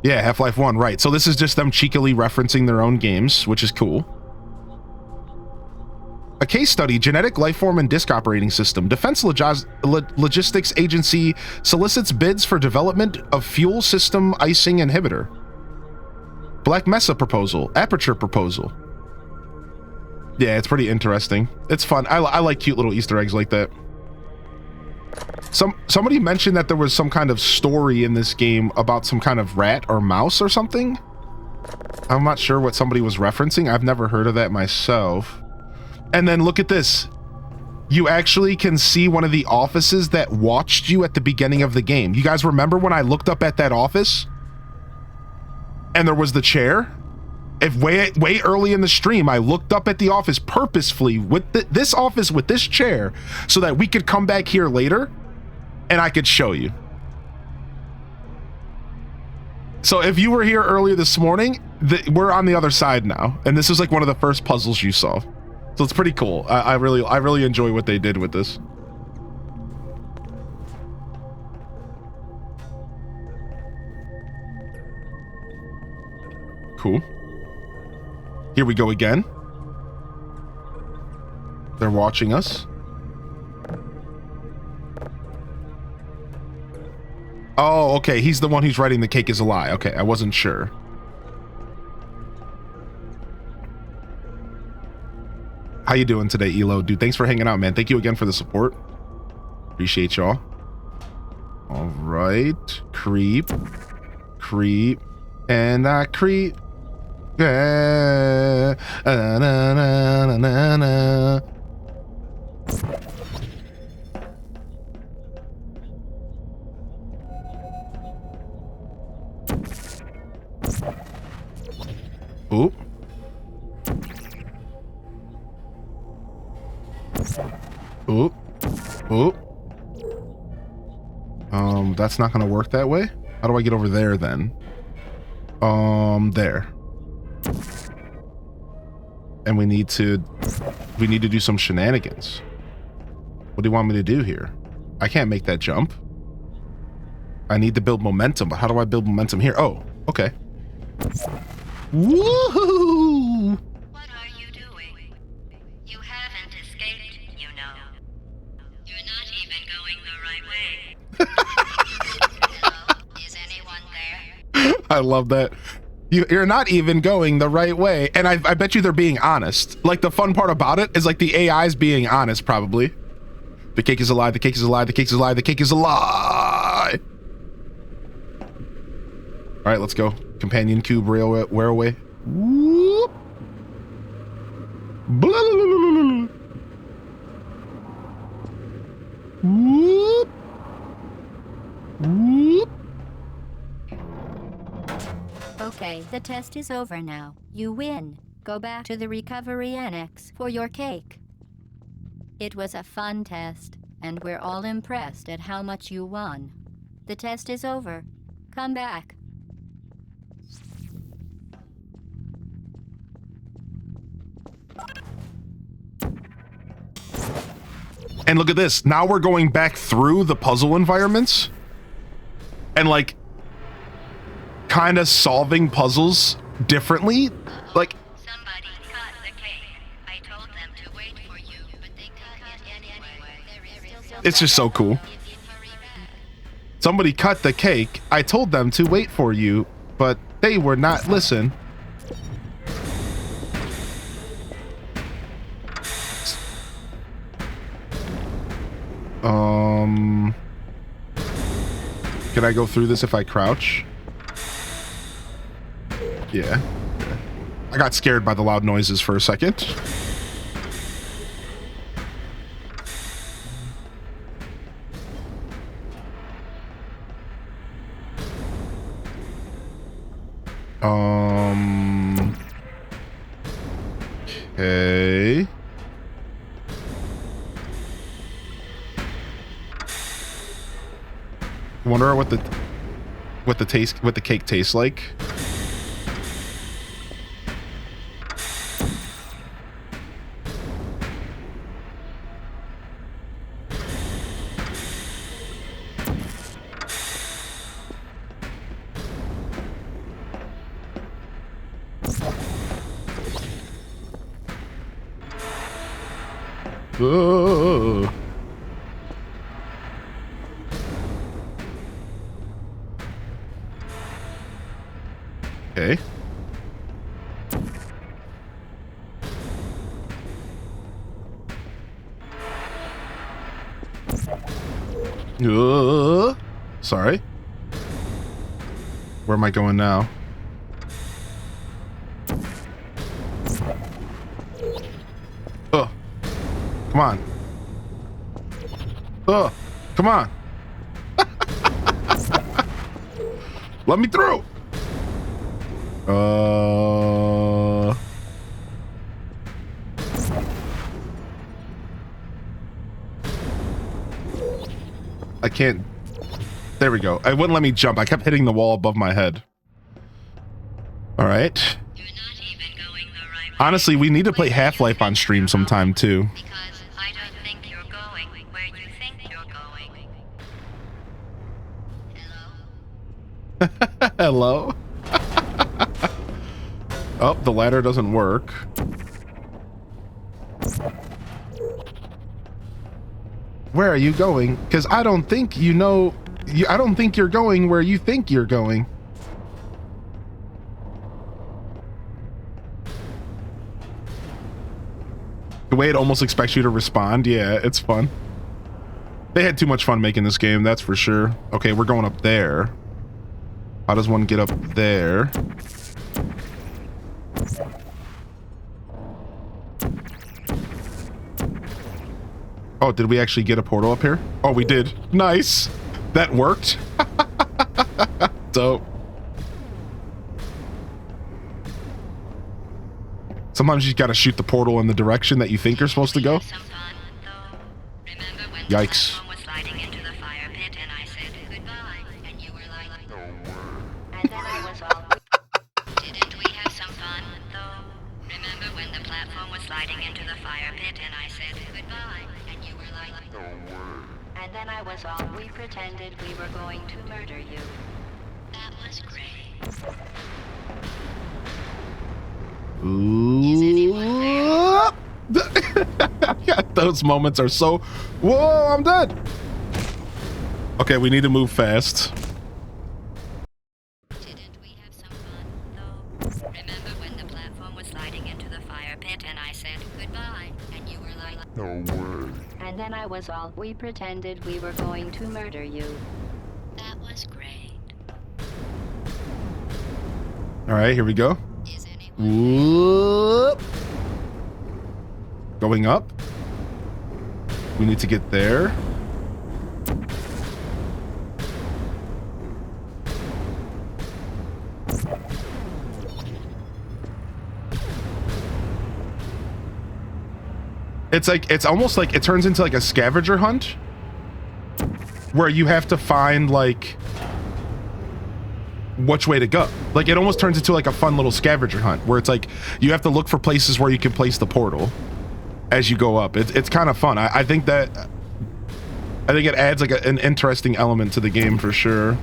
Yeah, Half-Life 1, right. So this is just them cheekily referencing their own games, which is cool. A case study, Genetic Lifeform and Disk Operating System. Defense Logistics Agency solicits bids for development of fuel system icing inhibitor. Black Mesa proposal, Aperture proposal. Yeah, it's pretty interesting. It's fun. I like cute little Easter eggs like that. Somebody mentioned that there was some kind of story in this game about some kind of rat or mouse or something. I'm not sure what somebody was referencing. I've never heard of that myself. And then look at this. You actually can see one of the offices that watched you at the beginning of the game. You guys remember when I looked up at that office? And there was the chair? If way early in the stream, I looked up at the office purposefully with this office with this chair so that we could come back here later and I could show you. So if you were here earlier this morning, we're on the other side now. And this is like one of the first puzzles you saw. So it's pretty cool. I really enjoy what they did with this. Cool. Here we go again. They're watching us. Oh, okay. He's the one who's writing the cake is a lie. Okay, I wasn't sure. How you doing today, Elo? Dude, thanks for hanging out, man. Thank you again for the support. Appreciate y'all. All right. Creep. Creep. And I creep. Na, na, na, na, na. Oop. Oop. Oop. That's not gonna work that way. How do I get over there then? There. And we need to do some shenanigans. What do you want me to do here? I can't make that jump. I need to build momentum, but how do I build momentum here? Oh, okay. Woohoo! What are you doing? You haven't escaped, you know. You're not even going the right way. Hello? Is anyone there? I love that. You're not even going the right way. And I bet you they're being honest. Like, the fun part about it is like the AI's being honest, probably. The cake is a lie, the cake is a lie, the cake is a lie, the cake is a lie. All right, let's go. Companion cube railway. Whoop. Blah, blah, blah, blah, blah. Whoop. Whoop. Okay, the test is over now. You win. Go back to the recovery annex for your cake. It was a fun test, and we're all impressed at how much you won. The test is over. Come back. And look at this. Now we're going back through the puzzle environments and like kind of solving puzzles differently. Like, Somebody cut the cake. I told them to wait for you, but they cut it anyway. it's just so cool. Somebody cut the cake. I told them to wait for you, but they were not listen. Can I go through this if I crouch? Yeah. I got scared by the loud noises for a second. Okay. Wonder what the cake tastes like. Oh. Okay. Sorry. Where am I going now? Oh. Come on. Oh. Come on. Let me through. I can't. There we go. It wouldn't let me jump. I kept hitting the wall above my head. All right. You're not even going the right way. Honestly, we need to play Half-Life on stream sometime too. Because I don't think you're going where you think you're going. Hello? Hello? Oh, the ladder doesn't work. Where are you going? Because I don't think you know... I don't think you're going where you think you're going. The way it almost expects you to respond, yeah, it's fun. They had too much fun making this game, that's for sure. Okay, we're going up there. How does one get up there? Oh, did we actually get a portal up here? Oh, we did. Nice. That worked. Dope. Sometimes you gotta shoot the portal in the direction that you think you're supposed to go. Yikes. Didn't we have some fun, though? Remember when the platform was sliding into the fire pit and I said goodbye, and you were like, and then I was all, we pretended we were going to murder you. That was great. Ooh. Those moments are so... Whoa, I'm dead. Okay, we need to move fast. Didn't we have some fun, though? Remember when the platform was sliding into the fire pit and I said goodbye, and you were like, No way. And then I was all, we pretended we were going to murder you. that was great. All right, here we go. Is anyone... Whoop. Going up. We need to get there. It's like, it's almost like it turns into like a scavenger hunt where you have to find like which way to go. Like it almost turns into like a fun little scavenger hunt where it's like you have to look for places where you can place the portal as you go up. It's kind of fun. I think it adds like an interesting element to the game for sure.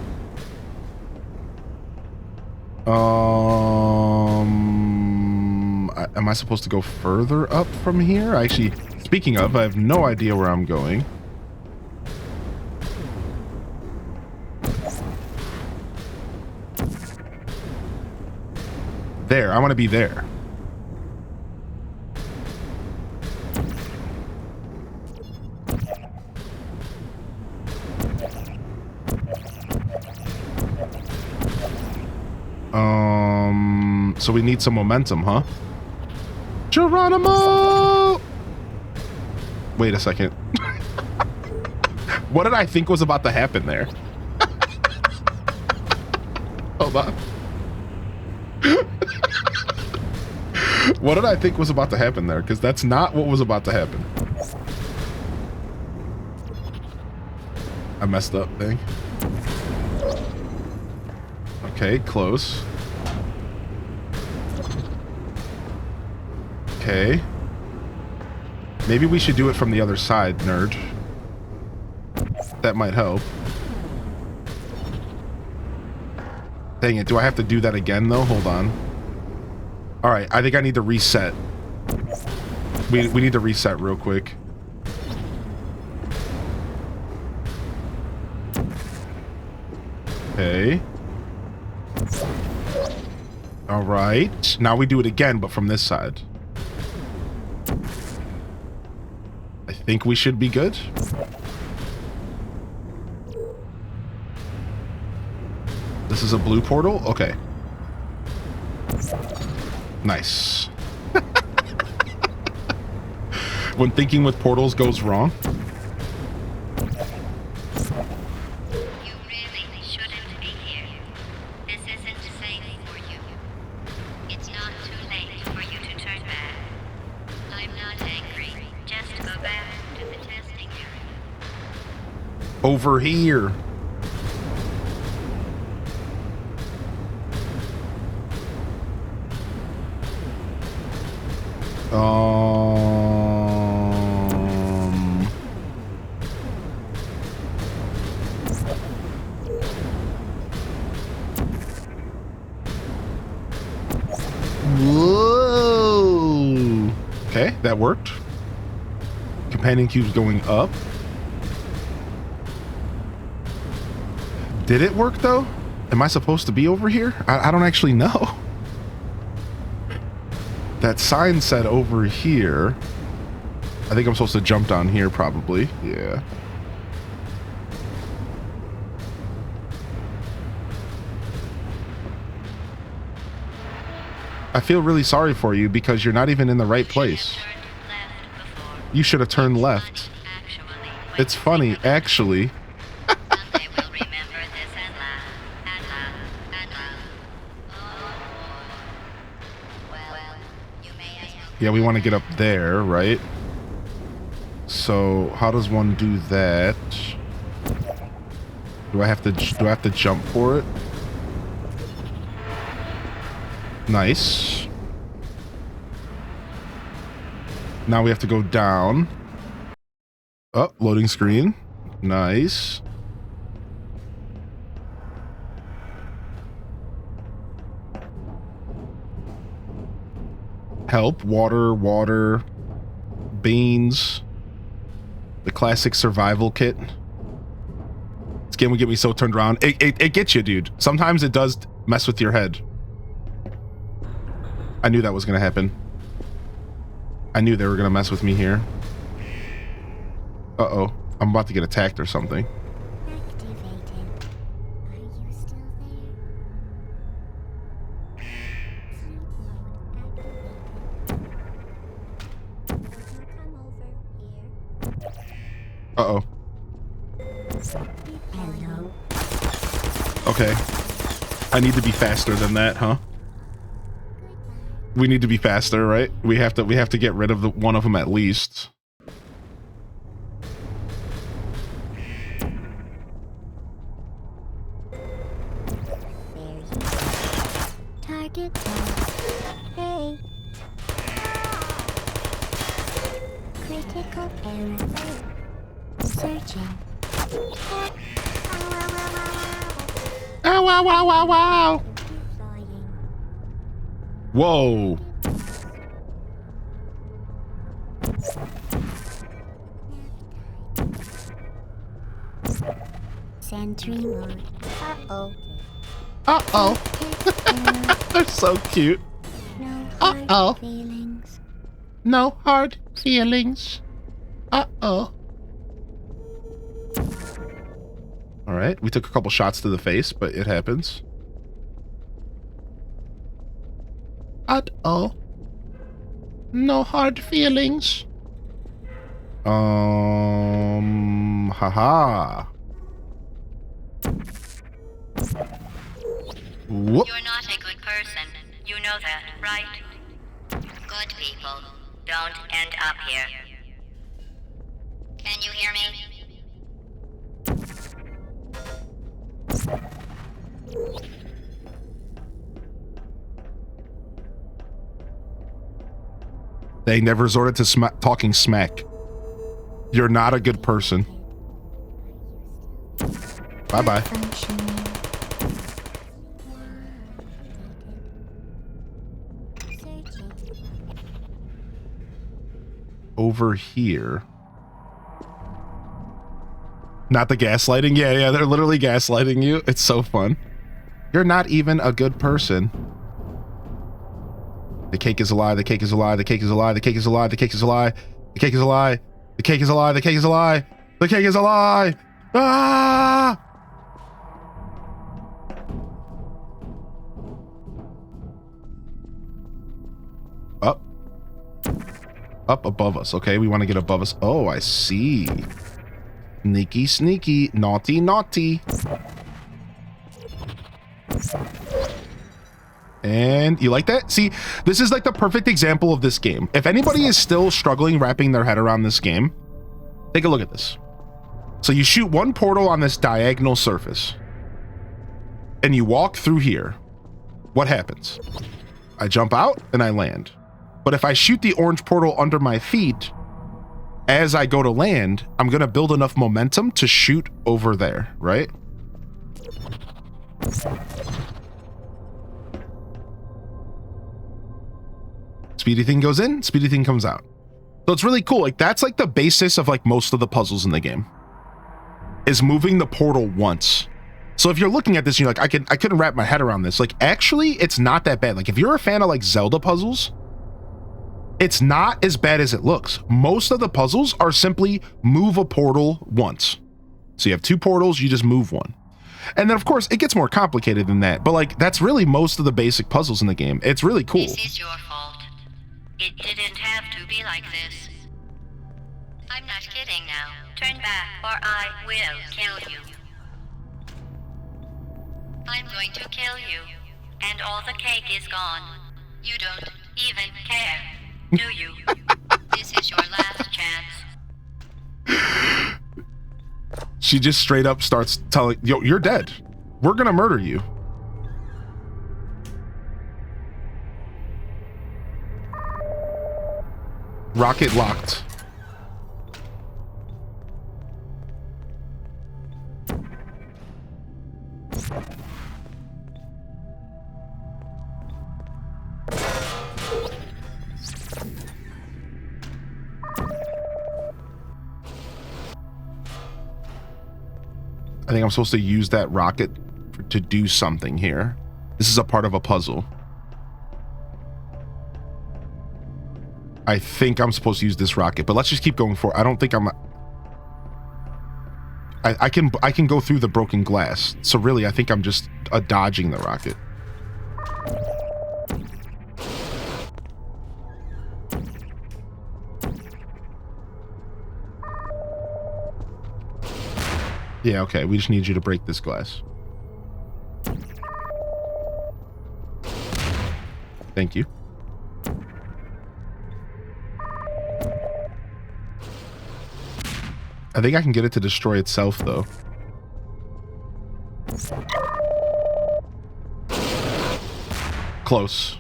Am I supposed to go further up from here? Actually, speaking of, I have no idea where I'm going. There, I want to be there. So we need some momentum, huh? Geronimo! Wait a second. What did I think was about to happen there? Hold on. What did I think was about to happen there? Because that's not what was about to happen. I messed up, thing. Okay, close. Okay. Maybe we should do it from the other side, nerd. That might help. Dang it, do I have to do that again, though? Hold on. Alright, I think I need to reset. We need to reset real quick. Okay. Alright. Now we do it again, but from this side. I think we should be good. This is a blue portal? Okay. Nice. When thinking with portals goes wrong. You really shouldn't be here. This isn't safe for you. It's not too late for you to turn back. I'm not angry. Just go back to the testing area. Over here. Whoa. Okay, that worked. Companion cube's going up. Did it work though? Am I supposed to be over here? I don't actually know. That sign said over here. I think I'm supposed to jump down here probably. Yeah. I feel really sorry for you because you're not even in the right place. You should have turned left. It's funny, actually. Yeah, we want to get up there, right? So, how does one do that? Do I have to jump for it? Nice. Now we have to go down. Oh, loading screen. Nice. Help, water, beans, the classic survival kit. This game would get me so turned around. It gets you, dude. Sometimes it does mess with your head. I knew that was gonna happen. I knew they were gonna mess with me here. Uh-oh. I'm about to get attacked or something. Uh-oh. Hello. Okay. I need to be faster than that, huh? We need to be faster, right? We have to get rid of one of them at least. Target down. Hey. Critical error. Searching. Ow, wow, wow, wow, wow. Flying. Whoa. Sentry mode. Uh-oh. Uh-oh. They're so cute. No Uh-oh. hard feelings. No hard feelings. Uh-oh. All right, we took a couple shots to the face, but it happens. at all. No hard feelings. Haha. Whoop. You're not a good person. You know that, right? Good people don't end up here. Can you hear me? They never resorted to talking smack. You're not a good person. Bye-bye. Over here. Not the gaslighting? Yeah, they're literally gaslighting you. It's so fun. You're not even a good person. The cake is a lie, the cake is a lie, the cake is a lie, the cake is a lie, the cake is a lie, the cake is a lie, the cake is a lie, the cake is a lie, the cake is a lie. Ah! Up. Up above us. Okay, we want to get above us. Oh, I see. Sneaky, sneaky. Naughty, naughty. And you like that? See, this is like the perfect example of this game. If anybody is still struggling wrapping their head around this game, take a look at this. So you shoot one portal on this diagonal surface and you walk through here. What happens? I jump out and I land. But if I shoot the orange portal under my feet, as I go to land, I'm going to build enough momentum to shoot over there, right? Speedy thing goes in, speedy thing comes out. So it's really cool. Like that's like the basis of like most of the puzzles in the game is moving the portal once. So if you're looking at this, and you're like, I couldn't wrap my head around this. Like actually, it's not that bad. Like if you're a fan of like Zelda puzzles, it's not as bad as it looks. Most of the puzzles are simply move a portal once. So you have two portals, you just move one. And then of course it gets more complicated than that, but like that's really most of the basic puzzles in the game. It's really cool. This is your fault. It didn't have to be like this. I'm not kidding now. Turn back or I will kill you. I'm going to kill you. And all the cake is gone. You don't even care, do you? This is your last chance. She just straight up starts telling, yo, you're dead. We're gonna murder you. Rocket locked. I think I'm supposed to use that rocket to do something here. This is a part of a puzzle. I think I'm supposed to use this rocket, but let's just keep going forward. I don't think I can go through the broken glass. So really, I think I'm just dodging the rocket. Yeah, okay, we just need you to break this glass. Thank you. I think I can get it to destroy itself, though. Close.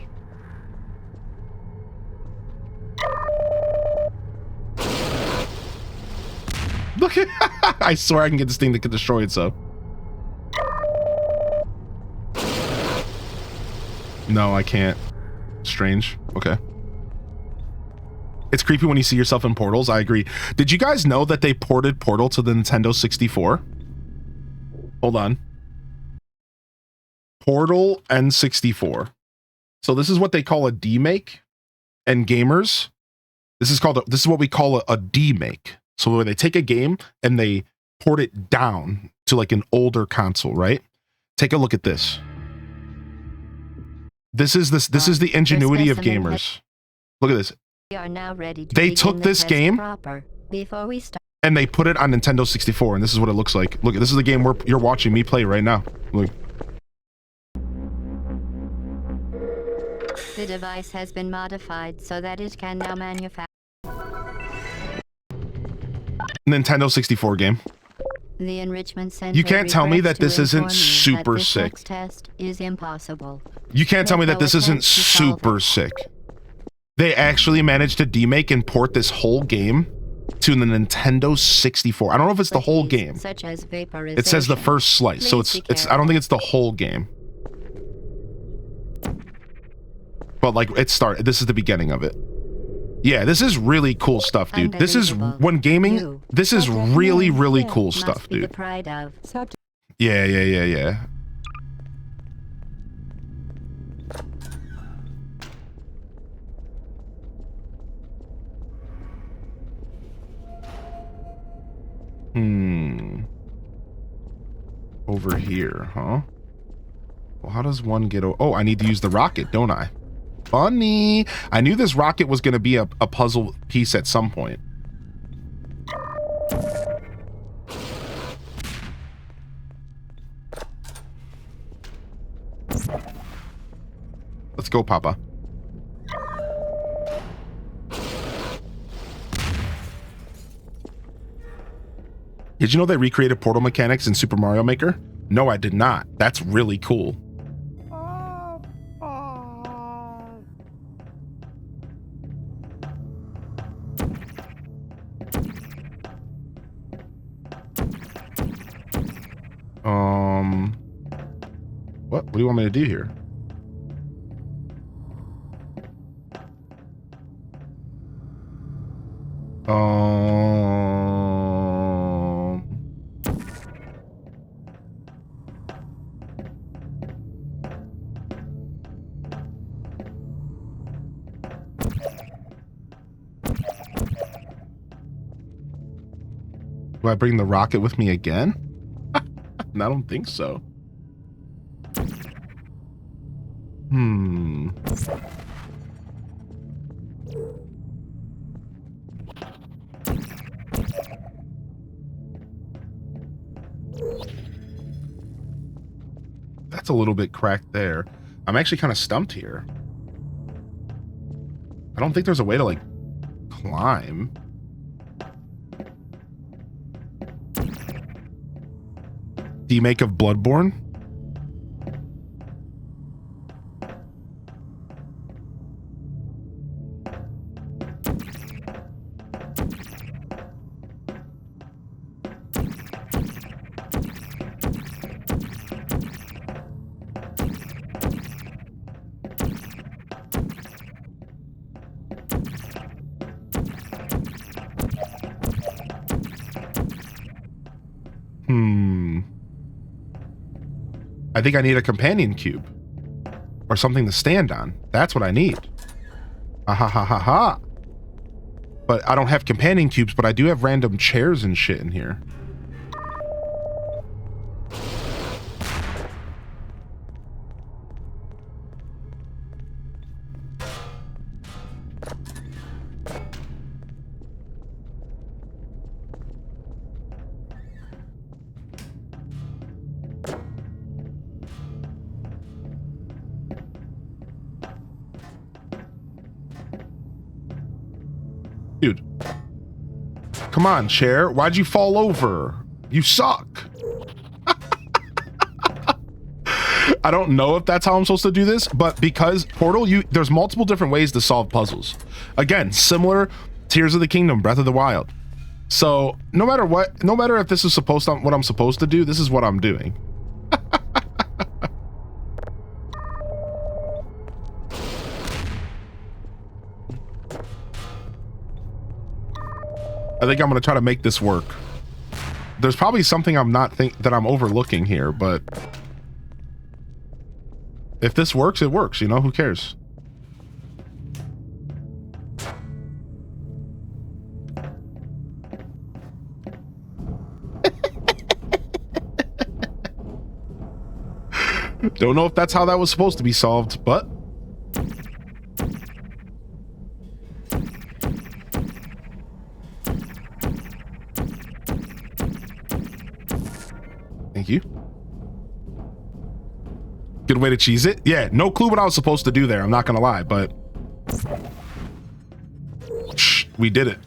Look at I swear I can get this thing that can destroy itself. No, I can't. Strange. Okay. It's creepy when you see yourself in portals. I agree. Did you guys know that they ported Portal to the Nintendo 64? Hold on. Portal N64. So this is what they call a demake, and gamers, this is what we call a demake. So where they take a game and they port it down to like an older console, right? Take a look at this. This is the ingenuity of gamers. Look at this. We are now ready to They begin took the this test game proper. Before we start, and they put it on Nintendo 64, and this is what it looks like. Look, this is the game you're watching me play right now. Look. the device has been modified so that it can now manufacture. Nintendo 64 game. The enrichment center. You can't tell me regrets that this to isn't inform you super that this sick. next test is impossible. You can't tell me that Make this no isn't attempt to solve super it. sick. They actually managed to demake and port this whole game to the Nintendo 64. I don't know if it's the whole game. Such as vaporization. It says the first slice, so Please be I don't think it's the whole game. But like this is the beginning of it. Yeah, this is really cool stuff, dude. This is when gaming, You. this is really, really cool Must stuff, be the dude. pride of. Subject. Yeah. Over here, huh? Well, how does one get oh, I need to use the rocket, don't I? Funny. I knew this rocket was going to be a puzzle piece at some point. Let's go, Papa. Did you know they recreated portal mechanics in Super Mario Maker? No, I did not. That's really cool. What do you want me to do here? Do I bring the rocket with me again? I don't think so. That's a little bit cracked there. I'm actually kind of stumped here. I don't think there's a way to like climb. Remake of Bloodborne? I think I need a companion cube or something to stand on. That's what I need. Ha. But I don't have companion cubes, but I do have random chairs and shit in here. Dude. Come on, chair. Why'd you fall over? You suck. I don't know if that's how I'm supposed to do this, but because Portal, there's multiple different ways to solve puzzles. Again, similar Tears of the Kingdom, Breath of the Wild. So no matter what, no matter if this is what I'm supposed to do, this is what I'm doing. I think I'm going to try to make this work. There's probably something that I'm overlooking here, but if this works, it works, you know, who cares? Don't know if that's how that was supposed to be solved, but Thank you. Good way to cheese it. Yeah, no clue what I was supposed to do there. I'm not gonna lie, but shh, we did it.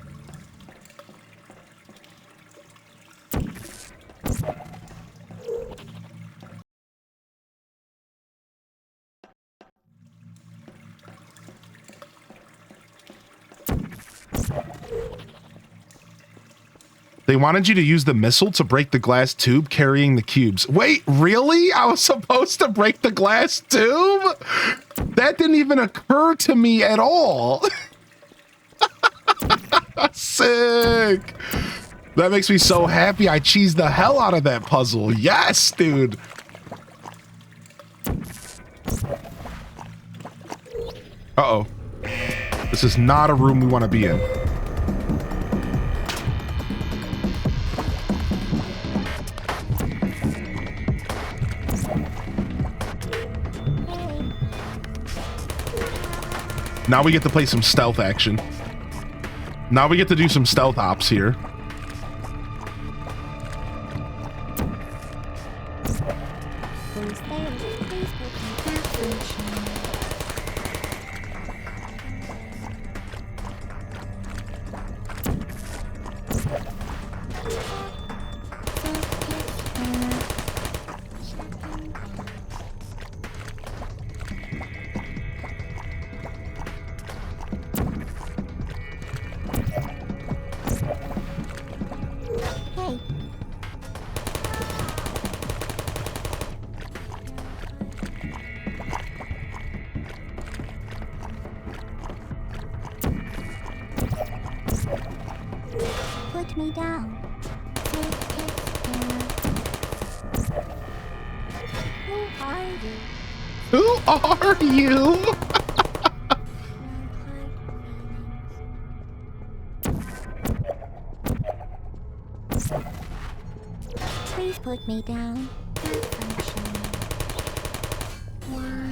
They wanted you to use the missile to break the glass tube carrying the cubes. Wait, really? I was supposed to break the glass tube? That didn't even occur to me at all. Sick. That makes me so happy. I cheesed the hell out of that puzzle. Yes, dude. Uh-oh. This is not a room we want to be in. Now we get to play some stealth action. Now we get to do some stealth ops here. Put me down. Who are you? Who are you? Please put me down.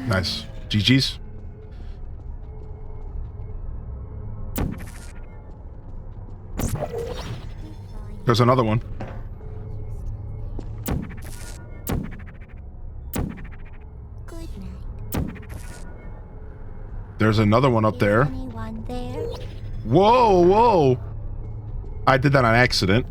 Nice. GG's. There's another one. Good night. There's another one up there. Anyone there? Whoa, whoa. I did that on accident.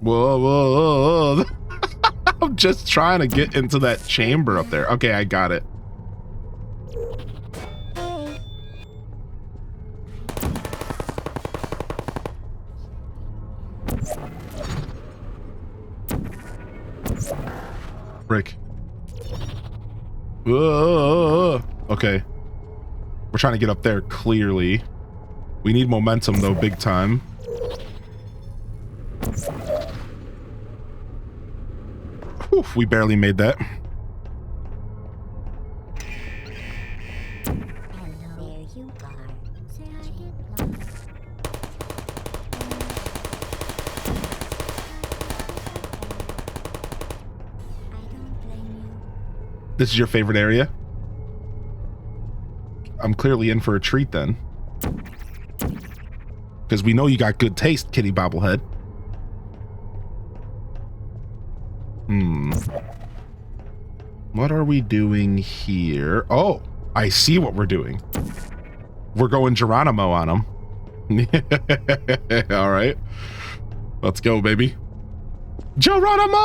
Whoa, whoa, whoa. I'm just trying to get into that chamber up there. Okay, I got it. Hey. Frick. Whoa. Okay. We're trying to get up there clearly. We need momentum though, big time. Whew, we barely made that. Hello. There you are. Say I get lost. I don't blame you. This is your favorite area? I'm clearly in for a treat then. Because we know you got good taste, kitty bobblehead. What are we doing here? Oh, I see what we're doing. We're going Geronimo on him. All right. Let's go, baby. Geronimo!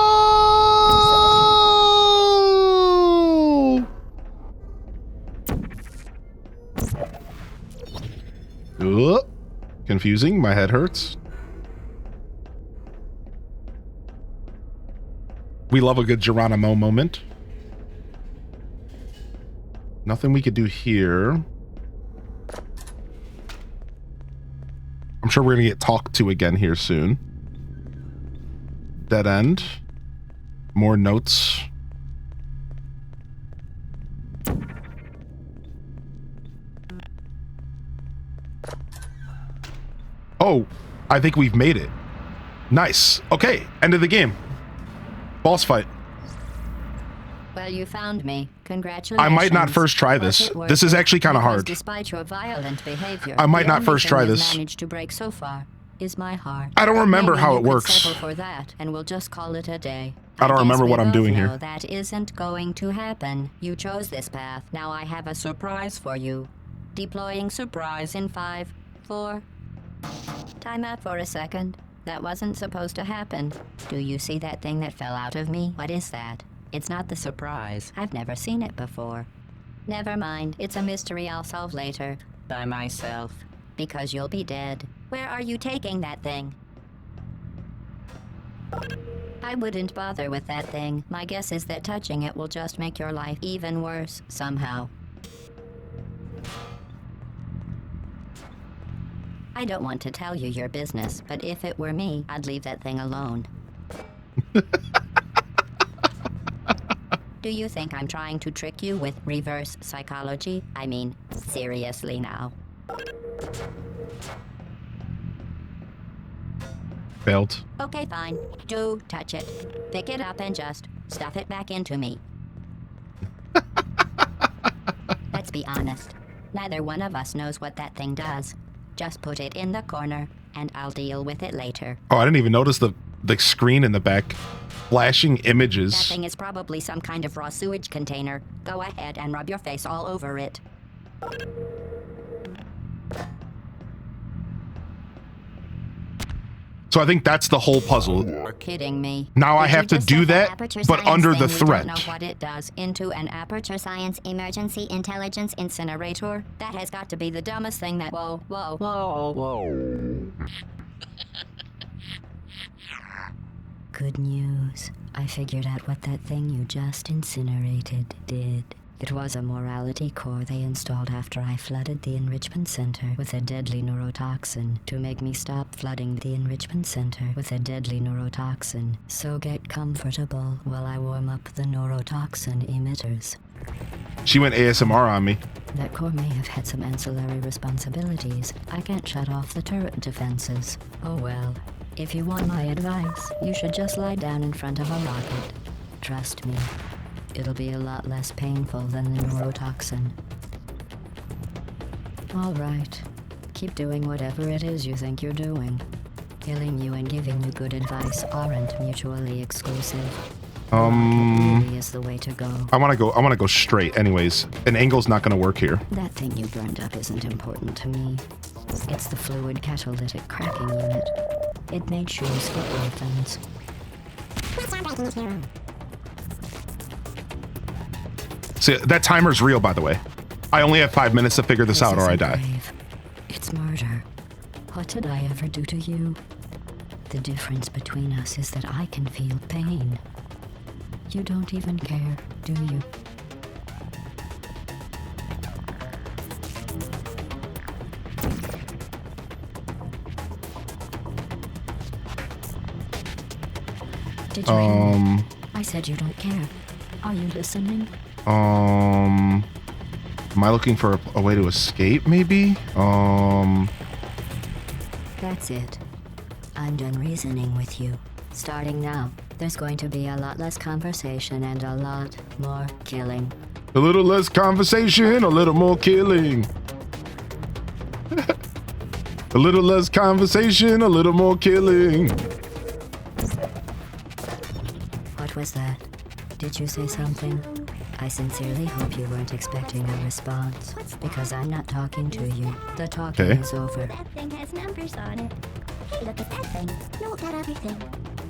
Confusing. My head hurts. We love a good Geronimo moment. Nothing we could do here. I'm sure we're gonna get talked to again here soon. Dead end. More notes. Oh, I think we've made it. Nice. Okay, end of the game. Boss fight. Well, you found me. Congratulations. I might not first try this. This is actually kind of hard. Despite your violent behavior, I might not first try this. Managed to break so far is my heart. I don't remember Maybe how you it could works. settle for that, and we'll just call it a day. I don't guess remember we what I'm both doing know here. That isn't going to happen. You chose this path. Now I have a surprise for you. Deploying surprise in 5, 4. Time out for a second. That wasn't supposed to happen. Do you see that thing that fell out of me? What is that? It's not the surprise. I've never seen it before. Never mind. It's a mystery I'll solve later. By myself. Because you'll be dead. Where are you taking that thing? I wouldn't bother with that thing. My guess is that touching it will just make your life even worse, somehow. I don't want to tell you your business, but if it were me, I'd leave that thing alone. Do you think I'm trying to trick you with reverse psychology? I mean, seriously now. Failed. Okay, fine. Do touch it. Pick it up and just stuff it back into me. Let's be honest. Neither one of us knows what that thing does. Just put it in the corner, and I'll deal with it later. Oh, I didn't even notice the screen in the back. Flashing images. That thing is probably some kind of raw sewage container. Go ahead and rub your face all over it. So I think that's the whole puzzle. You're kidding me. Now I Did have you to just do stuff an that, Aperture but Science under the thing we threat. don't know what it does into an Aperture Science emergency intelligence incinerator? That has got to be the dumbest thing that. Whoa, whoa, whoa, whoa. Good news. I figured out what that thing you just incinerated did. It was a morality core they installed after I flooded the enrichment center with a deadly neurotoxin to make me stop flooding the enrichment center with a deadly neurotoxin. So get comfortable while I warm up the neurotoxin emitters. She went ASMR on me. That core may have had some ancillary responsibilities. I can't shut off the turret defenses. Oh well. If you want my advice, you should just lie down in front of a rocket. Trust me. It'll be a lot less painful than the neurotoxin. All right. Keep doing whatever it is you think you're doing. Killing you and giving you good advice aren't mutually exclusive. Really is the way to go. I want to go straight anyways. An angle's not going to work here. That thing you burned up isn't important to me. It's the fluid catalytic cracking unit. It made shoes for orphans. See, that timer's real, by the way. I only have 5 minutes to figure this out or I die. Grave. It's murder. What did I ever do to you? The difference between us is that I can feel pain. You don't even care, do you? Did you hear me? I said you don't care. Are you listening? Am I looking for a way to escape, maybe? That's it. I'm done reasoning with you. Starting now, there's going to be a lot less conversation and a lot more killing. A little less conversation, a little more killing. A little less conversation, a little more killing. What was that? Did you say something? I sincerely hope you weren't expecting a response, because I'm not talking to you. The talking is over. That thing has numbers on it. Hey, look at that thing. Note that other thing.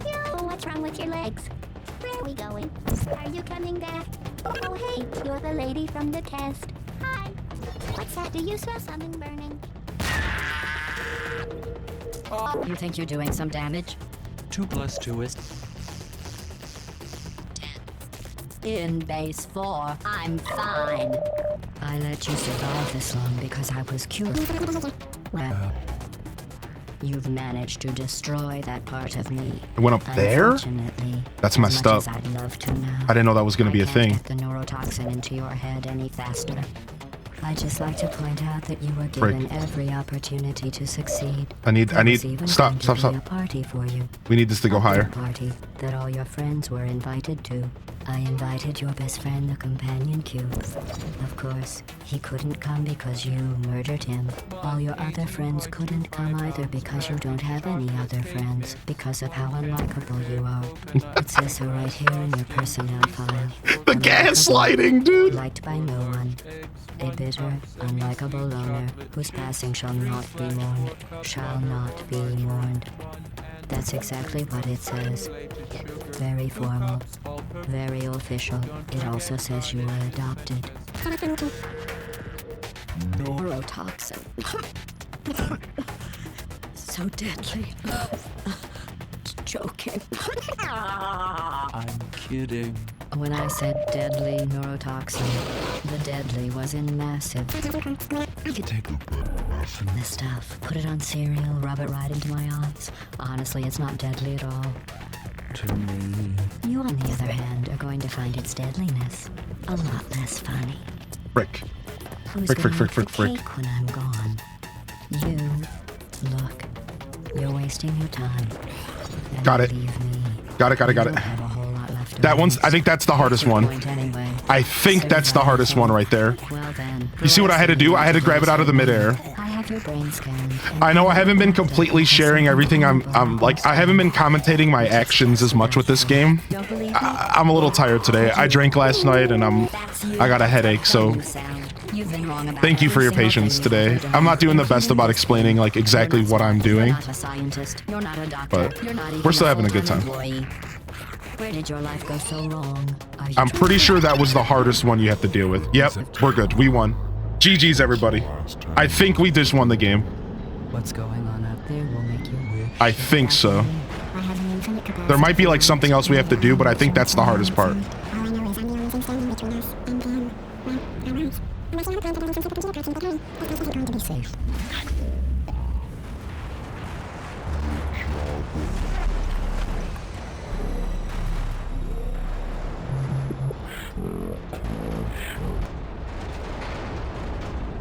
Yo, what's wrong with your legs? Where are we going? Are you coming back? Oh, hey, you're the lady from the test. Hi. What's that? Do you smell something burning? You think you're doing some damage? 2 + 2 is... In base 4, I'm fine. I let you survive this long because I was curious. Well, you've managed to destroy that part of me. It went up there? Unfortunately, That's as messed much up. as I'd love to now, I didn't know that was going to be a I thing. can't get the neurotoxin into your head any faster. I'd just like to point out that you were given Break. every opportunity to succeed. I need, There was even stop, going stop, to be stop. a party for you. We need this to go A big higher. Party that all your friends were invited to. I invited your best friend, the companion cube. Of course, he couldn't come because you murdered him. All your other friends couldn't come either because you don't have any other friends, because of how unlikable you are. It says so right here in your personnel file. The gaslighting, dude. Liked by no one. A bitter, unlikable loner whose passing shall not be mourned. Shall not be mourned. That's exactly what it says. Very formal. Very official. It also says you were adopted. Neurotoxin. So deadly. Joking. I'm kidding. When I said deadly neurotoxin, the deadly was in massive. The stuff, put it on cereal, rub it right into my eyes. Honestly, it's not deadly at all. To me. You, on the other hand, are going to find its deadliness a lot less funny. Frick. Who's Frick, gonna frick, eat frick, the frick, cake when I'm gone? You. Look, you're wasting your time. And Got it. believe me, Got it. you have a whole lot left That over. one's, I think that's the hardest one. Point anyway. I think that's the hardest one right there. Well then. You see what I had to do? I had to grab it out of the midair. I have your brain scanned. I know I haven't been completely sharing everything. I'm like, I haven't been commentating my actions as much with this game. Don't believe me? I'm a little tired today. I drank last night and I got a headache, so You've been wrong about thank you for your every single patience thing today. you've ever I'm done. not doing the best about explaining like exactly what I'm doing. You're not a scientist. You're not a doctor. But You're not even we're still having a good full-time time. employee. Where did your life go so wrong? Are you I'm pretty sure that was the hardest one you have to deal with. Yep, we're good. We won. GG's, everybody. I think we just won the game. What's going on out there will make you wish. I think so. I have an infinite capacity. There might be like something else we have to do, but I think that's the hardest part. All I know is I'm the only thing standing between us and them. Well, alright. Unless you have a plan to balance and slip into the cards, but hey, that's also going to be safe.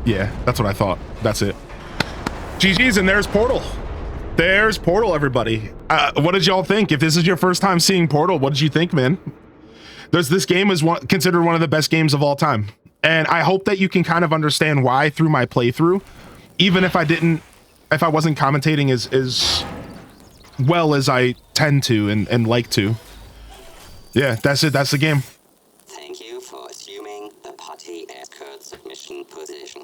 Yeah, that's what I thought. That's it. GG's, and there's Portal. There's Portal, everybody. What did y'all think? If this is your first time seeing Portal, what did you think, man? This game is considered one of the best games of all time. And I hope that you can kind of understand why through my playthrough, even if I wasn't commentating as well as I tend to and like to. Yeah, that's it. That's the game. Thank you for assuming the potty escort submission position.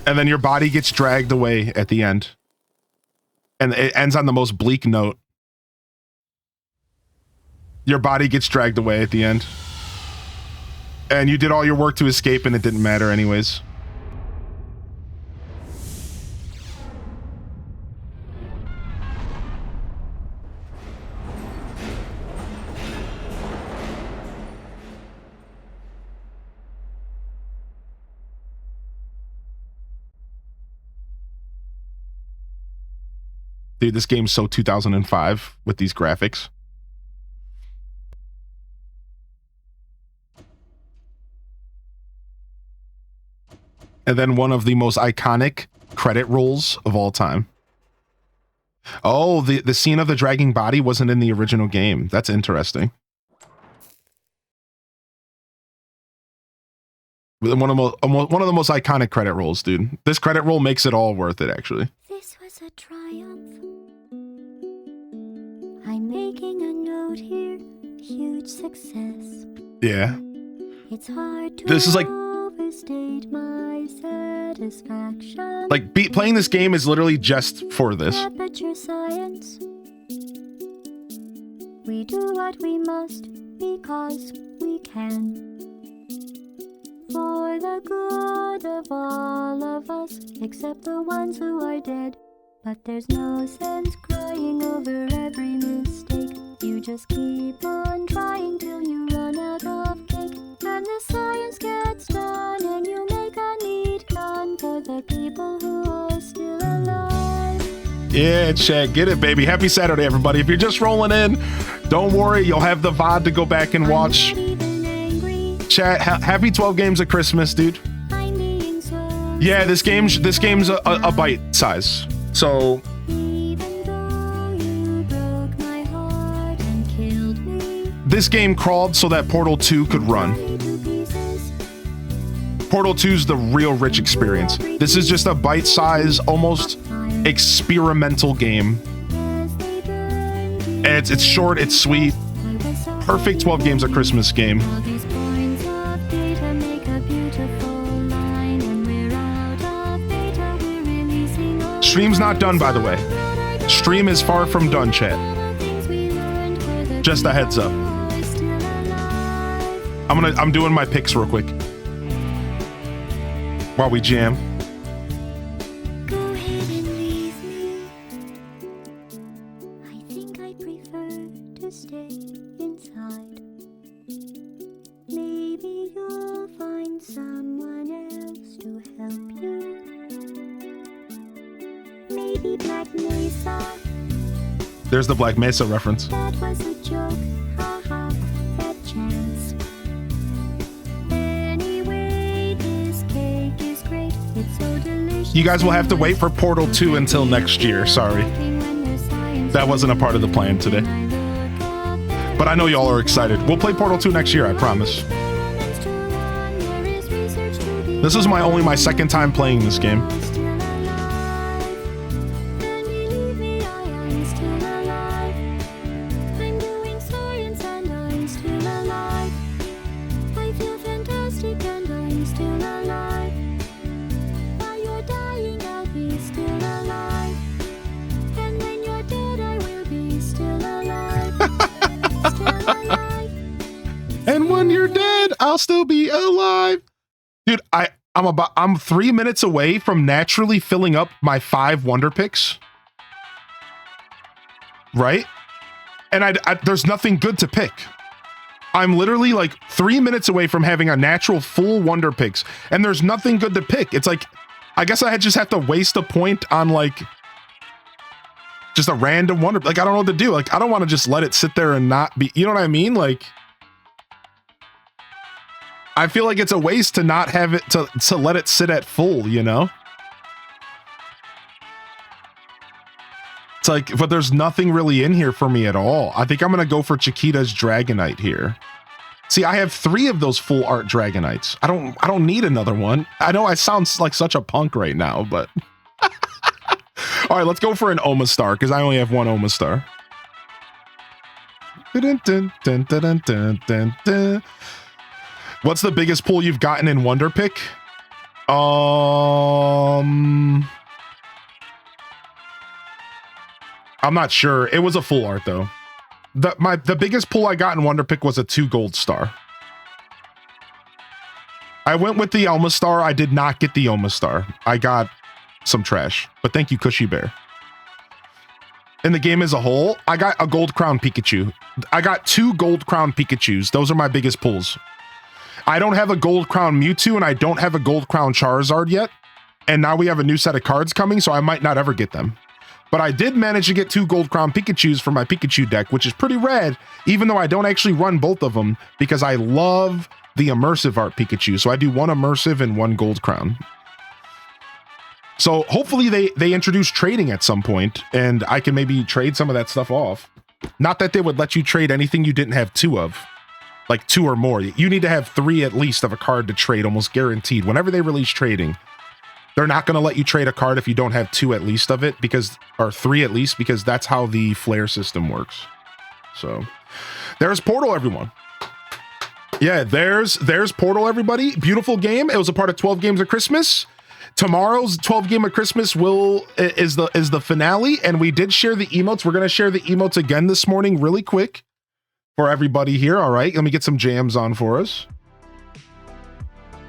And then your body gets dragged away at the end. And it ends on the most bleak note. Your body gets dragged away at the end. And you did all your work to escape and it didn't matter anyways. Dude, this game's so 2005 with these graphics. And then one of the most iconic credit rolls of all time. Oh, the scene of the dragging body wasn't in the original game. That's interesting. One of the most iconic credit rolls, dude. This credit roll makes it all worth it, actually. This was a triumph. I'm making a note here. Huge success. Yeah. It's hard to This is like- overstate my satisfaction. Like, playing this game is literally just for this. Aperture science. We do what we must because we can. For the good of all of us, except the ones who are dead. But there's no sense crying over every mistake. You just keep on trying till you run out of cake. And the science gets done and you make a neat gun for the people who are still alive. Yeah, chat, get it, baby. Happy Saturday, everybody. If you're just rolling in, don't worry. You'll have the VOD to go back and watch. I'm not even angry. Chat, happy 12 games of Christmas, dude. I'm being so Yeah, this game's a bite size. So this game crawled so that Portal 2 could run. Portal 2's the real rich experience. This is just a bite-size, almost experimental game. And it's short, it's sweet. Perfect 12 games of Christmas game. Stream's not done, by the way. Stream is far from done, chat. Just a heads up. I'm doing my picks real quick while we jam. Go ahead and leave me. I think I prefer to stay inside. Maybe you'll find someone else to help you. Maybe Black Mesa. There's the Black Mesa reference. That was a joke. Haha, that chance. Anyway, this cake is great. It's so delicious. You guys will have to wait for Portal 2 until next year. Sorry. That wasn't a part of the plan today. But I know y'all are excited. We'll play Portal 2 next year, I promise. This is only my second time playing this game. And when you're dead, I'll still be alive. Dude, I'm 3 minutes away from naturally filling up my 5 wonder picks. Right? And there's nothing good to pick. I'm literally like 3 minutes away from having a natural full wonder picks, and there's nothing good to pick. It's like, I guess I just have to waste a point on like just a random wonder. Like, I don't know what to do. Like, I don't want to just let it sit there and not be, you know what I mean? Like, I feel like it's a waste to not have it, to let it sit at full, you know? It's like, but there's nothing really in here for me at all. I think I'm going to go for Chiquita's Dragonite here. See, I have 3 of those full art Dragonites. I don't need another one. I know I sound like such a punk right now, but all right, let's go for an Omastar because I only have 1 Omastar. What's the biggest pull you've gotten in Wonder Pick? I'm not sure. It was a full art though. The biggest pull I got in Wonder Pick was a 2 gold star. I went with the Omastar. I did not get the Omastar. I got some trash, but thank you, Cushy Bear. In the game as a whole, I got a Gold Crown Pikachu. I got 2 Gold Crown Pikachus. Those are my biggest pulls. I don't have a Gold Crown Mewtwo and I don't have a Gold Crown Charizard yet. And now we have a new set of cards coming, so I might not ever get them. But I did manage to get 2 Gold Crown Pikachus for my Pikachu deck, which is pretty rad, even though I don't actually run both of them because I love the immersive art Pikachu. So I do 1 immersive and 1 Gold Crown. So hopefully they introduce trading at some point and I can maybe trade some of that stuff off. Not that they would let you trade anything you didn't have 2 of. Like 2 or more. You need to have 3 at least of a card to trade, almost guaranteed. Whenever they release trading, they're not going to let you trade a card if you don't have 2 at least of it, or 3 at least, because that's how the Flare system works. So there's Portal, everyone. Yeah, there's Portal, everybody. Beautiful game. It was a part of 12 Games of Christmas. Tomorrow's 12 Game of Christmas is the finale, and we did share the emotes. We're going to share the emotes again this morning really quick for everybody here. All right, let me get some jams on for us.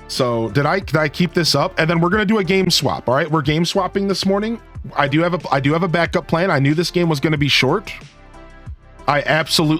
So did I keep this up? And then we're gonna do a game swap. All right, we're game swapping this morning. I do have a backup plan. I knew this game was gonna be short. I absolutely